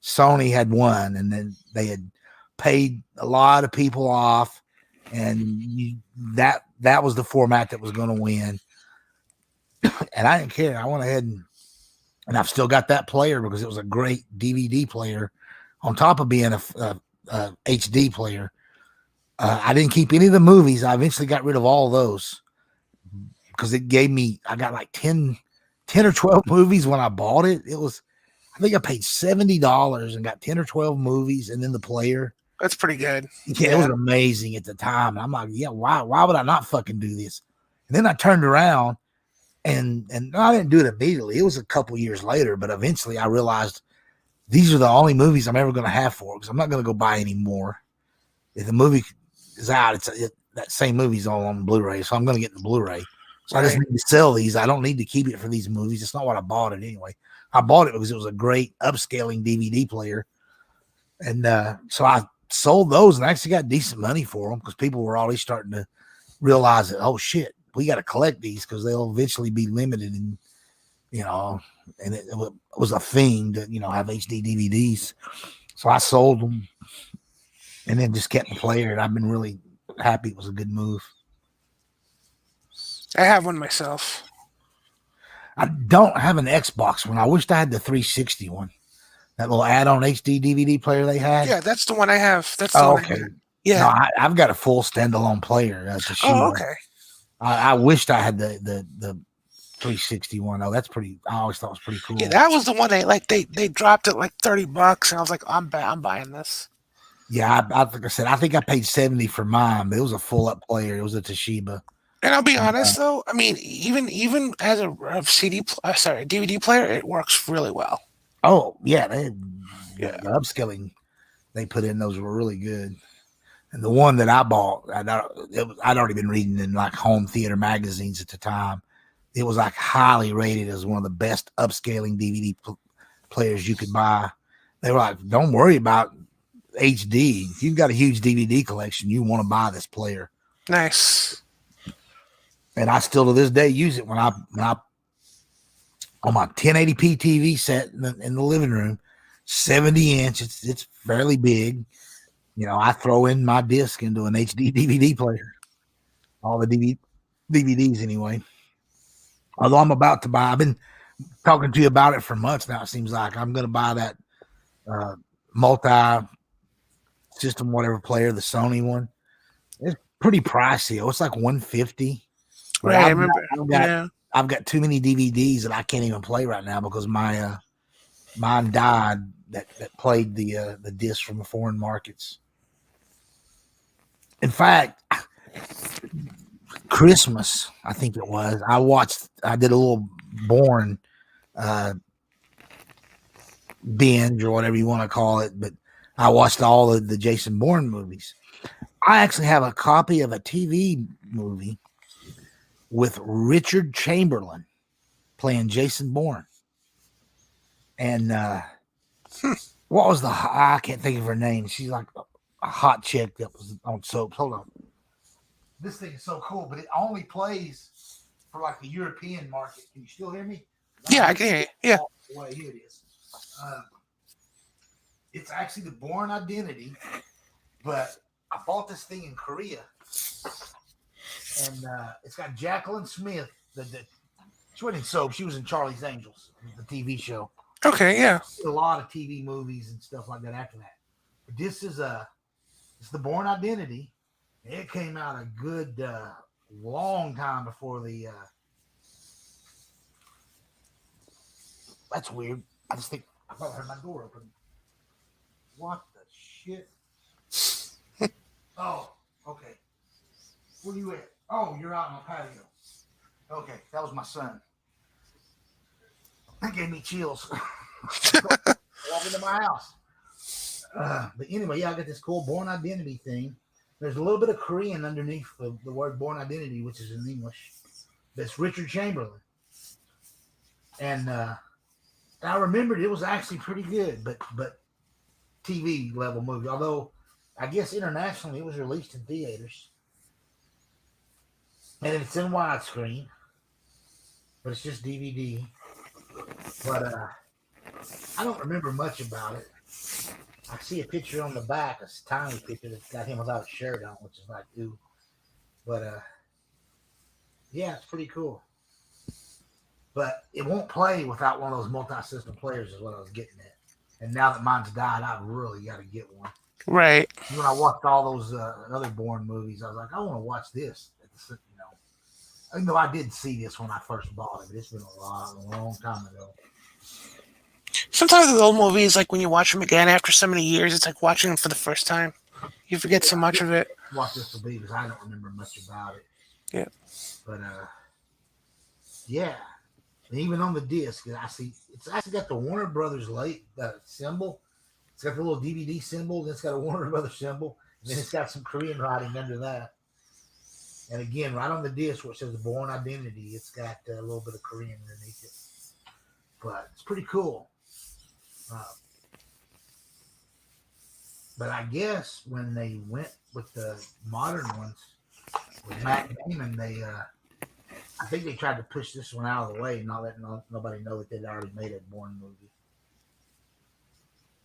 A: Sony had won, and then they had paid a lot of people off, and that was the format that was going to win. And I didn't care. I went ahead and I've still got that player because it was a great DVD player on top of being a HD player. I didn't keep any of the movies. I eventually got rid of all of those because it gave me, I got like 10 or 12 movies when I bought it. I think I paid $70 and got 10 or 12 movies and then the player.
B: That's pretty good.
A: Yeah, it was amazing at the time. I'm like, yeah, why would I not fucking do this? And then I turned around and I didn't do it immediately. It was a couple years later, but eventually I realized these are the only movies I'm ever going to have for it, because I'm not going to go buy any more. If the movie is out, that same movie's all on Blu-ray, so I'm going to get the Blu-ray. So I just need to sell these. I don't need to keep it for these movies. It's not what I bought it anyway. I bought it because it was a great upscaling DVD player. And so I sold those and I actually got decent money for them because people were already starting to realize that, oh shit, we got to collect these because they'll eventually be limited, and and it was a thing to have HD DVDs. So I sold them and then just kept the player, and I've been really happy. It was a good move.
B: I have one myself.
A: I don't have an Xbox one. I wished I had the 360 one. That little add-on HD DVD player they had.
B: Yeah, that's the one I have. That's the one
A: okay.
B: I have. Yeah,
A: no, I've got a full standalone player.
B: Oh, okay.
A: I wished I had the 360 one. Oh, that's pretty. I always thought it was pretty cool.
B: Yeah, that was the one they dropped it like $30, and I was like, I'm buying this.
A: Yeah, like I said, I think I paid $70 for mine, but it was a full up player. It was a Toshiba.
B: And I'll be honest though, I mean, even as a DVD player, it works really well.
A: Oh yeah, the upscaling they put in those were really good. And the one that I bought, I'd already been reading in like home theater magazines at the time. It was like highly rated as one of the best upscaling DVD players you could buy. They were like, don't worry about HD. If you've got a huge DVD collection, you want to buy this player.
B: Nice.
A: And I still to this day use it when I on my 1080p TV set in the living room, 70-inch. It's fairly big. I throw in my disc into an HD DVD player. All the DVDs anyway. Although I'm about to buy, I've been talking to you about it for months now. It seems like I'm going to buy that multi system, whatever player, the Sony one. It's pretty pricey. It's like $150. But
B: Right, I remember. Yeah.
A: I've got too many DVDs that I can't even play right now because mine died that played the disc from the foreign markets. In fact, Christmas, I think it was, I did a little Bourne binge or whatever you want to call it, but I watched all of the Jason Bourne movies. I actually have a copy of a TV movie with Richard Chamberlain playing Jason Bourne. And what was I can't think of her name. She's like a hot chick that was on soaps. Hold on. This thing is so cool, but it only plays for like the European market. Can you still hear me?
B: Yeah, I can hear you. Yeah.
A: Well, here it is. It's actually the Bourne Identity, but I bought this thing in Korea, and it's got Jacqueline Smith. She wasn't in soap. She was in Charlie's Angels, the TV show.
B: Okay, yeah.
A: A lot of TV movies and stuff like that after that. But this is it's the Bourne Identity. It came out a good long time before the. That's weird. I just think I thought I heard my door open. What the shit? Oh, okay. Where you at? Oh, you're out on the patio. Okay, that was my son. That gave me chills. Walk into my house. But anyway, yeah, I got this cool Bourne Identity thing. There's a little bit of Korean underneath the word Bourne Identity, which is in English. That's Richard Chamberlain. And I remembered it was actually pretty good, but TV level movie. Although I guess internationally it was released in theaters. And it's in widescreen. But it's just DVD. But I don't remember much about it. I see a picture on the back, a tiny picture that's got him without a shirt on, which is like, ooh. But yeah, it's pretty cool. But it won't play without one of those multi-system players is what I was getting at. And now that mine's died, I've really got to get one.
B: Right.
A: When I watched all those other Bourne movies, I was like, I want to watch this. Even though I did see this when I first bought it, but it's been a long time ago.
B: Sometimes with old movies, like when you watch them again after so many years, it's like watching them for the first time. You forget so much of it.
A: Watch this will be because I don't remember much about it.
B: Yeah.
A: But yeah. And even on the disc, I see it's actually got the Warner Brothers symbol. It's got the little DVD symbol, then it's got a Warner Brothers symbol, and then it's got some Korean writing under that. And again, right on the disc where it says the Bourne Identity, it's got a little bit of Korean underneath it. But it's pretty cool. But I guess when they went with the modern ones with Matt Damon, I think they tried to push this one out of the way and not let nobody know that they'd already made a Bourne movie.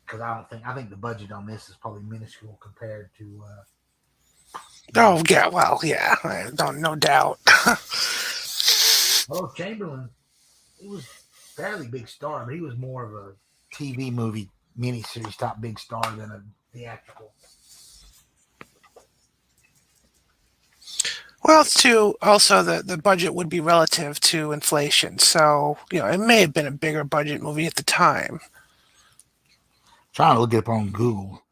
A: Because I think the budget on this is probably minuscule compared to.
B: Oh yeah, well yeah, no doubt.
A: Although Chamberlain, he was a fairly big star, but he was more of a TV movie miniseries type big star than a theatrical.
B: Well, too, also the budget would be relative to inflation, so it may have been a bigger budget movie at the time.
A: Trying to look it up on Google.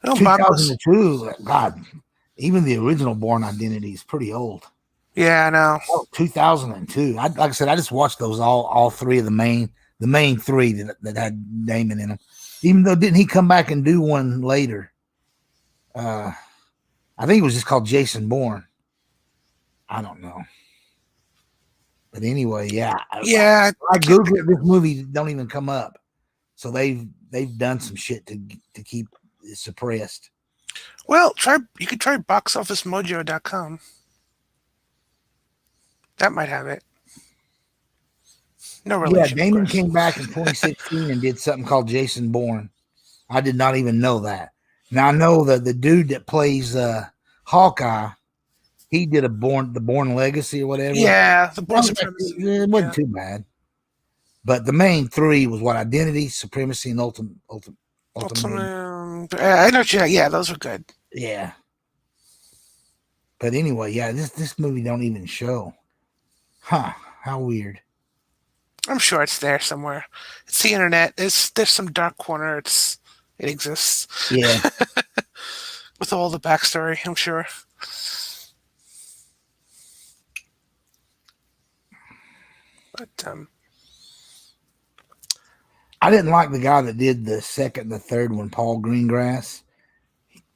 B: Oh,
A: 2002, God, even the original Bourne Identity is pretty old.
B: Yeah, I know.
A: 2002. Like I said, I just watched those all three of the main three that had Damon in them. Even though didn't he come back and do one later? I think it was just called Jason Bourne. I don't know. But anyway, yeah.
B: Yeah.
A: I Googled it, this movie don't even come up. So they've done some shit to keep it suppressed.
B: Well, you could try boxofficemojo.com. That might have it. No relation.
A: Yeah, Damon came back in 2016 and did something called Jason Bourne. I did not even know that. Now I know that the dude that plays Hawkeye, he did the Bourne Legacy or whatever.
B: Yeah, the Bourne Supremacy.
A: It wasn't too bad. But the main three was what? Identity, Supremacy, and Ultimate.
B: I know. Yeah, those were good.
A: Yeah. But anyway, yeah, this movie don't even show. Huh? How weird.
B: I'm sure it's there somewhere. It's the internet. There's some dark corner. It exists
A: Yeah.
B: with all the backstory. I'm sure. But
A: I didn't like the guy that did the second and the third one, Paul Greengrass.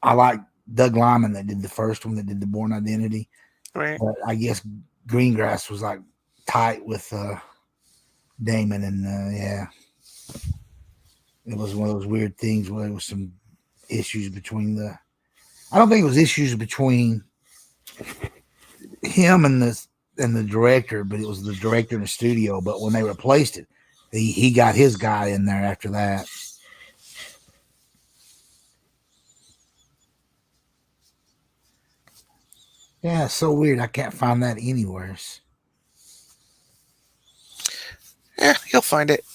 A: I like Doug Lyman that did the first one, that did the Born Identity.
B: right.
A: But I guess Greengrass was like tight with Damon, and yeah, it was one of those weird things where there was some issues between the. I don't think it was issues between him and the director, but it was the director in the studio. But when they replaced it, he got his guy in there after that. Yeah, it's so weird. I can't find that anywhere.
B: Yeah, you'll find it.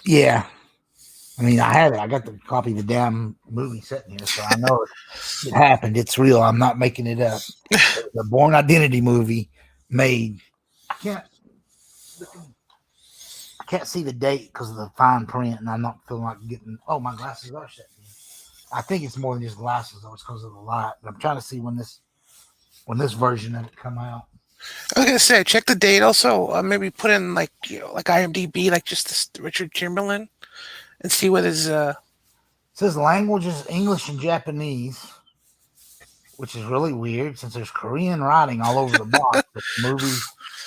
A: Yeah. I mean, I have it. I got the copy of the damn movie sitting here, so I know it happened. It's real. I'm not making it up. The Born Identity movie made. I can't see the date because of the fine print, and I'm not feeling like getting. Oh, my glasses are set. I think it's more than just glasses, though. It's because of the light. But I'm trying to see when this version of it come out.
B: I was gonna say, check the date. Also, maybe put in like like IMDb, like just this Richard Chamberlain, and see what his.
A: It says languages English and Japanese, which is really weird since there's Korean writing all over the box. But the movie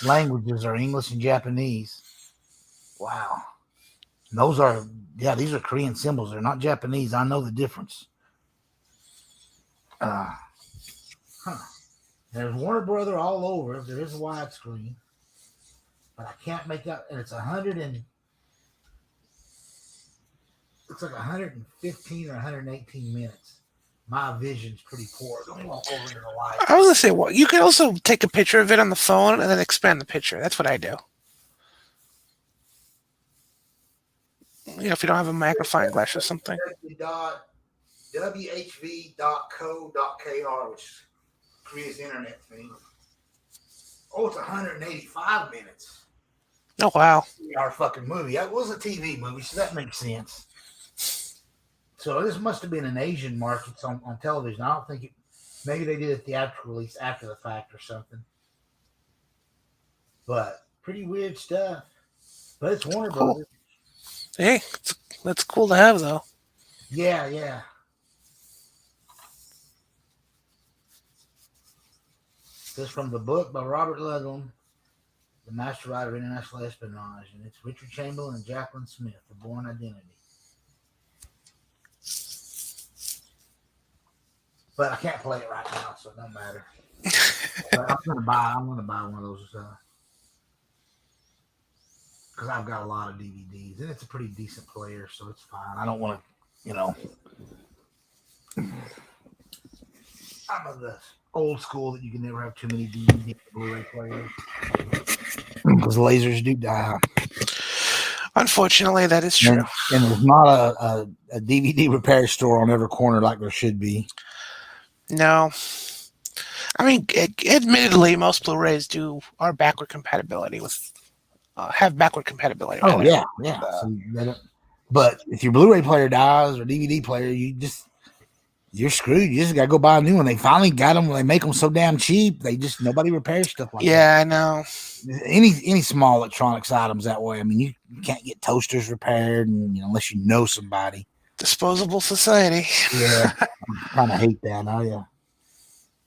A: languages are English and Japanese. Wow. And these are Korean symbols. They're not Japanese. I know the difference. There's Warner Brother all over. There is a widescreen, but I can't make out. And it's 100 and looks like 115 or 118 minutes. My vision's pretty poor. Let me walk over to the light.
B: I was gonna say, well, you can also take a picture of it on the phone and then expand the picture. That's what I do. If you don't have a magnifying glass or something.
A: whv.co.kr, which is Korea's internet thing. Oh, it's 185 minutes.
B: Oh wow!
A: Our fucking movie. That was a TV movie, so that makes sense. So this must have been an Asian market on television. I don't think it. Maybe they did a theatrical release after the fact or something. But pretty weird stuff. But it's Warner Brothers.
B: Hey, that's cool to have, though.
A: Yeah, yeah. This is from the book by Robert Ludlum, the master writer of international espionage, and it's Richard Chamberlain and Jacqueline Smith, The Born Identity. But I can't play it right now, so it don't matter. But I'm gonna buy one of those because I've got a lot of DVDs, and it's a pretty decent player, so it's fine. I don't want to, I'm of the old school that you can never have too many DVD Blu-ray players because lasers do die.
B: Unfortunately, that is true.
A: And there's not a DVD repair store on every corner like there should be.
B: No. I mean, admittedly, most Blu-rays are backward compatibility with have backward compatibility.
A: Oh yeah. So but if your Blu-ray player dies or DVD player, you're screwed. You just gotta go buy a new one. They finally got them. They make them so damn cheap. Nobody repairs stuff like that.
B: Yeah, I know.
A: Any small electronics items that way. I mean, you can't get toasters repaired, and unless you know somebody.
B: Disposable society.
A: Yeah, I kind of hate that.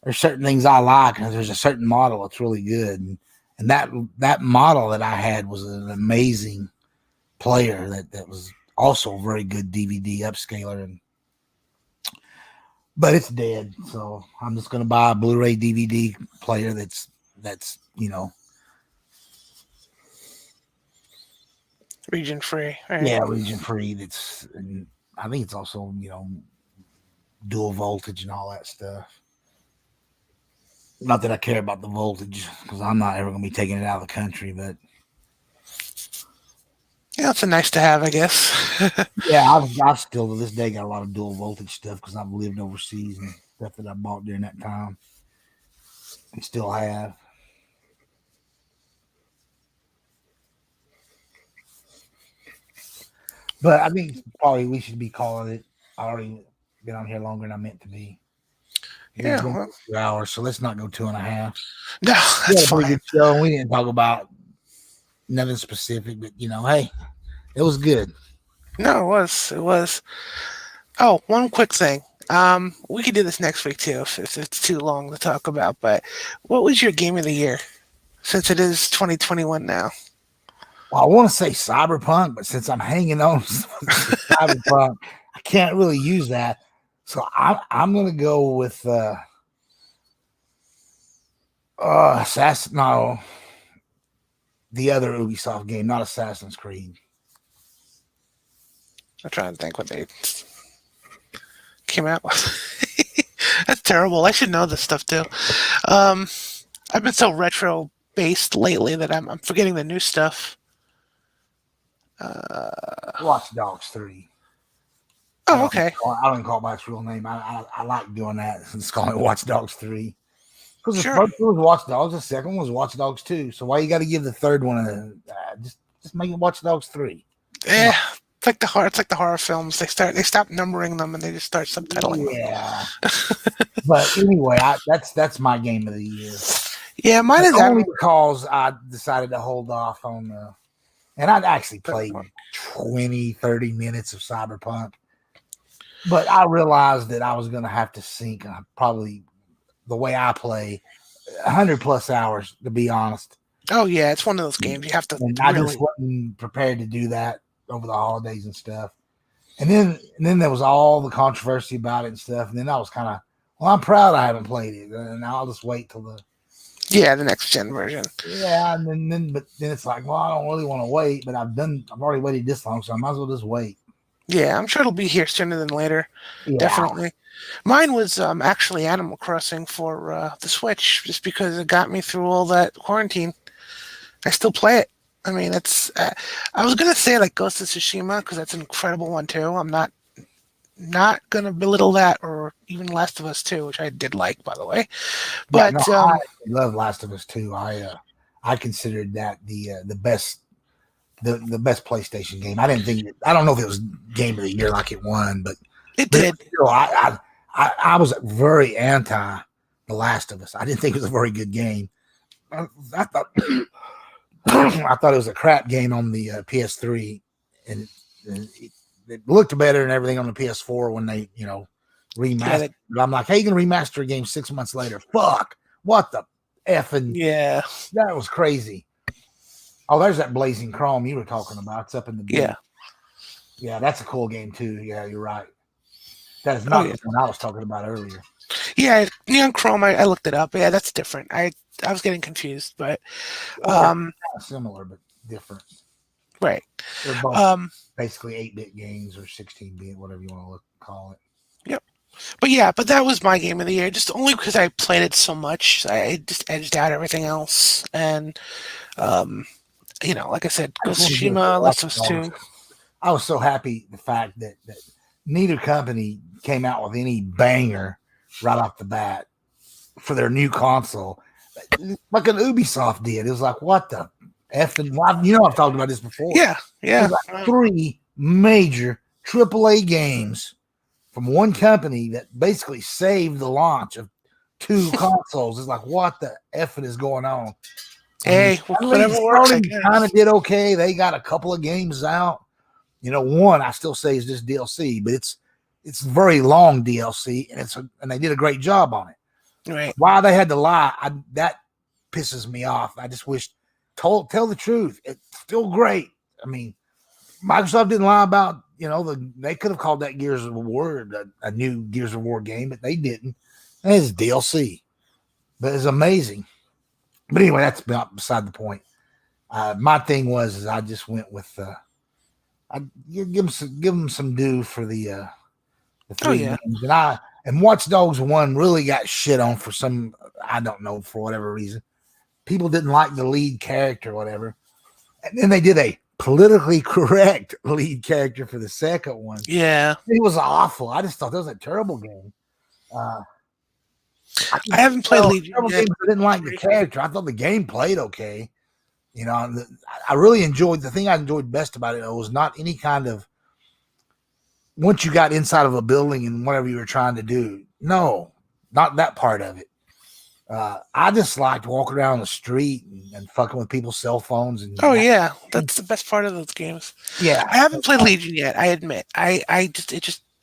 A: There's certain things I like, and there's a certain model that's really good, and that model that I had was an amazing player that was also a very good DVD upscaler, but it's dead. So I'm just gonna buy a Blu-ray DVD player that's
B: region free. Right?
A: Yeah, region free. I think it's also dual voltage and all that stuff. Not that I care about the voltage because I'm not ever going to be taking it out of the country, but
B: Yeah, it's a nice to have, I guess.
A: Yeah, I've still to this day got a lot of dual voltage stuff because I've lived overseas and stuff that I bought during that time and still have. But I think probably we should be calling it. I already been on here longer than I meant to be. We've
B: Yeah,
A: been
B: well,
A: 2 hours, so let's not go 2.5.
B: no,
A: We
B: that's
A: had a pretty
B: fine.
A: good show, and we didn't talk about nothing specific, but hey, it was good.
B: No, it was. It was. Oh, one quick thing. We could do this next week too if it's too long to talk about. But what was your game of the year? Since it is 2021 now.
A: Well, I want to say Cyberpunk, but since I'm hanging on to Cyberpunk, I can't really use that. So I'm gonna go with Assassin. No, the other Ubisoft game, not Assassin's Creed.
B: I'm trying to think what they came out with. That's terrible. I should know this stuff too. Um, I've been so retro based lately that I'm forgetting the new stuff.
A: Watch Dogs 3.
B: Oh, okay.
A: I don't call it by its real name. I like doing that. It's calling it Watch Dogs 3. Because the
B: Sure.
A: first one was Watch Dogs, the second one was Watch Dogs 2. So why you got to give the third one just make it Watch Dogs 3?
B: Yeah. It's like the horror films. They stop numbering them and they just start subtitling them.
A: Yeah. But anyway, that's my game of the year.
B: Yeah, mine is
A: only because I decided to hold off on and I'd actually played 20, 30 minutes of Cyberpunk. But I realized that I was going to have to sink probably the way I play 100 plus hours, to be honest.
B: Oh yeah, it's one of those games you have to.
A: And I just wasn't prepared to do that over the holidays and stuff. And then there was all the controversy about it and stuff. And then I was kind of, well, I'm proud I haven't played it, and I'll just wait till
B: the next gen version.
A: Yeah, and then it's like, well, I don't really want to wait, but I've already waited this long, so I might as well just wait.
B: Yeah, I'm sure it'll be here sooner than later. Yeah. Definitely. Mine was actually Animal Crossing for the Switch, just because it got me through all that quarantine. I still play it. I mean, it's. I was gonna say like Ghost of Tsushima because that's an incredible one too. I'm not gonna belittle that, or even Last of Us 2, which I did like, by the way. But
A: yeah, no, I love Last of Us 2. I considered that the best. The best PlayStation game. I don't know if it was game of the year like it won, but
B: it did.
A: I was very anti The Last of Us. I didn't think it was a very good game. I thought I thought it was a crap game on the PS3, and it looked better and everything on the PS4 when they remastered. But I'm like, hey, you can remaster a game 6 months later? Fuck! What the effing?
B: Yeah,
A: that was crazy. Oh, there's that Blazing Chrome you were talking about. It's up in the beach. Yeah, that's a cool game too. Yeah, you're right. That is not the one I was talking about earlier.
B: Yeah, Neon Chrome. I looked it up. Yeah, that's different. I was getting confused, but
A: similar but different.
B: Right.
A: They're both basically 8-bit games or 16-bit, whatever you want to call it.
B: Yep. But that was my game of the year. Just only because I played it so much. I just edged out everything else, and like I said, Ghost of Tsushima, Last of Us 2.
A: I was so happy the fact that neither company came out with any banger right off the bat for their new console, like an Ubisoft did. It was like, what the effing? I've talked about this before.
B: Yeah.
A: Like 3 major AAA games from one company that basically saved the launch of 2 consoles. It's like, what the effing is going on?
B: Hey, whatever works.
A: Kind of did okay. They got a couple of games out. One I still say is just DLC, but it's very long DLC, and they did a great job on it.
B: Right?
A: Why they had to lie, that pisses me off. I just wish tell the truth. It's still great. I mean, Microsoft didn't lie about they could have called that Gears of War a new Gears of War game, but they didn't. And it's DLC, but it's amazing. But anyway, that's beside the point. My thing was I just went with I give them some due for the 3 games, and Watch Dogs 1 really got shit on for some, I don't know, for whatever reason. People didn't like the lead character or whatever, and then they did a politically correct lead character for the second one.
B: Yeah.
A: It was awful. I just thought that was a terrible game. Uh,
B: I haven't played Legion yet.
A: I didn't like the character. I thought the game played okay. You know, I really enjoyed the thing I enjoyed best about it was not any kind of once you got inside of a building and whatever you were trying to do. No, not that part of it. I just liked walking around the street and fucking with people's cell phones. And
B: yeah, that's the best part of those games.
A: Yeah,
B: I haven't played Legion yet. I admit.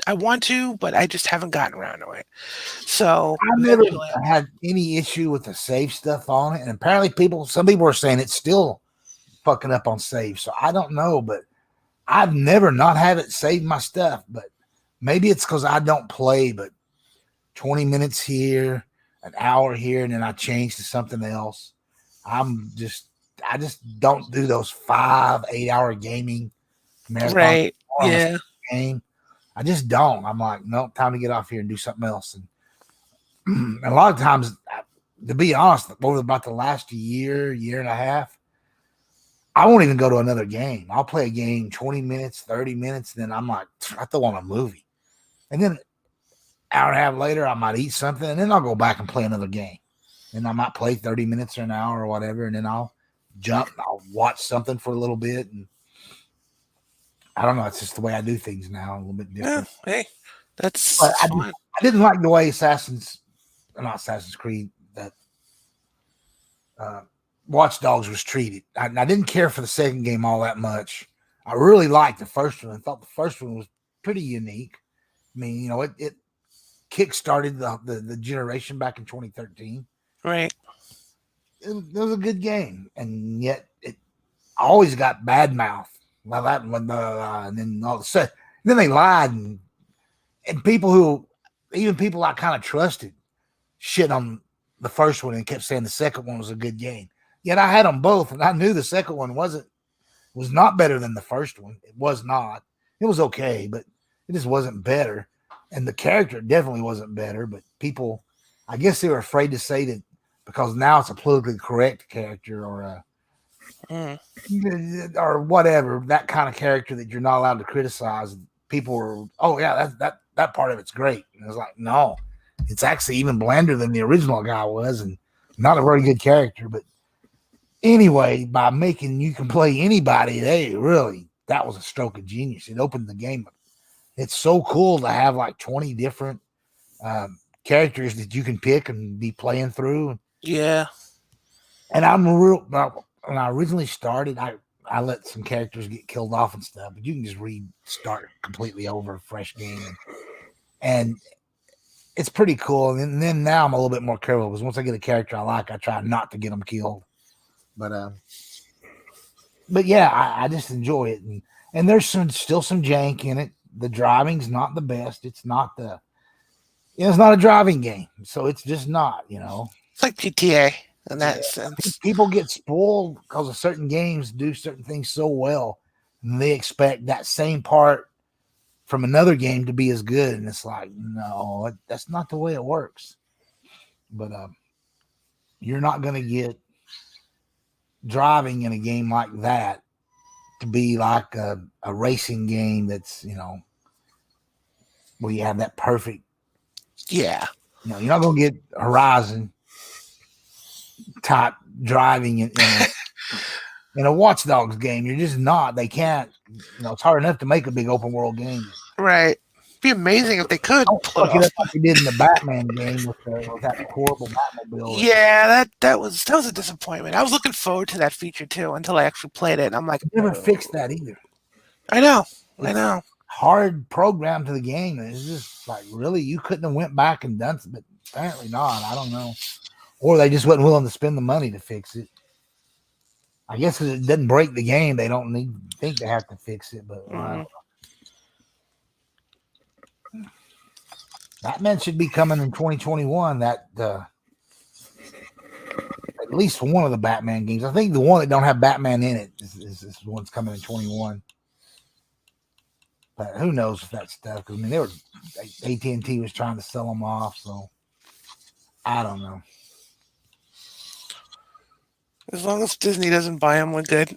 B: I want to, but I just haven't gotten around to it. So
A: I never had any issue with the save stuff on it, and apparently some people are saying it's still fucking up on save. So I don't know, but I've never not had it save my stuff. But maybe it's because I don't play, but 20 minutes here, an hour here, and then I change to something else. I just don't do those 5-8 hour gaming marathon.
B: Right. Yeah.
A: Game. I just don't. I'm like, no, time to get off here and do something else. And a lot of times, to be honest, over about the last year and a half, I won't even go to another game. I'll play a game 20 minutes, 30 minutes, and then I'm like, I throw on a movie. And then an hour and a half later, I might eat something, and then I'll go back and play another game. And I might play 30 minutes or an hour or whatever, and then I'll jump, I'll watch something for a little bit, and I don't know. It's just the way I do things now, a little bit different.
B: Yeah, hey, that's
A: I didn't like the way Assassin's Creed, that Watch Dogs was treated. I didn't care for the second game all that much. I really liked the first one. I thought the first one was pretty unique. I mean, you know, it kick-started the generation back in 2013.
B: Right.
A: It was a good game, and yet it always got bad mouth. Well, that and then all of a sudden, then they lied, and even people I kind of trusted, shit on the first one and kept saying the second one was a good game. Yet I had them both, and I knew the second one was not better than the first one. It was not. It was okay, but it just wasn't better. And the character definitely wasn't better. But people, I guess they were afraid to say that because now it's a politically correct character or whatever, that kind of character that you're not allowed to criticize. People were, oh yeah, that part of it's great. And I was like, no, it's actually even blander than the original guy was, and not a very good character. But anyway, by making you can play anybody, that was a stroke of genius. It opened the game up. It's so cool to have like 20 different characters that you can pick and be playing through.
B: Yeah.
A: And when I originally started, I let some characters get killed off and stuff, but you can just start completely over, fresh game. And it's pretty cool. And then now I'm a little bit more careful because once I get a character I like, I try not to get them killed. But yeah, I just enjoy it. And there's still some jank in it. The driving's not the best. It's not it's not a driving game. So it's just not,
B: It's like GTA in that sense.
A: People get spoiled because of certain games do certain things so well, and they expect that same part from another game to be as good. And it's like, no, that's not the way it works. But you're not going to get driving in a game like that to be like a racing game that's, where you have that perfect.
B: Yeah.
A: You're not going to get Horizon type driving in a Watch Dogs game. You're just not. They can't. It's hard enough to make a big open world game.
B: Right. It'd be amazing if they could
A: pull it off like they did in the Batman game with that horrible Batmobile.
B: Yeah, that was a disappointment. I was looking forward to that feature too until I actually played it. And I'm like,
A: never fixed that either.
B: I know.
A: Hard program to the game. It's just like, really, you couldn't have went back and done something. But apparently not. I don't know. Or they just wasn't willing to spend the money to fix it. I guess because it doesn't break the game, they don't think they have to fix it. But I don't know. Batman should be coming in 2021. That at least one of the Batman games. I think the one that don't have Batman in it is one's coming in 21. But who knows if that stuff? Because they were AT&T was trying to sell them off, so I don't know.
B: As long as Disney doesn't buy them, we're good.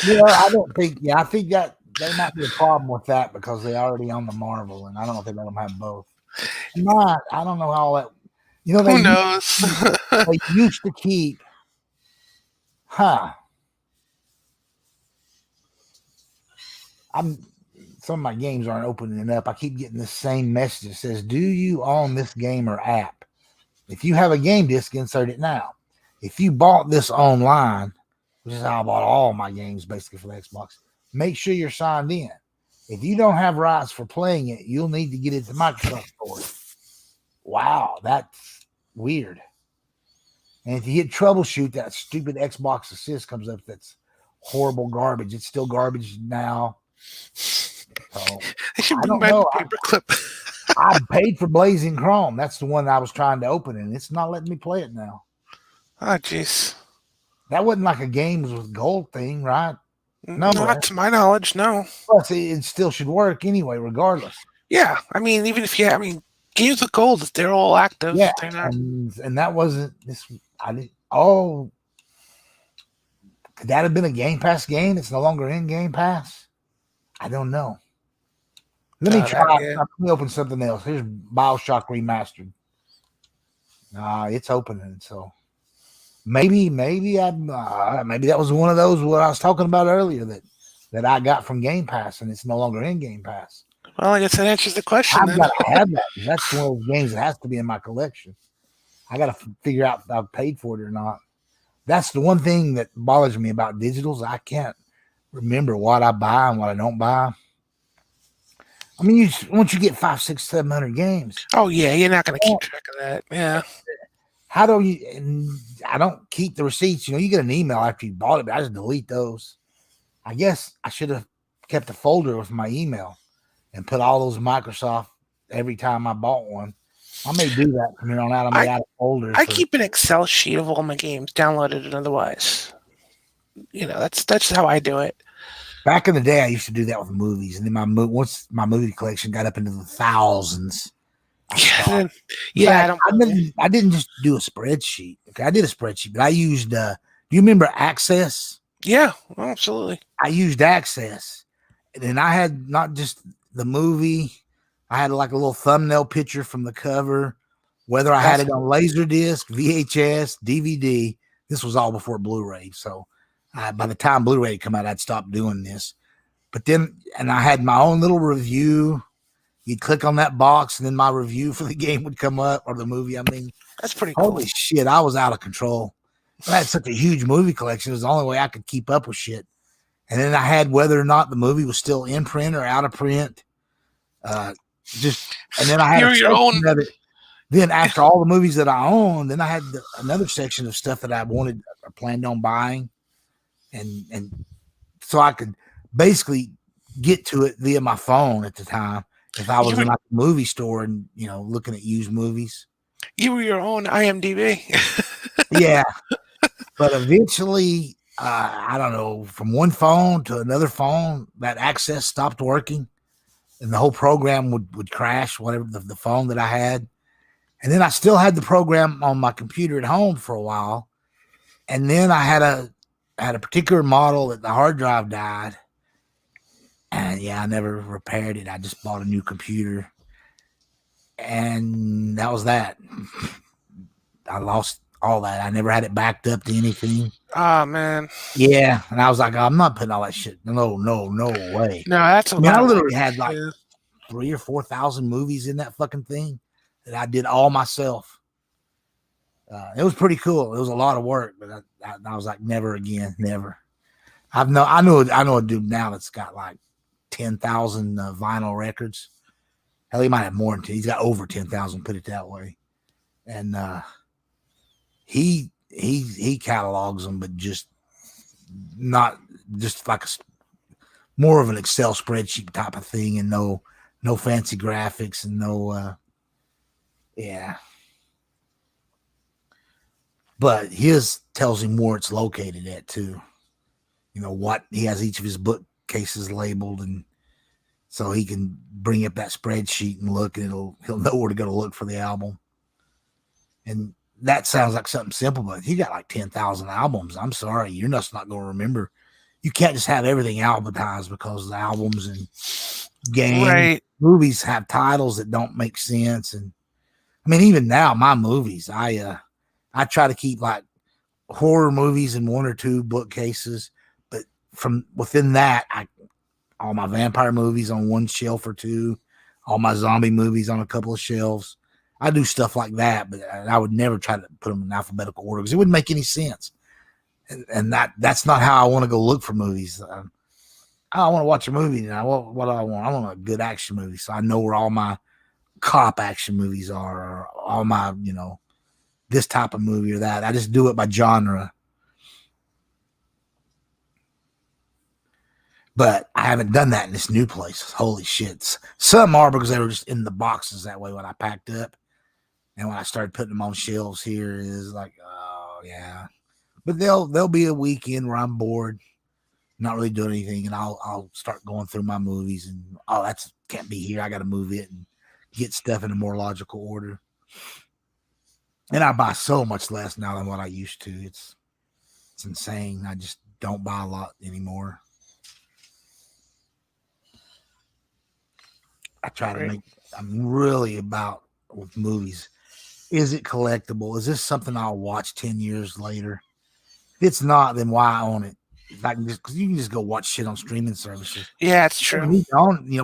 A: Well, I don't think. Yeah, I think that there might be a problem with that because they already own the Marvel, and I don't know if they let them have both. Not. I don't know how that. You know,
B: Who knows?
A: they used to keep. Huh. I'm. Some of my games aren't opening up. I keep getting the same message that says, "Do you own this game or app? If you have a game disc, insert it now. If you bought this online, which is how I bought all my games basically for the Xbox, make sure you're signed in. If you don't have rights for playing it, you'll need to get it to Microsoft Store." Wow, that's weird. And if you hit troubleshoot, that stupid Xbox Assist comes up. That's horrible garbage. It's still garbage now. So
B: I should
A: I
B: bring
A: don't
B: back
A: know.
B: the paperclip.
A: I paid for Blazing Chrome. That's the one I was trying to open, and it's not letting me play it now.
B: Oh, jeez.
A: That wasn't like a games with gold thing, right? No,
B: Not to my knowledge, no.
A: plus it still should work anyway, regardless.
B: Yeah, I mean, even if you, I mean, games with gold, they're all active.
A: Yeah,
B: They're not.
A: and that wasn't this. I didn't. Oh, could that have been a Game Pass game? It's no longer in Game Pass. I don't know. Let me try.
B: Yeah.
A: Let me open something else. Here's BioShock Remastered. It's opening. So maybe that was one of those what I was talking about earlier that I got from Game Pass, and it's no longer in Game Pass.
B: Well, I guess that answers the question.
A: I've got to have that. That's one of those games that has to be in my collection. I got to figure out if I've paid for it or not. That's the one thing that bothers me about digitals. I can't remember what I buy and what I don't buy. I mean, once you get 500, 600, 700 games.
B: Oh yeah, you're not going to keep track of that. Yeah.
A: How do you? And I don't keep the receipts. You know, you get an email after you bought it, but I just delete those. I guess I should have kept a folder with my email and put all those Microsoft every time I bought one. I may do that from here on out. I may add a folder.
B: I keep an Excel sheet of all my games downloaded and otherwise. You know, that's how I do it.
A: Back in the day, I used to do that with movies, and then once my movie collection got up into the thousands.
B: I
A: didn't just do a spreadsheet. Okay, I did a spreadsheet, but I used. Do you remember Access?
B: Yeah, absolutely.
A: I used Access, and I had not just the movie. I had like a little thumbnail picture from the cover, whether I had it on Laserdisc, VHS, DVD. This was all before Blu-ray, so by the time Blu-ray had come out, I'd stopped doing this. But then, and I had my own little review. You'd click on that box, and then my review for the game would come up, or the movie. I mean,
B: that's pretty cool.
A: Holy shit, I was out of control. I had such a huge movie collection. It was the only way I could keep up with shit. And then I had whether or not the movie was still in print or out of print. And then I had a section of it. Then after all the movies that I owned, then I had another section of stuff that I wanted or planned on buying. And so I could basically get to it via my phone at the time if I was in like a movie store and, you know, looking at used movies.
B: You were your own IMDb.
A: Yeah. But eventually, I don't know, from one phone to another phone, that Access stopped working and the whole program would crash, whatever the phone that I had. And then I still had the program on my computer at home for a while. And then I had a particular model that the hard drive died. And yeah, I never repaired it. I just bought a new computer. And that was that. I lost all that. I never had it backed up to anything.
B: Oh, man.
A: Yeah. And I was like, I'm not putting all that shit. No way.
B: No, that's a lot.
A: I literally had like 3,000 or 4,000 movies in that fucking thing that I did all myself. It was pretty cool. It was a lot of work, but I was like, never again, never. I know a dude now that's got like 10,000 vinyl records. Hell, he might have more than 10. He's got over 10,000, put it that way. And he catalogs them, but just not just like more of an Excel spreadsheet type of thing, and no fancy graphics and no yeah. But his tells him where it's located at too. You know what, he has each of his bookcases labeled, and so he can bring up that spreadsheet and look, and he'll know where to go to look for the album. And that sounds like something simple, but if you got like 10,000 albums, I'm sorry, you're just not going to remember. you can't just have everything albumized because the albums and games,
B: Right.
A: movies have titles that don't make sense. And I mean, even now, my movies, I try to keep like horror movies in one or two bookcases, but from within that, all my vampire movies on one shelf or two, all my zombie movies on a couple of shelves. I do stuff like that, but I would never try to put them in alphabetical order because it wouldn't make any sense. And that's not how I want to go look for movies. I want to watch a movie now. What do I want? I want a good action movie, so I know where all my cop action movies are, or all my, this type of movie or that. I just do it by genre. But I haven't done that in this new place. Holy shit. Some are because they were just in the boxes that way when I packed up. And when I started putting them on shelves here, is like, oh yeah. But there'll be a weekend where I'm bored, not really doing anything, and I'll start going through my movies and that's can't be here. I gotta move it and get stuff in a more logical order. And I buy so much less now than what I used to. It's insane. I just don't buy a lot anymore. I try to make, I'm really about with movies. Is it collectible? Is this something I'll watch 10 years later? If it's not, then why own it? If I can just, because you can just go watch shit on streaming services.
B: Yeah, it's true.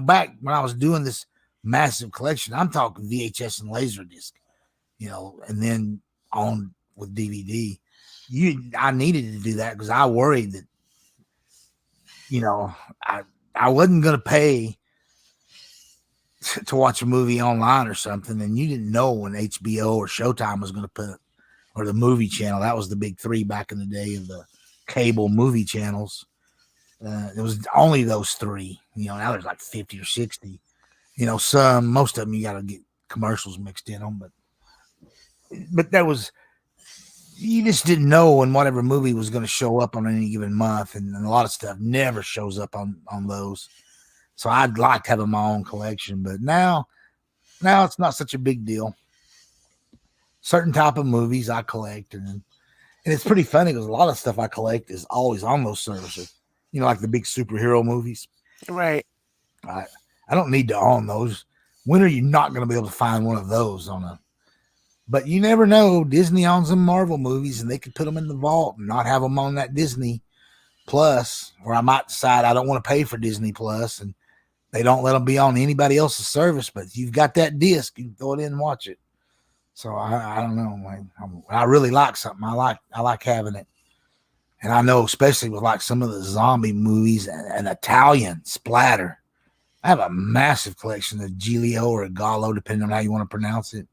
A: Back when I was doing this massive collection, I'm talking VHS and Laserdisc, and then on with DVD. I needed to do that because I worried that, I wasn't going to pay to watch a movie online or something, and you didn't know when HBO or Showtime was going to put it, or the movie channel. That was the big three back in the day of the cable movie channels. It was only those three. Now there's like 50 or 60. Most of them you got to get commercials mixed in them, but that was, you just didn't know when whatever movie was going to show up on any given month, and a lot of stuff never shows up on those. So I'd like having my own collection, but now it's not such a big deal. Certain type of movies I collect, and it's pretty funny because a lot of stuff I collect is always on those services. Like the big superhero movies.
B: Right.
A: I don't need to own those. When are you not going to be able to find one of those on a? But you never know. Disney owns some Marvel movies, and they could put them in the vault and not have them on that Disney Plus, or I might decide I don't want to pay for Disney Plus, and they don't let them be on anybody else's service. But if you've got that disc, you can throw it in and watch it. So I don't know. I really like something. I like having it. And I know, especially with like some of the zombie movies and Italian splatter, I have a massive collection of Giglio or Gallo, depending on how you want to pronounce it.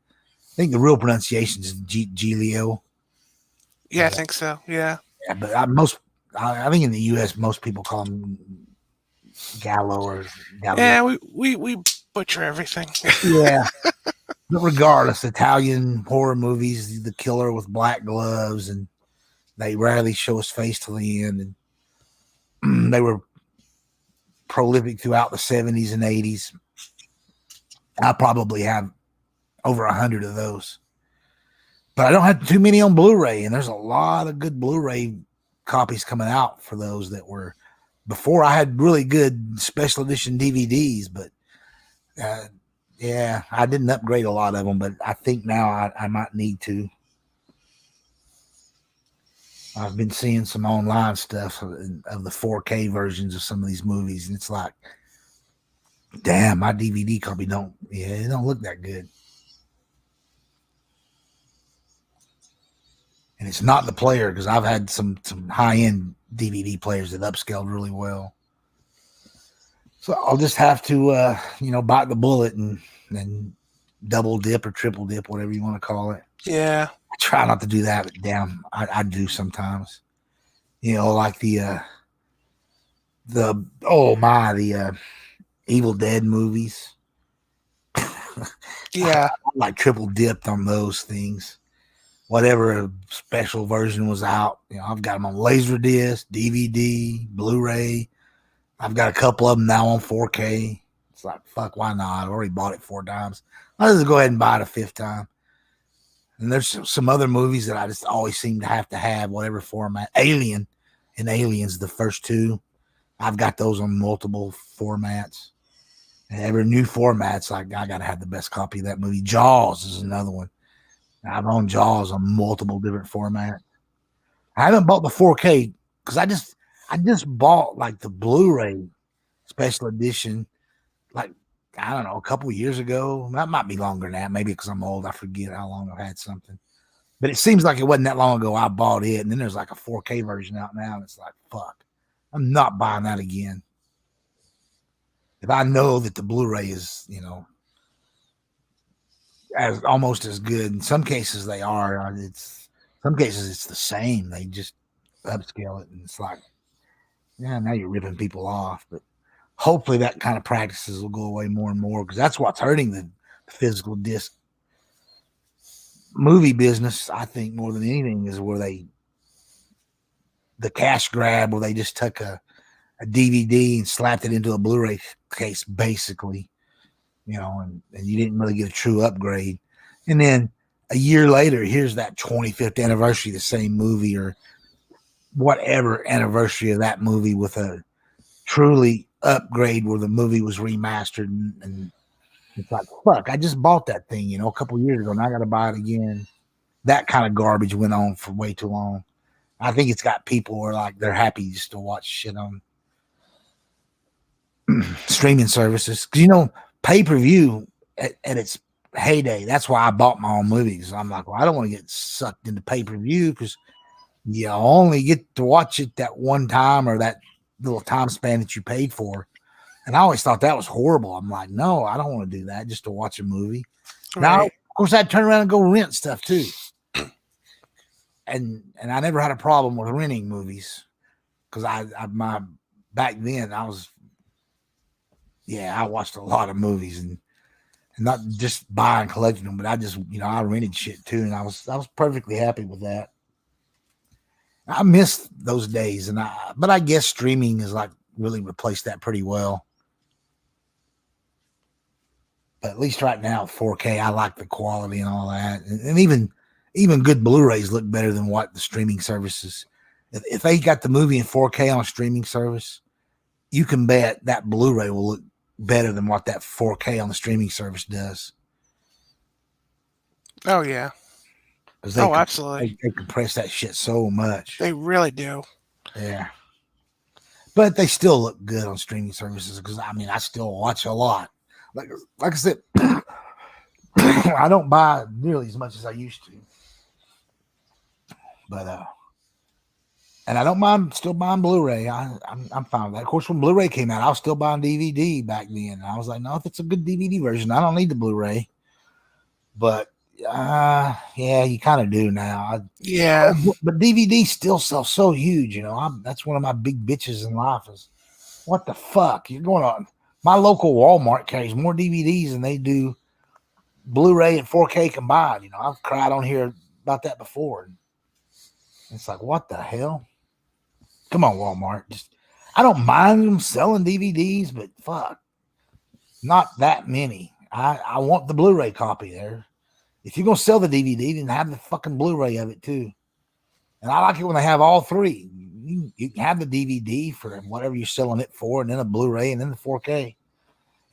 A: I think the real pronunciation is Giglio.
B: Yeah, I think so. Yeah.
A: Yeah, but I think in the U.S. most people call them Gallo or Gallo.
B: Yeah, we butcher everything.
A: Yeah. But regardless, Italian horror movies, the killer with black gloves, and they rarely show his face till the end. And they were prolific throughout the 70s and 80s. I probably have over 100 of those. But I don't have too many on Blu-ray, and there's a lot of good Blu-ray copies coming out for those that were before. I had really good special edition DVDs, but yeah, I didn't upgrade a lot of them, but I think now I might need to. I've been seeing some online stuff of the 4K versions of some of these movies, and it's like, damn, my DVD copy it don't look that good. And it's not the player, because I've had some high-end DVD players that upscaled really well. So I'll just have to, bite the bullet and double dip or triple dip, whatever you want to call it.
B: Yeah.
A: I try not to do that, but damn, I do sometimes. Like the Evil Dead movies.
B: Yeah.
A: I like triple dipped on those things. Whatever special version was out, I've got them on Laserdisc, DVD, Blu-ray. I've got a couple of them now on 4K. It's like, fuck, why not? I've already bought it 4 times. I'll just go ahead and buy it a 5th time. And there's some other movies that I just always seem to have whatever format. Alien and Aliens, the first two. I've got those on multiple formats. And every new format's like I gotta have the best copy of that movie. Jaws is another one. I've owned Jaws on multiple different formats. I haven't bought the 4K because I just bought like the Blu-ray special edition, like I don't know, a couple of years ago. That might be longer than that, maybe because I'm old. I forget how long I've had something. But it seems like it wasn't that long ago I bought it, and then there's like a 4K version out now, and it's like, fuck, I'm not buying that again. If I know that the Blu-ray is, as almost as good, in some cases they are. Some cases it's the same. They just upscale it, and it's like, yeah, now you're ripping people off. But hopefully that kind of practices will go away more and more because that's what's hurting the physical disc movie business. I think more than anything is where the cash grab, where they just took a DVD and slapped it into a Blu-ray case, basically, and you didn't really get a true upgrade. And then a year later, here's that 25th anniversary of the same movie or whatever anniversary of that movie with a truly upgrade where the movie was remastered. And it's like, fuck, I just bought that thing, a couple of years ago, and I got to buy it again. That kind of garbage went on for way too long. I think it's got people who are like, they're happy just to watch shit on streaming services. Because, pay-per-view at its heyday, that's why I bought my own movies. I'm like, well, I don't want to get sucked into pay-per-view because you only get to watch it that one time or that little time span that you paid for. And I always thought that was horrible. I'm like, no, I don't want to do that just to watch a movie. Right. Now, of course, I'd turn around and go rent stuff too. And I never had a problem with renting movies because back then I watched a lot of movies and not just buying and collecting them, but I just, I rented shit too. And I was perfectly happy with that. I miss those days. But I guess streaming is like really replaced that pretty well. But at least right now, 4K, I like the quality and all that. And even good Blu-rays look better than what the streaming services. If they got the movie in 4K on a streaming service, you can bet that Blu-ray will look better than what that 4K on the streaming service does.
B: Oh, yeah. Absolutely.
A: They compress that shit so much.
B: They really do.
A: Yeah. But they still look good on streaming services because, I still watch a lot. Like I said, I don't buy nearly as much as I used to. But, and I don't mind still buying Blu-ray. I'm fine with that. Of course, when Blu-ray came out, I was still buying DVD back then. And I was like, no, if it's a good DVD version, I don't need the Blu-ray. But, yeah, you kind of do now.
B: Yeah.
A: But DVD still sells so huge, that's one of my big bitches in life is, what the fuck? You're going on. My local Walmart carries more DVDs than they do Blu-ray and 4K combined. I've cried on here about that before. It's like, what the hell? Come on, Walmart. I don't mind them selling DVDs, but fuck, not that many. I want the Blu-ray copy there. If you're going to sell the DVD, then have the fucking Blu-ray of it too. And I like it when they have all three. You can have the DVD for whatever you're selling it for, and then a Blu-ray, and then the 4K.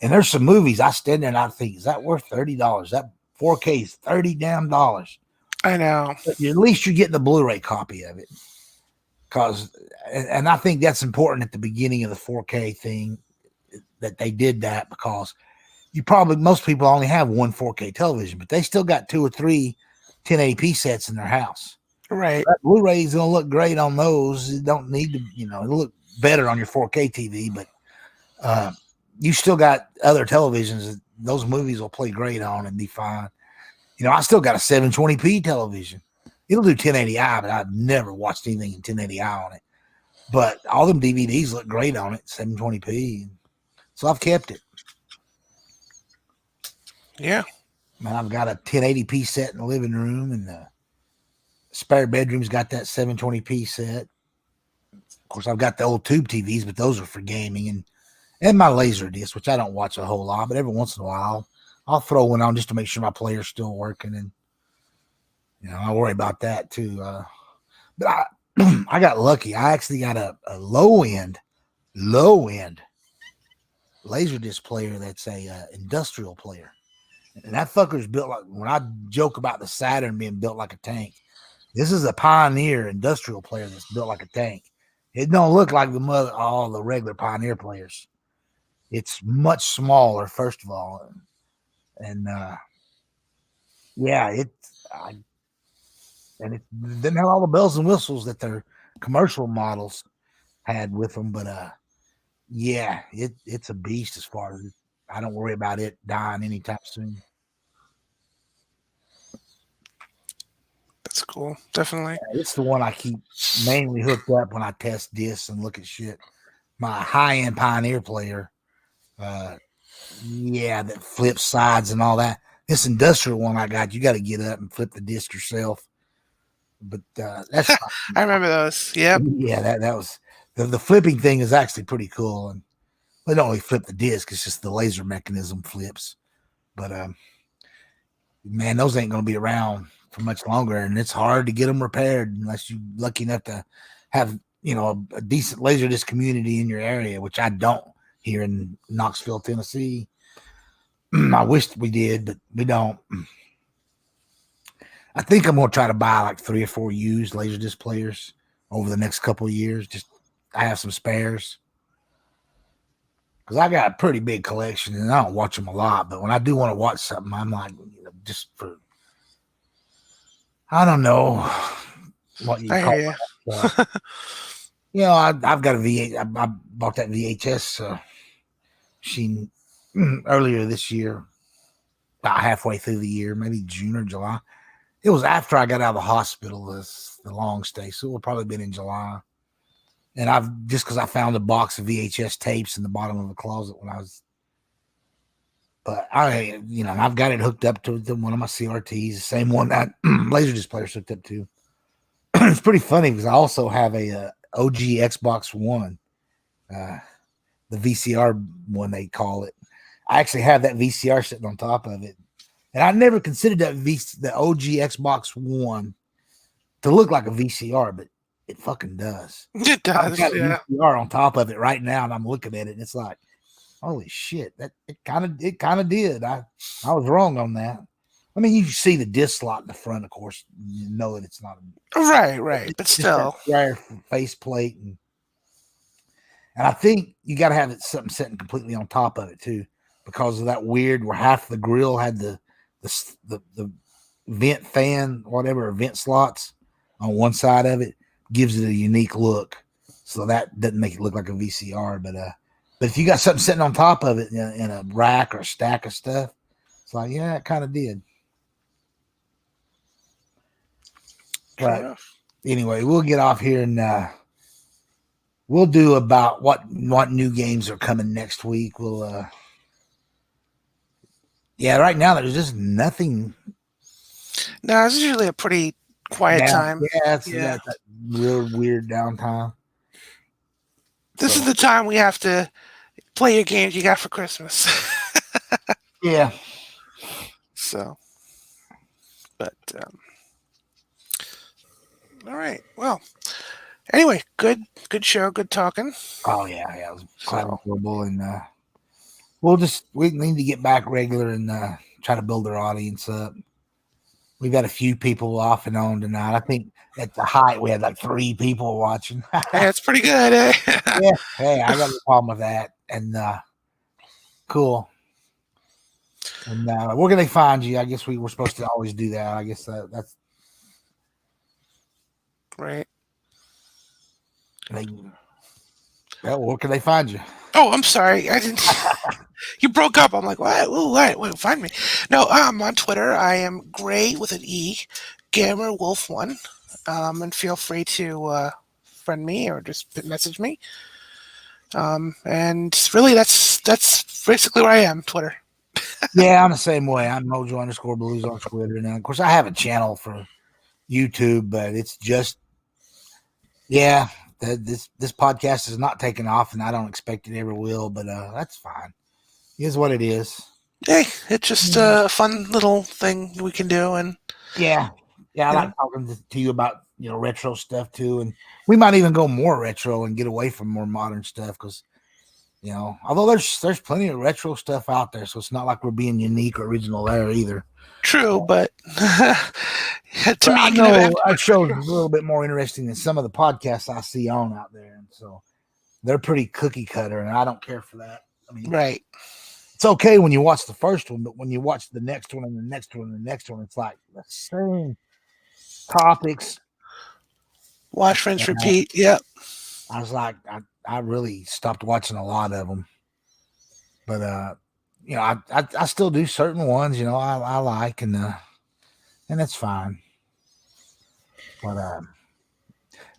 A: And there's some movies I stand there and I think, is that worth $30? That 4K is $30 damn dollars.
B: I know.
A: But at least you're getting the Blu-ray copy of it. And I think that's important at the beginning of the 4K thing that they did that because most people only have one 4K television, but they still got 2 or 3 1080p sets in their house.
B: Right.
A: That Blu-ray is going to look great on those. It don't need to, it'll look better on your 4K TV, but you still got other televisions that those movies will play great on and be fine. I still got a 720p television. It'll do 1080i, but I've never watched anything in 1080i on it. But all them DVDs look great on it, 720p. So I've kept it.
B: Yeah.
A: Man, I've got a 1080p set in the living room, and the spare bedroom's got that 720p set. Of course, I've got the old tube TVs, but those are for gaming, and my laser disc, which I don't watch a whole lot, but every once in a while I'll throw one on just to make sure my player's still working, and I worry about that too. But I got lucky. I actually got a low end Laserdisc player that's a industrial player. And that fucker's built like, when I joke about the Saturn being built like a tank, this is a Pioneer industrial player that's built like a tank. It don't look like all the regular Pioneer players. It's much smaller, first of all, and yeah, it didn't have all the bells and whistles that their commercial models had with them, but yeah, it's a beast as far as I don't worry about it dying anytime soon.
B: That's cool. Definitely.
A: It's the one I keep mainly hooked up when I test discs and look at shit. My high-end Pioneer player, yeah, that flips sides and all that. This industrial one I got, you got to get up and flip the disc yourself. But that's
B: I remember those. Yep.
A: Yeah, that was the flipping thing is actually pretty cool, and they don't really flip the disc; it's just the laser mechanism flips. But man, those ain't going to be around for much longer, and it's hard to get them repaired unless you're lucky enough to have a decent laser disc community in your area, which I don't here in Knoxville, Tennessee. I wish we did, but we don't. I think I'm going to try to buy like 3 or 4 used Laserdisc players over the next couple of years. Just I have some spares because I got a pretty big collection and I don't watch them a lot. But when I do want to watch something, I'm like, just for, I don't know what you call it. I've got a VH. I bought that VHS machine earlier this year, about halfway through the year, maybe June or July. It was after I got out of the hospital, the long stay, so it would probably been in July. And I've just because I found a box of VHS tapes in the bottom of the closet when I was, but I've got it hooked up to one of my CRTs, the same one that Laserdisc player's hooked up to. It's pretty funny because I also have a OG Xbox One, the VCR one they call it. I actually have that VCR sitting on top of it. And I never considered the OG Xbox One to look like a VCR, but it fucking does.
B: It does.
A: I've got a VCR on top of it right now, and I'm looking at it, and it's like, holy shit! That it kind of did. I was wrong on that. I mean, you see the disc slot in the front, of course. You know that it's not
B: right, but still,
A: rare faceplate, and I think you got to have it something sitting completely on top of it too, because of that weird where half the grill had the vent fan, whatever, vent slots on one side of it, gives it a unique look. So that doesn't make it look like a VCR, but if you got something sitting on top of it in a rack or a stack of stuff, it's like, yeah, it kind of did. But anyway, we'll get off here and we'll do about what new games are coming next week. We'll right now there's just nothing.
B: No, it's usually a pretty quiet time.
A: Yeah, it's that real weird downtime.
B: This is the time we have to play your games you got for Christmas.
A: Yeah.
B: So, but all right. Well, anyway, good show, good talking.
A: Oh yeah, it was quite horrible, and we need to get back regular and try to build our audience up. We've got a few people off and on tonight. I think at the height we had like 3 people watching.
B: Yeah, it's pretty good, eh?
A: Yeah, hey, I got no problem with that. And cool. And where can they find you? I guess we were supposed to always do that. I guess that's
B: right.
A: Where can they find you?
B: Oh, I'm sorry. I didn't. You broke up. I'm like, what? Ooh, wait, find me. No, I'm on Twitter. I am Gray with an E, Gamer Wolf 1. And feel free to friend me or just message me. And really, that's basically where I am. Twitter.
A: Yeah, I'm the same way. I'm Mojo_Blues on Twitter, and of course I have a channel for YouTube, but it's just this podcast is not taking off, and I don't expect it ever will. But that's fine. It is what it is.
B: Hey, it's just a fun little thing we can do, and
A: I like talking to you about retro stuff too, and we might even go more retro and get away from more modern stuff because although there's plenty of retro stuff out there, so it's not like we're being unique or original there either.
B: True, but to me,
A: I know our show's a little bit more interesting than some of the podcasts I see on out there, and so they're pretty cookie cutter, and I don't care for that. I mean,
B: right.
A: It's okay when you watch the first one, but when you watch the next one and the next one and the next one, it's like the same topics.
B: Wash, rinse, repeat. Yep.
A: I was like, I really stopped watching a lot of them, but I still do certain ones, I like, and that's fine. But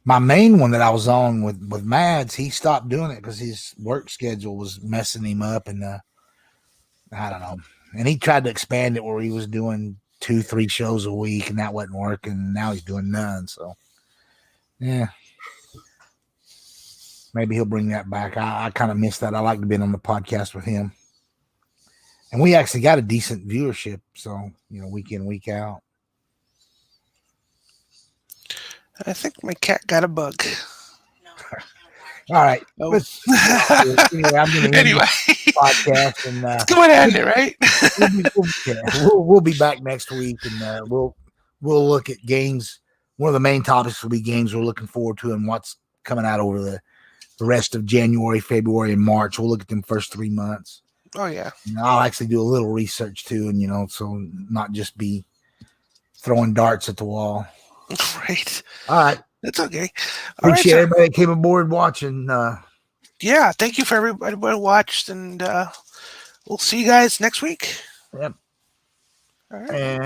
A: my main one that I was on with Mads, he stopped doing it because his work schedule was messing him up, and I don't know. And he tried to expand it where he was doing 2-3 shows a week, and that wasn't working. And now he's doing none. So, yeah, maybe he'll bring that back. I kind of missed that. I like to be on the podcast with him, and we actually got a decent viewership. So, week in, week out.
B: I think my cat got a bug.
A: All right.
B: Oh.
A: Anyway, I'm going to end the podcast, and
B: go ahead, right?
A: we'll be back next week, and we'll look at games. One of the main topics will be games we're looking forward to and what's coming out over the rest of January, February, and March. We'll look at them first 3 months.
B: Oh yeah.
A: I'll actually do a little research too, and so not just be throwing darts at the wall.
B: Right.
A: All right.
B: That's okay.
A: Appreciate everybody that came aboard watching.
B: Yeah, thank you for everybody who watched, and we'll see you guys next week.
A: Yep.
B: All right.
A: And